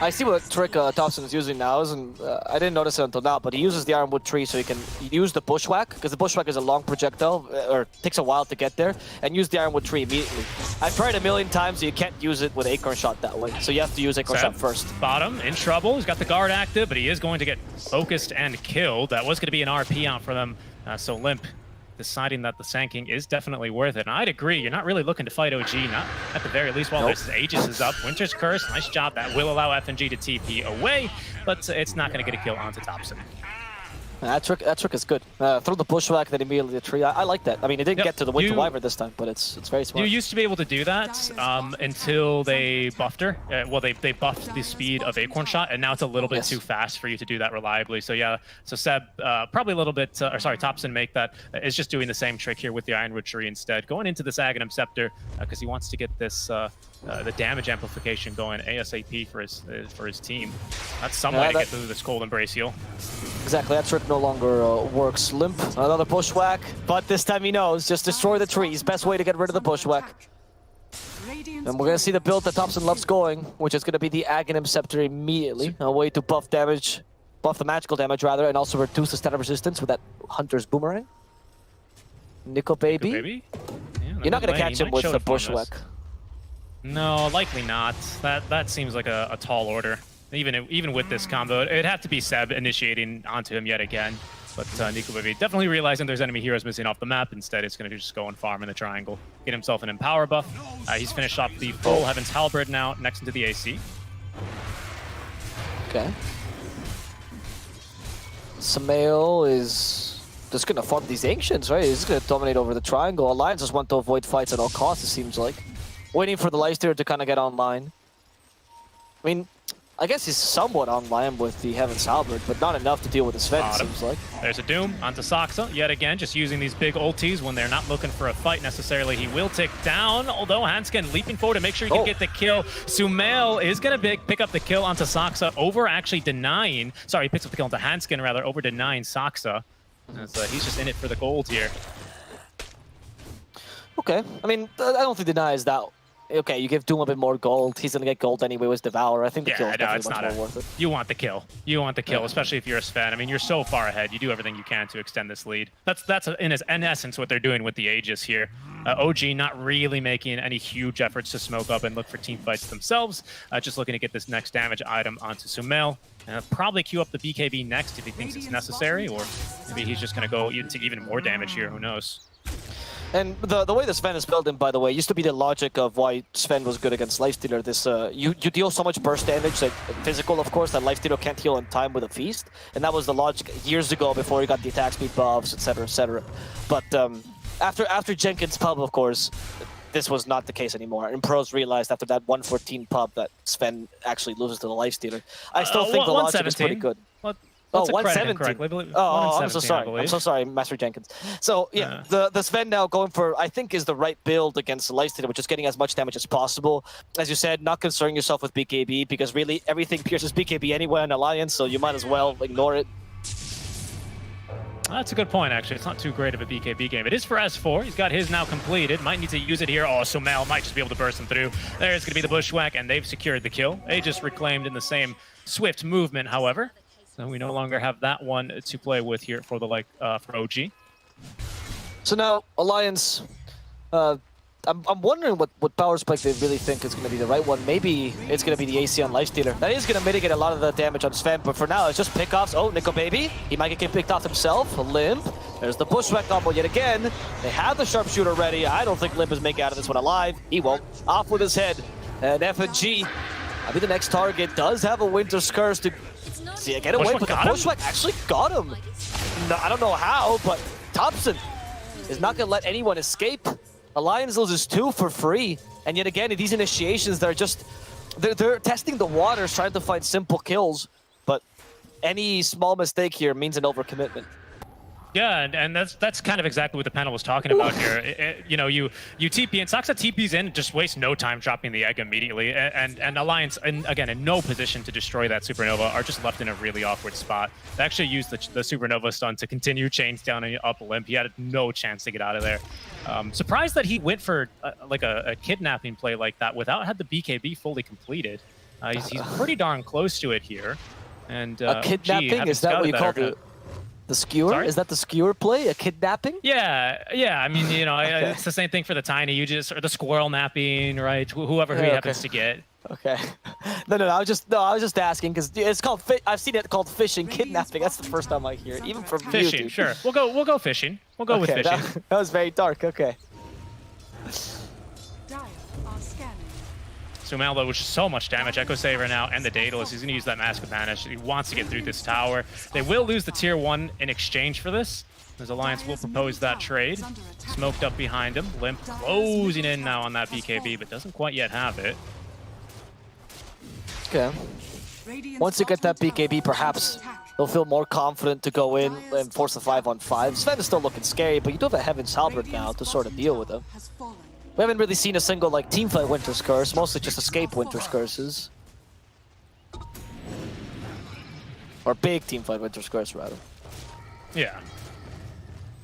I see what trick Thompson is using now, and I didn't notice it until now, but he uses the Ironwood tree so he can use the bushwhack, because the bushwhack is a long projectile, or takes a while to get there, and use the Ironwood tree immediately. I've tried a million times, you can't use it with Acorn Shot that way, so you have to use Acorn Shot first. Bottom, in trouble. He's got the guard active, but he is going to get focused and killed. That was going to be an RP out for them, so Limp deciding that the Sanking is definitely worth it. And I'd agree, you're not really looking to fight OG, not at the very least while this Aegis is up. Winter's Curse, nice job. That will allow FNG to TP away, but it's not going to get a kill onto Thompson. That trick is good. Throw the bushwhack, then immediately the tree. I like that. I mean, it didn't get to the Winter Wyvern this time, but it's very smart. You used to be able to do that until they buffed her. Well, they buffed the speed of Acorn Shot, and now it's a little bit too fast for you to do that reliably. So yeah, so Seb probably a little bit, or sorry, Thompson make that is just doing the same trick here with the Ironwood tree instead, going into this Aghanim Scepter because he wants to get this the damage amplification going ASAP for his team. That's some way to get through this Cold Embrace heal. Exactly, that trick no longer works. Limp, another bushwhack, but this time he knows, just destroy the trees. Best way to get rid of the bushwhack. And we're going to see the build that Thompson loves going, which is going to be the Aghanim Scepter immediately. A way to buff damage, buff the magical damage rather, and also reduce the standard resistance with that Hunter's Boomerang. Nico Baby? Yeah, you're not going to catch him with the bushwhack. No, likely not. That seems like a tall order. Even with this combo, it'd have to be Seb initiating onto him yet again. But Nico Baby definitely realizing there's enemy heroes missing off the map. Instead, it's going to just go and farm in the triangle. Get himself an Empower buff. He's finished off the full Heaven's Halberd now, next into the AC. Okay. Sumail is just going to farm these Ancients, right? He's going to dominate over the triangle. Alliance just want to avoid fights at all costs, it seems like. Waiting for the Lifestealer to kind of get online. I mean, I guess he's somewhat online with the Heaven's Halberd, but not enough to deal with the Sven, it seems like. There's a Doom onto Saksa, yet again, just using these big ultis when they're not looking for a fight necessarily. He will tick down, although Hanskin leaping forward to make sure he can get the kill. Sumail is going to pick up the kill onto Saksa, over actually denying, sorry, he picks up the kill onto Hanskin rather, over denying Saksa. As, he's just in it for the gold here. Okay, I mean, I don't think denies that. Okay, you give Doom a bit more gold. He's gonna get gold anyway with Devour. I think the kill is definitely much more worth it. You want the kill. You want the kill, especially if you're a Sven. I mean, you're so far ahead. You do everything you can to extend this lead. That's in essence what they're doing with the Aegis here. OG not really making any huge efforts to smoke up and look for team fights themselves. Just looking to get this next damage item onto Sumail. Probably queue up the BKB next if he thinks it's necessary, or maybe he's just gonna go to even more damage here. Who knows? And the way the Sven is built in, by the way, used to be the logic of why Sven was good against Lifestealer. This you deal so much burst damage, like physical, of course, that Lifestealer can't heal in time with a feast, and that was the logic years ago before he got the attack speed buffs, etc., etc. But after Jenkins pub, of course, this was not the case anymore. And pros realized after that 114 pub that Sven actually loses to the Lifestealer. I still think the logic is pretty good. Oh, 117. Oh, I'm so sorry. I'm so sorry, Master Jenkins. So, yeah, the Sven now going for, I think, is the right build against the Lifestealer, which is getting as much damage as possible. As you said, not concerning yourself with BKB, because really everything pierces BKB anyway in Alliance, so you might as well ignore it. That's a good point, actually. It's not too great of a BKB game. It is for S4. He's got his now completed. Might need to use it here. Oh, Sumail might just be able to burst him through. There's going to be the Bushwhack, and they've secured the kill. They just reclaimed in the same swift movement, however. So we no longer have that one to play with here for the for OG. So now Alliance, I'm wondering what power spike they really think is going to be the right one. Maybe it's going to be the AC on Lifestealer. That is going to mitigate a lot of the damage on Sven, but for now it's just pickoffs. Oh, Nico Baby, he might get picked off himself. Limp, there's the Bushwhack combo yet again. They have the Sharpshooter ready. I don't think Limp is making out of this one alive. He won't. Off with his head. And FNG, I mean the next target does have a Winter's Curse to see, get away, but the Bushwhack actually got him. No, I don't know how, but Thompson is not going to let anyone escape. Alliance loses 2 for free, and yet again, these initiations, they're just, they're testing the waters, trying to find simple kills, but any small mistake here means an overcommitment. Yeah, and that's kind of exactly what the panel was talking about here. You know, you TP and Saksa TPs in, just waste no time dropping the egg immediately, and Alliance, and again, in no position to destroy that Supernova, are just left in a really awkward spot. They actually used the Supernova stun to continue chains down and up Limp. He had no chance to get out of there. Surprised that he went for like a kidnapping play like that without had the BKB fully completed. He's pretty darn close to it here. And a kidnapping, is that what you call it? The skewer? Sorry? Is that the skewer play? A kidnapping? Yeah. I mean, you know, Okay. it's the same thing for the tiny. You just, or the squirrel napping, right? Whoever he happens to get. Okay. No. I was just asking because it's called. I've seen it called fishing, kidnapping. That's the first time I hear it, even from Fishing. YouTube. Sure. We'll go fishing. We'll go with fishing. That was very dark. Okay. Dire are scanning. Sumail, though, which is so much damage. Echo Saver now and the Daedalus. He's going to use that Mask of Banish. He wants to get through this tower. They will lose the tier 1 in exchange for this. His Alliance will propose that trade. Smoked up behind him. Limp closing in now on that BKB, but doesn't quite yet have it. Okay. Once you get that BKB, perhaps they'll feel more confident to go in and force the 5-on-5. Sven is still looking scary, but you do have a Heaven's Halberd now to sort of deal with him. We haven't really seen a single like teamfight Winter's Curse, mostly just escape Winter's Curses. Or big teamfight Winter's Curse, rather. Yeah.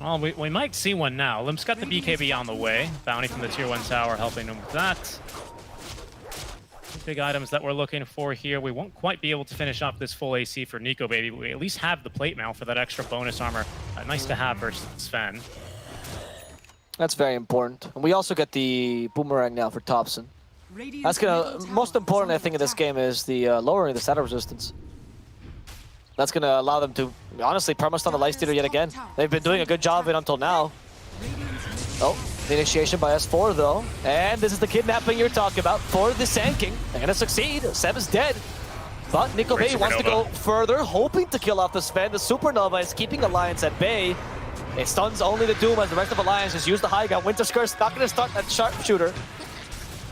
Well, we might see one now. Limp's got the BKB on the way. Bounty from the tier 1 tower helping him with that. Big items that we're looking for here. We won't quite be able to finish off this full AC for Nico Baby, but we at least have the plate mail for that extra bonus armor. Nice to have versus Sven. That's very important. And we also get the boomerang now for Thompson. That's gonna, most important I think in this game is the lowering the status resistance. That's gonna allow them to honestly permastun the Lifestealer yet again. They've been doing a good job of it until now. Oh, the initiation by S4 though. And this is the kidnapping you're talking about for the Sand King. They're gonna succeed. Seb is dead. But Nico Baby wants to go further, hoping to kill off the Sven. The Supernova is keeping Alliance at bay. It stuns only the Doom as the rest of Alliance just use the high ground. Winter's Curse not gonna start that sharpshooter.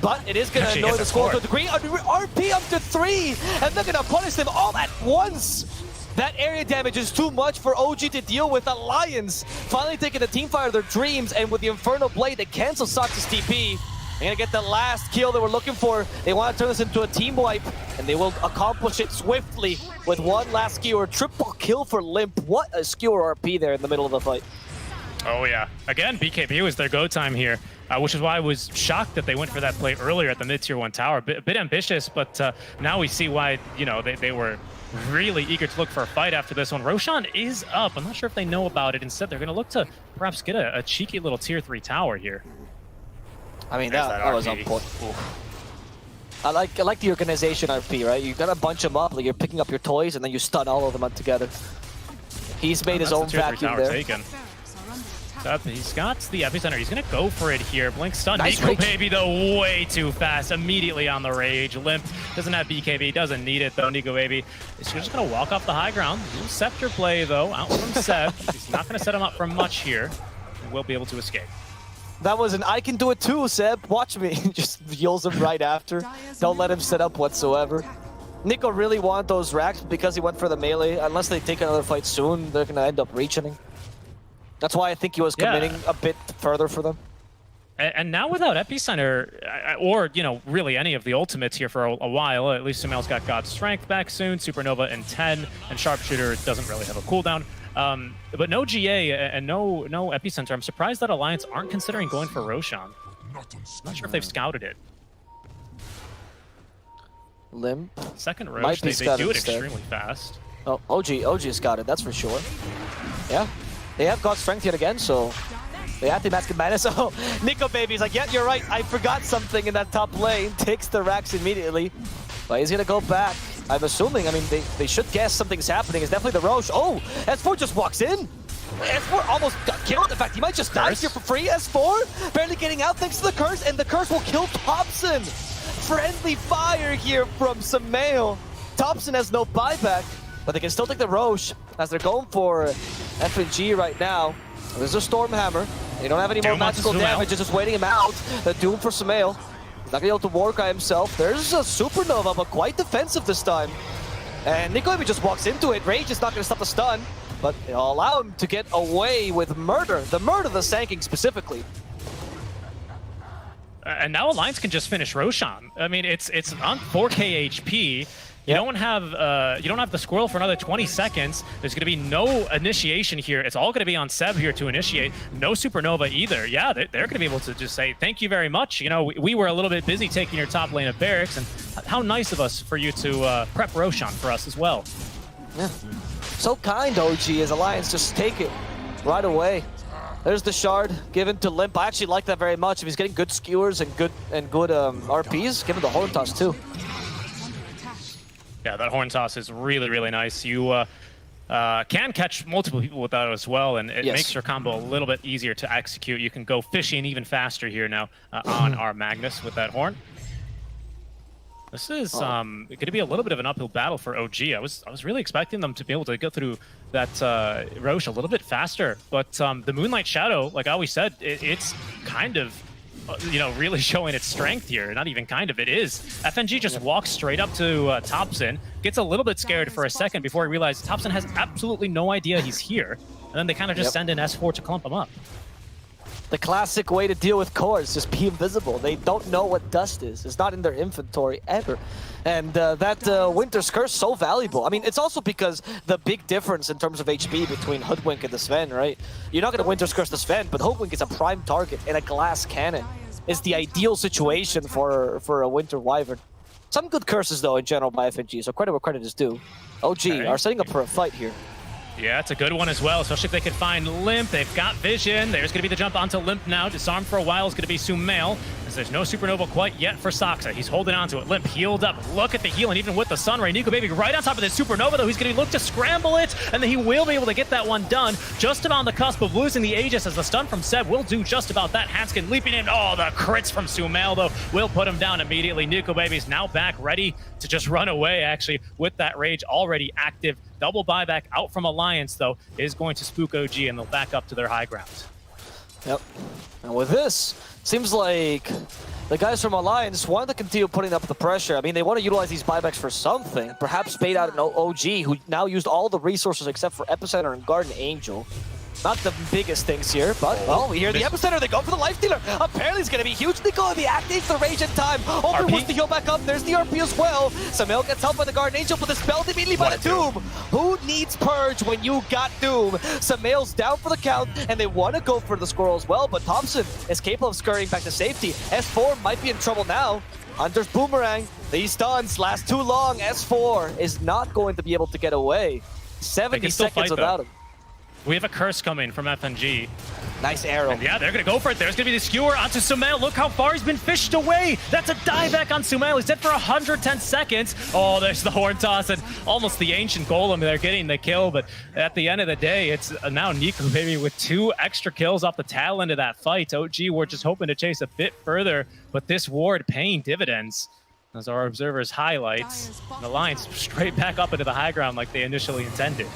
But it is gonna annoy the score to a degree. RP up to 3, and they're gonna punish them all at once. That area damage is too much for OG to deal with. Alliance finally taking the teamfight of their dreams, and with the Inferno Blade that cancels Sox's TP, they're gonna get the last kill they were looking for. They want to turn this into a team wipe, and they will accomplish it swiftly with one last skewer. Triple kill for Limp. What a skewer RP there in the middle of the fight. Oh yeah, again, BKB was their go time here, which is why I was shocked that they went for that play earlier at the mid-tier 1 tower. A bit ambitious, but now we see why, you know, they were really eager to look for a fight after this one. Roshan is up. I'm not sure if they know about it. Instead, they're going to look to perhaps get a cheeky little tier 3 tower here. I mean, that was on point. I like the organization RP, right? You gotta bunch them up, like you're picking up your toys, and then you stun all of them up together. He's made his own vacuum there. Taken. He's got the epicenter. He's gonna go for it here. Blink stun. Nice Nico rage. Baby though, way too fast. Immediately on the rage. Limp doesn't have BKB. Doesn't need it though. Nico Baby is just gonna walk off the high ground. Little scepter play though, out from Seb. He's not gonna set him up for much here. He will be able to escape. That was an I can do it too, Seb. Watch me. Just yells him right after. Don't let him set up whatsoever. Nico really wanted those racks because he went for the melee. Unless they take another fight soon, they're gonna end up reaching him. That's why I think he was committing a bit further for them. And now without Epicenter, or, you know, really any of the ultimates here for a while, at least Sumail's got God's Strength back soon, Supernova in 10, and Sharpshooter doesn't really have a cooldown. But no GA and no Epicenter. I'm surprised that Alliance aren't considering going for Roshan. Not sure if they've scouted it. Limp. Second Rosh, they do it extremely fast. Oh, OG scouted, that's for sure. Yeah. They have God's Strength yet again, so they have the Mask of Madness. So Nico Baby's like, yeah, you're right. I forgot something in that top lane. Takes the racks immediately. But he's going to go back. I'm assuming, I mean, they should guess something's happening. It's definitely the Roche. Oh, S4 just walks in. S4 almost got killed. In fact, he might just die here for free. S4 barely getting out thanks to the curse, and the curse will kill Thompson. Friendly fire here from Sumail. Thompson has no buyback, but they can still take the Roche as they're going for FNG right now. There's a Stormhammer. They don't have any more magical damage, it's just waiting him out. The Doom for Sumail. Not gonna be able to Warcry himself. There's a Supernova, but quite defensive this time. And Nico Baby just walks into it. Rage is not going to stop the stun, but it'll allow him to get away with murder. The Sanking specifically. And now Alliance can just finish Roshan. I mean, it's on 4k HP. You don't have the Squirrel for another 20 seconds. There's going to be no initiation here. It's all going to be on Seb here to initiate. No Supernova either. Yeah, they're going to be able to just say, thank you very much. You know, we were a little bit busy taking your top lane of Barracks, and how nice of us for you to prep Roshan for us as well. Yeah. So kind, OG, as Alliance just take it right away. There's the shard given to Limp. I actually like that very much. If he's getting good skewers and good RPs, give him the horn toss too. Yeah, that horn toss is really, really nice. You can catch multiple people with that as well, and it makes your combo a little bit easier to execute. You can go fishing even faster here now on our Magnus with that horn. This is going to be a little bit of an uphill battle for OG. I was really expecting them to be able to go through that Roche a little bit faster, but the Moonlight Shadow, like I always said, it's kind of really showing its strength here. Not even kind of, it is. FNG just walks straight up to Thompson, gets a little bit scared for a second before he realizes Thompson has absolutely no idea he's here, and then they kind of just send in S4 to clump him up. The classic way to deal with core is just be invisible. They don't know what dust is. It's not in their inventory ever. And that Winter's Curse so valuable. I mean, it's also because the big difference in terms of HP between Hoodwink and the Sven, right? You're not going to Winter's Curse the Sven, but Hoodwink is a prime target, and a glass cannon is the ideal situation for a Winter Wyvern. Some good curses, though, in general by FNG, so credit where credit is due. OG are setting up for a fight here. Yeah, it's a good one as well, especially if they could find Limp. They've got vision. There's going to be the jump onto Limp now. Disarm for a while is going to be Sumail, as there's no Supernova quite yet for Saksa. He's holding on to it. Limp healed up. Look at the heal, and even with the Sunray, Nico Baby right on top of the Supernova, though. He's going to look to scramble it, and then he will be able to get that one done. Just about on the cusp of losing the Aegis, as the stun from Seb will do just about that. Hanskin leaping in. Oh, the crits from Sumail, though, will put him down immediately. Nico Baby's now back, ready to just run away, actually, with that Rage already active. Double buyback out from Alliance, though, is going to spook OG, and they'll back up to their high ground. Yep. And with this, seems like the guys from Alliance want to continue putting up the pressure. I mean, they want to utilize these buybacks for something. Perhaps bait out an OG, who now used all the resources except for Epicenter and Garden Angel. Not the biggest things here, but, well, we hear the Epicenter. They go for the Life Stealer. Apparently, it's going to be huge. Nico, the activates the Rage in time. Open wants to heal back up. There's the RP as well. Sumail gets helped by the Guardian Angel, but dispelled immediately by the Doom. Who needs Purge when you got Doom? Sumail's down for the count, and they want to go for the Squirrel as well, but Thompson is capable of scurrying back to safety. S4 might be in trouble now. Hunter's Boomerang. These stuns last too long. S4 is not going to be able to get away. 70 seconds without him. We have a curse coming from FNG. Nice arrow. And yeah, they're going to go for it. There's going to be the skewer onto Sumail. Look how far he's been fished away. That's a dieback on Sumail. He's dead for 110 seconds. Oh, there's the horn toss and almost the ancient golem. They're getting the kill, but at the end of the day, it's now Nico Baby with 2 extra kills off the tail end of that fight. OG were just hoping to chase a bit further, but this ward paying dividends. As our observers highlights, the Alliance straight back up into the high ground like they initially intended.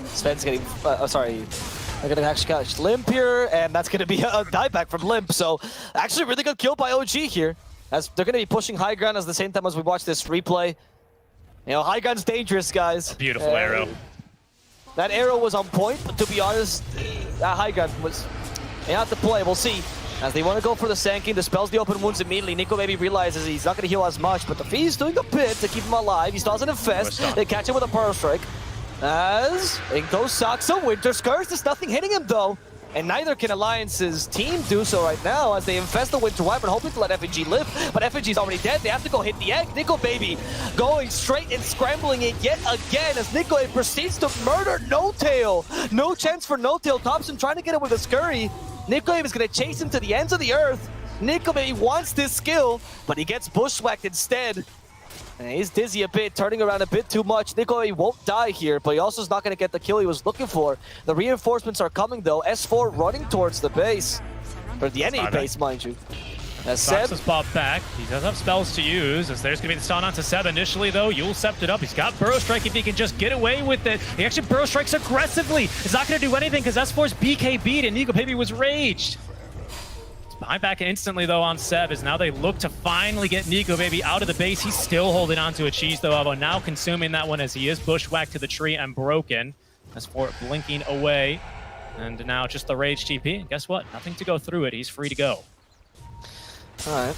Sven's getting, they're gonna actually catch Limp here, and that's gonna be a dieback from Limp. So actually really good kill by OG here, as they're gonna be pushing high ground at the same time as we watch this replay. You know, high ground's dangerous, guys. Beautiful arrow. That arrow was on point, but to be honest, that high ground was not the play. We'll see. As they want to go for the Sanking, dispels the open wounds immediately. Nico Baby realizes he's not gonna heal as much, but the Fee's doing a bit to keep him alive. He still has an infest. They catch him with a Pearl Strike. As in goes Saksa, Winter's Curse. There's nothing hitting him though. And neither can Alliance's team do so right now as they infest the Winter Wyvern, hoping to let FNG live. But FNG's already dead. They have to go hit the egg. Nico Baby going straight and scrambling it yet again as Nico proceeds to murder No Tail. No chance for No Tail. Thompson trying to get him with a scurry. Nico is going to chase him to the ends of the earth. Nico Baby wants this skill, but he gets bushwhacked instead. And he's dizzy a bit, turning around a bit too much. Nico won't die here, but he also is not going to get the kill he was looking for. The reinforcements are coming, though. S4 running towards the base. Or the enemy base, mind you. As Seb is popped back. He does have spells to use, as there's going to be the stun onto Seb initially, though. Yule stepped it up. He's got Burrow Strike if he can just get away with it. He actually Burrow Strikes aggressively. It's not going to do anything because S4's BK beat and Nico Baby was raged. Buyback instantly, though, on Seb, as now they look to finally get Nico Baby out of the base. He's still holding on to a cheese, though, Avo now consuming that one as he is bushwhacked to the tree and broken. S4 blinking away. And now just the Rage TP. And guess what? Nothing to go through it. He's free to go. All right.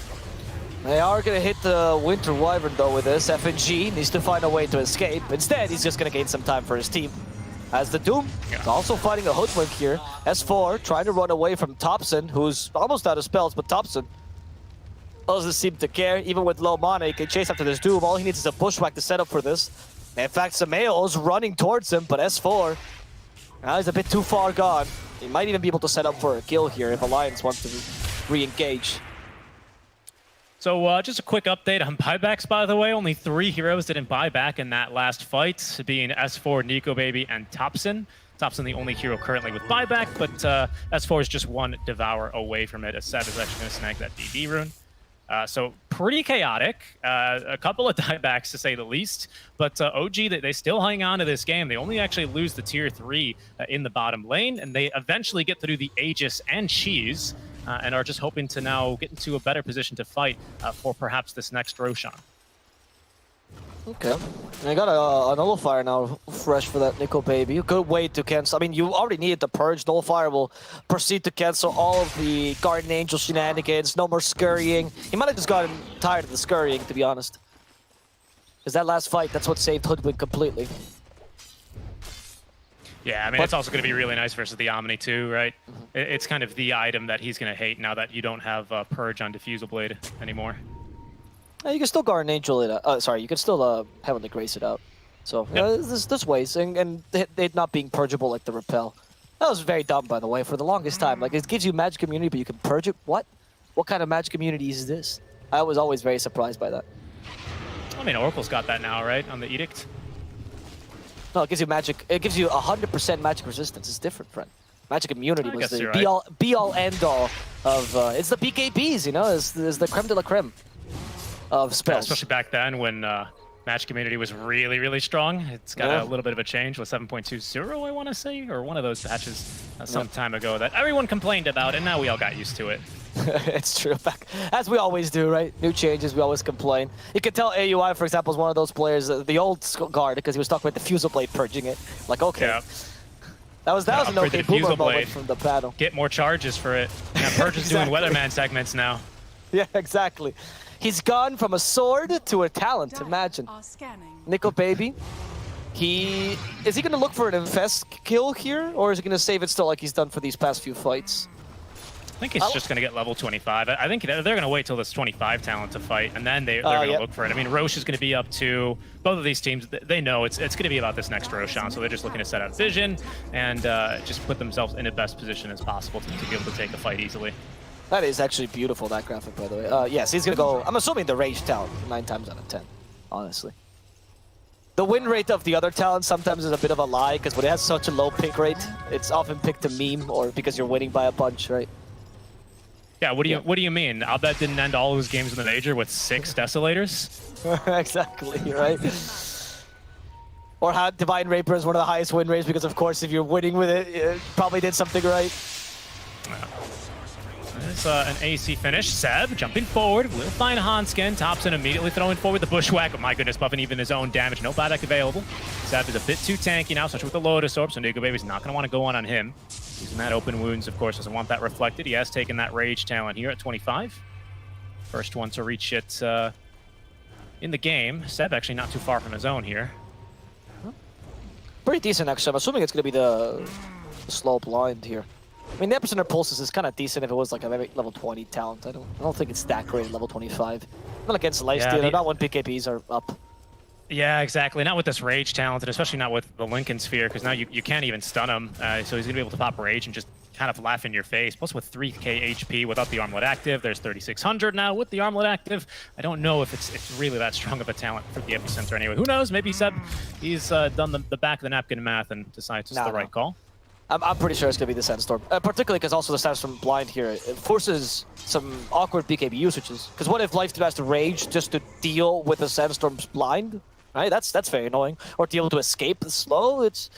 They are going to hit the Winter Wyvern, though, with this. FNG needs to find a way to escape. Instead, he's just going to gain some time for his team. As the Doom is also fighting a Hoodwink here. S4 trying to run away from Thompson, who's almost out of spells, but Thompson doesn't seem to care. Even with low mana, he can chase after this Doom. All he needs is a bushwhack to set up for this. And in fact, Samael's running towards him, but S4 now he's a bit too far gone. He might even be able to set up for a kill here if Alliance wants to re-engage. So just a quick update on buybacks, by the way. Only 3 heroes didn't buy back in that last fight, being S4, Nico Baby, and Thompson. Thompson the only hero currently with buyback, but S4 is just 1 Devour away from it, as Seb is actually going to snag that DD rune. So pretty chaotic. A couple of diebacks, to say the least. But OG, they still hang on to this game. They only actually lose the tier 3 in the bottom lane, and they eventually get through the Aegis and Cheese, and are just hoping to now get into a better position to fight for perhaps this next Roshan. Okay. I got a Nullifier now, fresh for that Nico Baby. Good way to cancel. I mean, you already needed the Purge. Nullifier will proceed to cancel all of the Guardian Angel shenanigans. No more scurrying. He might have just gotten tired of the scurrying, to be honest. Because that last fight, that's what saved Hoodwink completely. Yeah, I mean, it's also going to be really nice versus the Omni, too, right? It's kind of the item that he's going to hate now that you don't have Purge on Diffusal Blade anymore. You can still Guardian Angel it. Sorry, you can still Heavenly Grace it out. So there's ways, and it not being purgeable like the Repel. That was very dumb, by the way, for the longest time. Like, it gives you magic immunity, but you can purge it. What? What kind of magic immunity is this? I was always very surprised by that. I mean, Oracle's got that now, right, on the Edict? No, it gives you magic. It gives you 100% magic resistance. It's different, friend. Magic immunity was the be-all, end-all of... it's the BKBs, you know? It's the creme de la creme of spells. Yeah, especially back then when magic immunity was really, really strong. It's got a little bit of a change with 7.20, I want to say, or one of those patches some time ago that everyone complained about, and now we all got used to it. It's true. As we always do, right? New changes, we always complain. You can tell AUI, for example, is one of those players, the old guard, because he was talking about Diffusal Blade purging it. Like, okay. Yeah. That was an okay boomer moment from the panel. Get more charges for it. Yeah, Purge is doing Weatherman segments now. Yeah, exactly. He's gone from a sword to a talent, imagine. Nico Baby. Is he going to look for an Infest kill here, or is he going to save it still like he's done for these past few fights? I think he's just going to get level 25. I think they're going to wait till this 25 talent to fight, and then they're going to look for it. I mean, Roche is going to be up to... Both of these teams, they know it's going to be about this next Roshan, so they're just looking to set out vision and just put themselves in the best position as possible to be able to take the fight easily. That is actually beautiful, that graphic, by the way. Yes, he's going to go... I'm assuming the Rage talent, 9 times out of 10, honestly. The win rate of the other talents sometimes is a bit of a lie, because when it has such a low pick rate, it's often picked to meme, or because you're winning by a bunch, right? Yeah, what do you mean? Albet didn't end all of his games in the major with 6 Desolators? Exactly, right? Or how Divine Raper is one of the highest win rates because, of course, if you're winning with it, you probably did something right. It's an AC finish. Seb jumping forward, will find Hanskin. Thompson immediately throwing forward the bushwhack. Oh my goodness, buffing even his own damage. No buyback available. Seb is a bit too tanky now, especially with the Lotus Orb, so Nico Baby's not going to want to go on him. Using that open wounds, of course, doesn't want that reflected. He has taken that Rage talent here at 25. First one to reach it in the game. Seb actually not too far from his own here. Pretty decent, actually. I'm assuming it's going to be the slow blind here. I mean, the Epicenter Pulses is kind of decent if it was like a level 20 talent. I don't think it's that great at level 25. Not against Lifesteal, not when BKBs are up. Yeah, exactly. Not with this Rage talent, and especially not with the Lincoln Sphere, because now you can't even stun him. So he's going to be able to pop Rage and just kind of laugh in your face. Plus with 3k HP without the Armlet active, there's 3600 now with the Armlet active. I don't know if it's really that strong of a talent for the Epicenter anyway. Who knows? Maybe Seb, he's done the back of the napkin math and decides it's the right call. I'm pretty sure it's going to be the Sandstorm. Particularly because also the Sandstorm blind here, it forces some awkward BKB usages. Because what if Lifesteal has to Rage just to deal with the Sandstorm's blind? Right, that's very annoying. Or to be able to escape the slow. It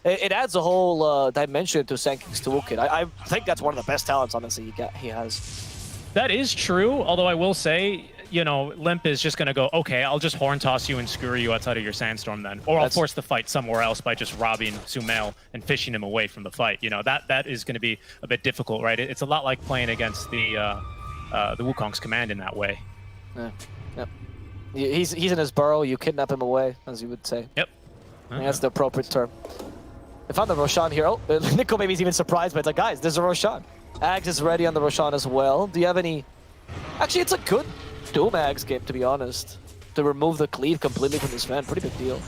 adds a whole dimension to Sanking's toolkit. I think that's one of the best talents, honestly, he has. That is true, although I will say, you know, Limp is just going to go, okay, I'll just horn toss you and screw you outside of your Sandstorm then. Or I'll force the fight somewhere else by just robbing Sumail and fishing him away from the fight. You know, that is going to be a bit difficult, right? It's a lot like playing against the Wukong's command in that way. Yeah. Yep. He's in his burrow, you kidnap him away, as you would say. Yep. I think that's the appropriate term. I found the Roshan here. Oh, Nico maybe he's even surprised, but it's like, guys, there's a Roshan. Ags is ready on the Roshan as well. Do you have any... Actually, it's a good Doom Ags game, to be honest. To remove the cleave completely from this man, pretty big deal.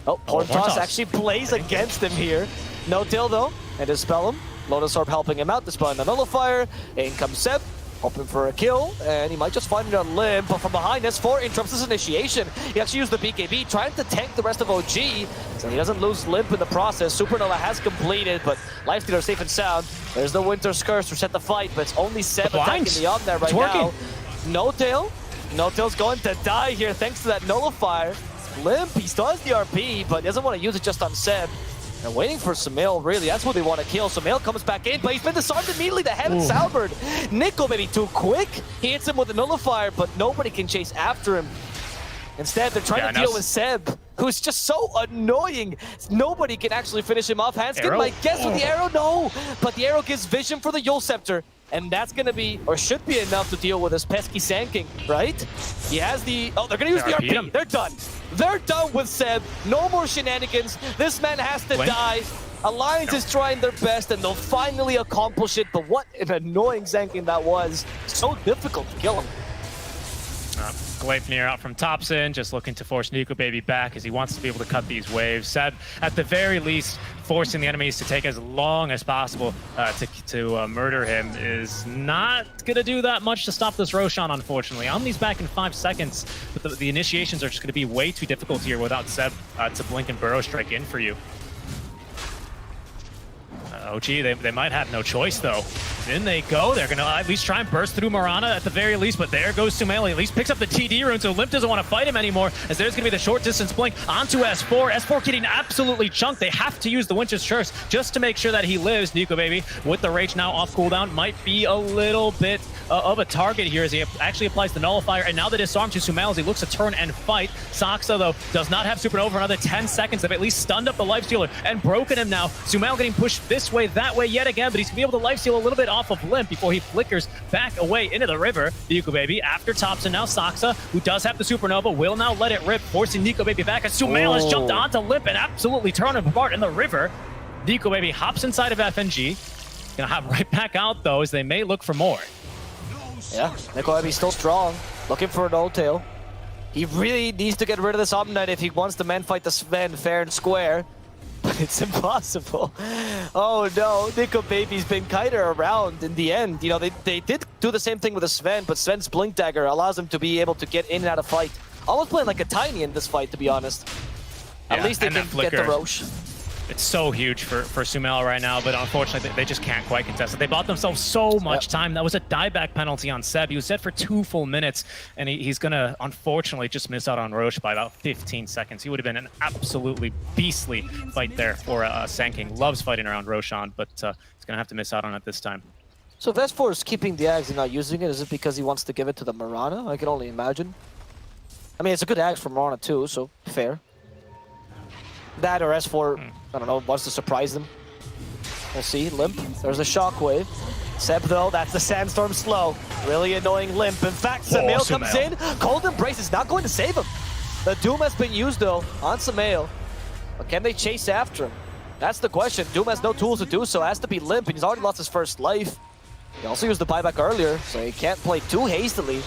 Oh, Horn Toss actually plays against him here. No tail though, and dispel him. Lotus Orb helping him out, dispelling the Nullifier. In comes Seb, hoping for a kill, and he might just find it on Limp, but from behind, S4 interrupts his initiation. He actually used the BKB, trying to tank the rest of OG, so he doesn't lose Limp in the process. Supernova has completed, but Lifestealer safe and sound. There's the Winter's Curse to set the fight, but it's only Seb attacking the on there right now. No tail. No tail's going to die here thanks to that Nullifier. Limp, he still has the RP, but doesn't want to use it just on Seb. They're waiting for Sumail, really. That's what they want to kill. Sumail comes back in, but he's been disarmed immediately. The head and Salberd. Nico maybe too quick. He hits him with a Nullifier, but nobody can chase after him. Instead, they're trying to deal with Seb, who's just so annoying. Nobody can actually finish him off. Hanskin might guess with the arrow. No, but the arrow gives vision for the Yule Scepter. And that's going to be, or should be enough to deal with this pesky Sand King, right? He has the, oh, they're going to use the RP. They're done. They're done with Seb. No more shenanigans. This man has to die. Alliance is trying their best, and they'll finally accomplish it. But what an annoying Sand King that was. So difficult to kill him. Gleipnir out from Thompson, just looking to force Nico Baby back as he wants to be able to cut these waves. Seb, at the very least, forcing the enemies to take as long as possible to murder him is not going to do that much to stop this Roshan, unfortunately. Omni's back in 5 seconds, but the initiations are just going to be way too difficult here without Seb to blink and burrow strike in for you. Oh, gee, they might have no choice, though. In they go. They're going to at least try and burst through Mirana at the very least, but there goes Sumail. At least picks up the TD rune, so Limp doesn't want to fight him anymore, as there's going to be the short-distance blink onto S4. S4 getting absolutely chunked. They have to use the Winter's Curse just to make sure that he lives. Nico Baby, with the Rage now off cooldown, might be a little bit of a target here as he actually applies the Nullifier, and now the disarm to Sumail as he looks to turn and fight. Saksa, though, does not have Supernova for another 10 seconds. They've at least stunned up the Lifestealer and broken him now. Sumail getting pushed this way, that way yet again, but he's going to be able to lifesteal a little bit off of Limp before he flickers back away into the river. Nico Baby after Thompson, now Saksa, who does have the Supernova, will now let it rip, forcing Nico Baby back as Sumail has jumped onto Limp and absolutely torn him apart in the river. Nico Baby hops inside of FNG. Gonna hop right back out, though, as they may look for more. Yeah, Nico Baby's still strong, looking for an old tail. He really needs to get rid of this Omnite if he wants to man fight the Sven fair and square. But it's impossible. Oh no, Nico Baby's been kind of around in the end. You know, they did do the same thing with the Sven, but Sven's Blink Dagger allows him to be able to get in and out of fight. Almost playing like a Tiny in this fight, to be honest. At least they can get the Roche. It's so huge for Sumail right now, but unfortunately they just can't quite contest it. They bought themselves so much time. That was a dieback penalty on Seb. He was set for 2 full minutes, and he's going to unfortunately just miss out on Roche by about 15 seconds. He would have been an absolutely beastly fight there for Sand King. Loves fighting around Roshan, but he's going to have to miss out on it this time. So if S4 is keeping the Ags and not using it, is it because he wants to give it to the Mirana? I can only imagine. I mean, it's a good Ags for Mirana too, so fair. That or S4, I don't know, wants to surprise them. We'll see. Limp, there's a Shockwave. Seb, though, that's the Sandstorm slow. Really annoying Limp. In fact, Sumail comes in. Cold Embrace is not going to save him. The Doom has been used, though, on Sumail. But can they chase after him? That's the question. Doom has no tools to do so. Has to be Limp, and he's already lost his first life. He also used the buyback earlier, so he can't play too hastily.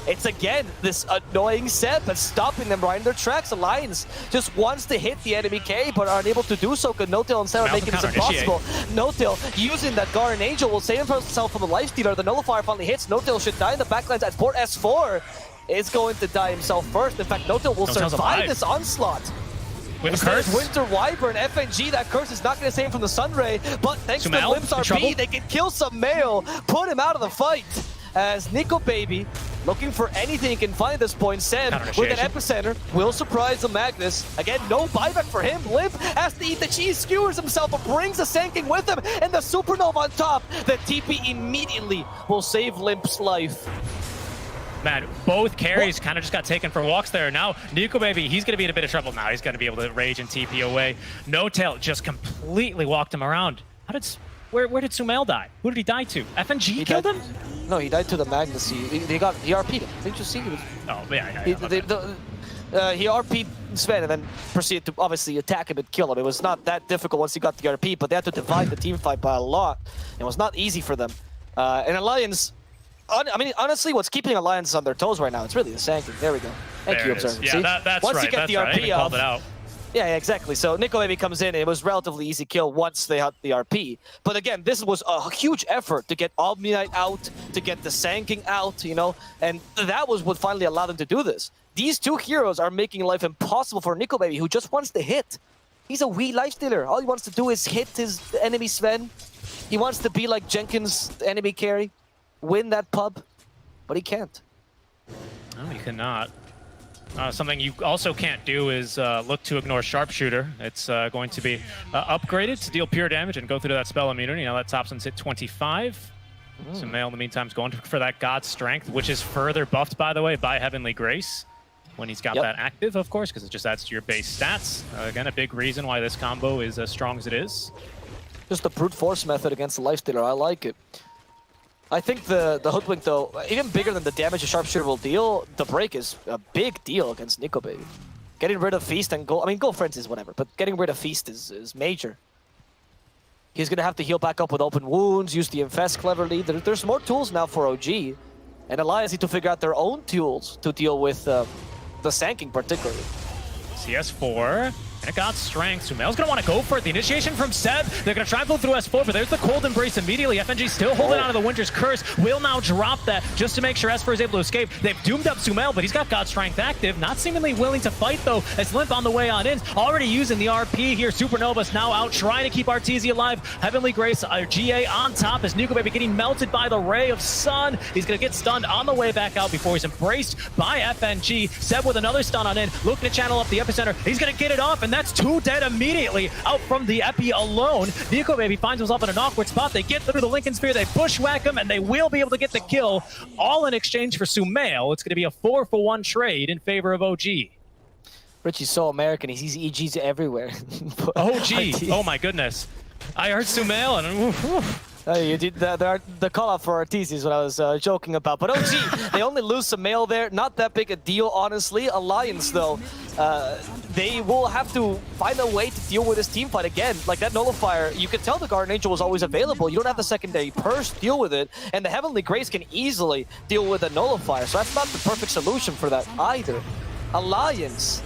It's again this annoying Seb that's stopping them right in their tracks. Alliance just wants to hit the enemy K, but are unable to do so because No-Tail instead of making this impossible. No-Tail using that Guardian Angel will save himself from the Lifestealer. The Nullifier finally hits. No-Tail should die in the backlines at port. S4 is going to die himself first. In fact, No-Tail will survive this onslaught. With a curse. Winter Wyvern, FNG, that curse is not going to save him from the Sunray, but thanks to Limp's RP, they can kill Sumail, put him out of the fight. As Nico Baby looking for anything he can find at this point. Seb with an epicenter will surprise the Magnus. Again, no buyback for him. Limp has to eat the cheese, skewers himself, but brings the Sanking with him, and the Supernova on top. The TP immediately will save Limp's life. Man, both carries kind of just got taken for walks there. Now, Nico Baby, he's going to be in a bit of trouble now. He's going to be able to rage and TP away. No Tail just completely walked him around. Where did Sumail die? Who did he die to? FNG killed him? No, he died to the Magnus. He RP'd him. Didn't you see? Oh, yeah. He RP'd Sven and then proceeded to obviously attack him and kill him. It was not that difficult once he got the RP, but they had to divide the team fight by a lot. It was not easy for them. And Alliance, I mean, honestly, what's keeping Alliance on their toes right now, it's really the Sanking. There we go. Thank you, Observer. Yeah, that's once right. you get the RP off, yeah, exactly. So Nico Baby comes in, and it was relatively easy kill once they had the RP. But again, this was a huge effort to get Omni-Knight out, to get the Sanking out, you know, and that was what finally allowed them to do this. These two heroes are making life impossible for Nico Baby, who just wants to hit. He's a wee lifestealer. All he wants to do is hit his enemy Sven. He wants to be like Jenkins' enemy carry, win that pub, but he can't. No, he cannot. Something you also can't do is look to ignore Sharpshooter. It's going to be upgraded to deal pure damage and go through that spell immunity. Now that Thompson's hit 25. Sumail in the meantime is going for that God Strength, which is further buffed, by the way, by Heavenly Grace when he's got that active, of course, because it just adds to your base stats. Again, a big reason why this combo is as strong as it is. Just the brute force method against the Lifestealer. I like it. I think the Hoodwink, though, even bigger than the damage a Sharpshooter will deal, the break is a big deal against Nico Baby. Getting rid of Feast and Gold, I mean, Gold Frenzy is whatever, but getting rid of Feast is major. He's going to have to heal back up with open wounds, use the Infest cleverly. There's more tools now for OG, and Alliance need to figure out their own tools to deal with the Sanking particularly. CS4. And it got strength. Sumail's going to want to go for it. The initiation from Seb. They're going to try and pull through S4, but there's the Cold Embrace immediately. FNG still holding on to the Winter's Curse. Will now drop that just to make sure S4 is able to escape. They've doomed up Sumail, but he's got God Strength active. Not seemingly willing to fight, though, as Limp on the way on in. Already using the RP here. Supernova's now out, trying to keep Arteezy alive. Heavenly Grace, GA on top as Nico Baby getting melted by the Ray of Sun. He's going to get stunned on the way back out before he's embraced by FNG. Seb with another stun on in, looking to channel up the epicenter. He's going to get it off, and that's 2 dead immediately out from the Epi alone. Nico Baby finds himself in an awkward spot. They get through the Lincoln Sphere, they bushwhack him, and they will be able to get the kill, all in exchange for Sumail. It's going to be a 4-for-1 trade in favor of OG. Richie's so American, he's EGs everywhere. OG, oh my goodness. I heard Sumail and you did the call out for Arteezy is what I was joking about. But OG, they only lose Sumail there. Not that big a deal, honestly. Alliance, though, they will have to find a way to deal with this team fight again. Like that Nullifier, you could tell the Guardian Angel was always available. You don't have the secondary Purse to deal with it. And the Heavenly Grace can easily deal with a Nullifier. So that's not the perfect solution for that either. Alliance.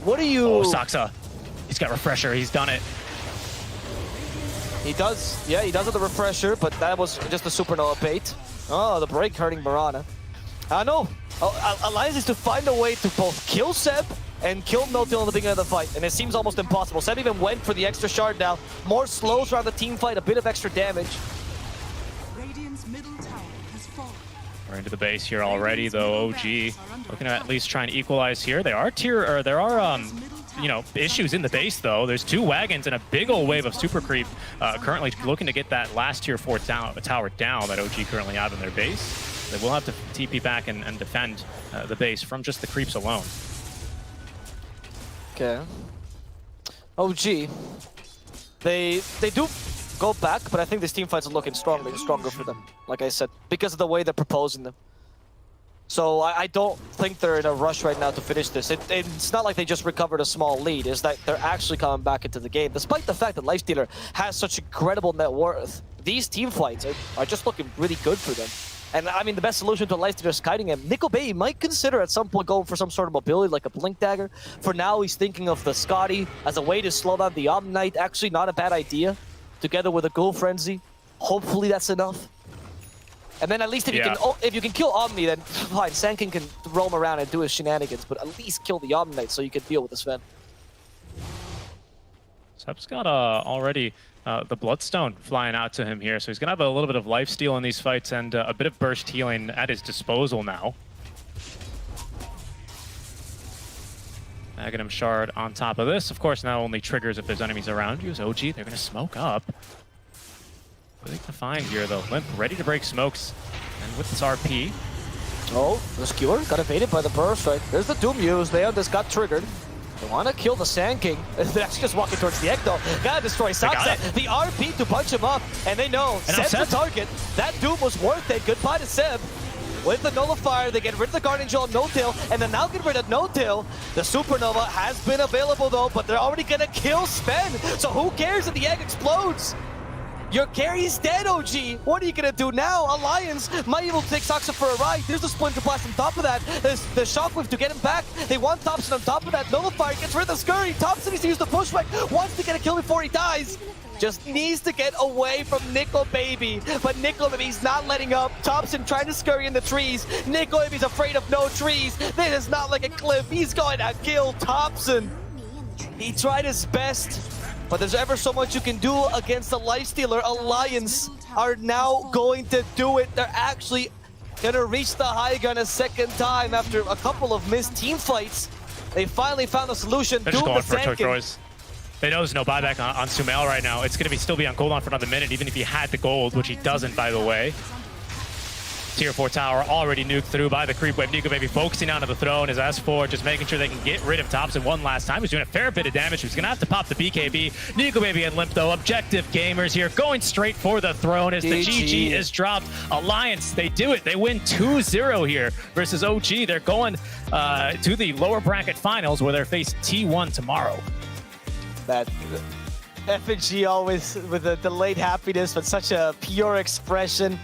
What are you... Oh, Saksa. He's got Refresher. He's done it. He does, yeah, he does have the Refresher, but that was just a Supernova bait. Oh, the break hurting Mirana. I know. Alliance is to find a way to both kill Seb and kill No-Till in the beginning of the fight, and it seems almost impossible. Seb even went for the extra shard now. More slows around the team fight, a bit of extra damage. Radiant's middle tower has fallen. We're into the base here already, though. OG looking to at least try and equalize here. There are you know, issues in the base, though. There's 2 wagons and a big old wave of super creep currently looking to get that last tier 4 tower down that OG currently have in their base. They will have to TP back and defend the base from just the creeps alone. Okay. OG, they do go back, but I think this team fight's looking stronger for them, like I said, because of the way they're proposing them. So I don't think they're in a rush right now to finish this. It's not like they just recovered a small lead. It's that they're actually coming back into the game. Despite the fact that Lifestealer has such incredible net worth, these team fights are just looking really good for them. And I mean, the best solution to Lifestealer is kiting him. Nico Baby might consider at some point going for some sort of mobility, like a Blink Dagger. For now, he's thinking of the Scotty as a way to slow down the Omni-Knight. Actually, not a bad idea. Together with a Ghoul Frenzy. Hopefully that's enough. And then at least if you can kill Omni, then fine, Sanking can roam around and do his shenanigans, but at least kill the Omni-Knight so you can deal with the Sven. Seb's got already the Bloodstone flying out to him here, so he's going to have a little bit of lifesteal in these fights and a bit of burst healing at his disposal now. Magnum Shard on top of this. Of course, now only triggers if there's enemies around you. As OG, they're going to smoke up. What are they going to find here, though? Limp ready to break smokes. And with this RP, Oh, the skewer got evaded by the burst, right? There's the Doom use. They just got triggered. They want to kill the Sand King. They're actually just walking towards the egg, though. Gotta destroy Saksa. The RP to punch him up, and they know Seb's the target. That Doom was worth it. Goodbye to Seb. With the Nullifier, they get rid of the Guardian Angel on No-Tail, and then now get rid of No-Tail. The Supernova has been available, though, but they're already gonna kill Sven. So who cares if the egg explodes? Your carry's dead, OG. What are you gonna do now? Alliance might be able to take Saksa for a ride. There's the Splinter Blast on top of that. There's the Shockwave to get him back. They want Thompson on top of that. Nullifier gets rid of the Scurry. Thompson needs to use the pushback. Wants to get a kill before he dies. Just needs to get away from Nico Baby. But Nico Baby's not letting up. Thompson trying to scurry in the trees. Nico Baby's afraid of no trees. This is not like a cliff. He's going to kill Thompson. He tried his best. But there's ever so much you can do against the Lifestealer. Alliance are now going to do it. They're actually going to reach the high gun a second time after a couple of missed team fights. They finally found a solution. They're just going for turquoise. They know there's no buyback on Sumail right now. It's going to still be on cooldown for another minute, even if he had the gold, which he doesn't, by the way. Tier 4 tower already nuked through by the creep wave. Nico Baby focusing onto the throne as S4 just making sure they can get rid of Thompson one last time. He's doing a fair bit of damage. He's going to have to pop the BKB. Nico Baby and Limp, though, objective gamers here, going straight for the throne as the GG is dropped. Alliance, they do it. They win 2-0 here versus OG. They're going to the lower bracket finals where they're facing T1 tomorrow. That FNG always with a delayed happiness, but such a pure expression.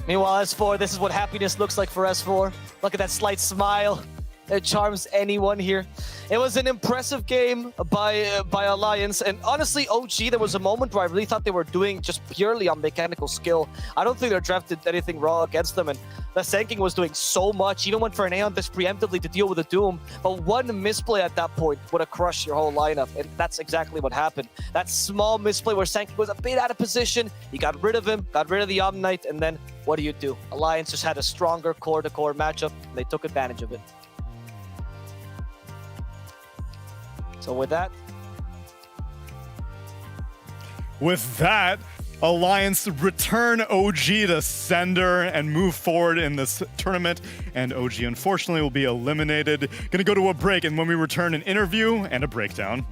Meanwhile, S4, this is what happiness looks like for S4. Look at that slight smile. It charms anyone here. It was an impressive game by Alliance, and honestly, OG, there was a moment where I really thought they were doing just purely on mechanical skill. I don't think they drafted anything raw against them, and the Sand King was doing so much. Even went for an Aeon this preemptively to deal with the Doom, but one misplay at that point would have crushed your whole lineup, and that's exactly what happened. That small misplay where Sand King was a bit out of position, you got rid of him, got rid of the Omnite, and then what do? Alliance just had a stronger core-to-core matchup, and they took advantage of it. So with that, Alliance return OG to sender and move forward in this tournament. And OG, unfortunately, will be eliminated. Gonna go to a break, and when we return, an interview and a breakdown.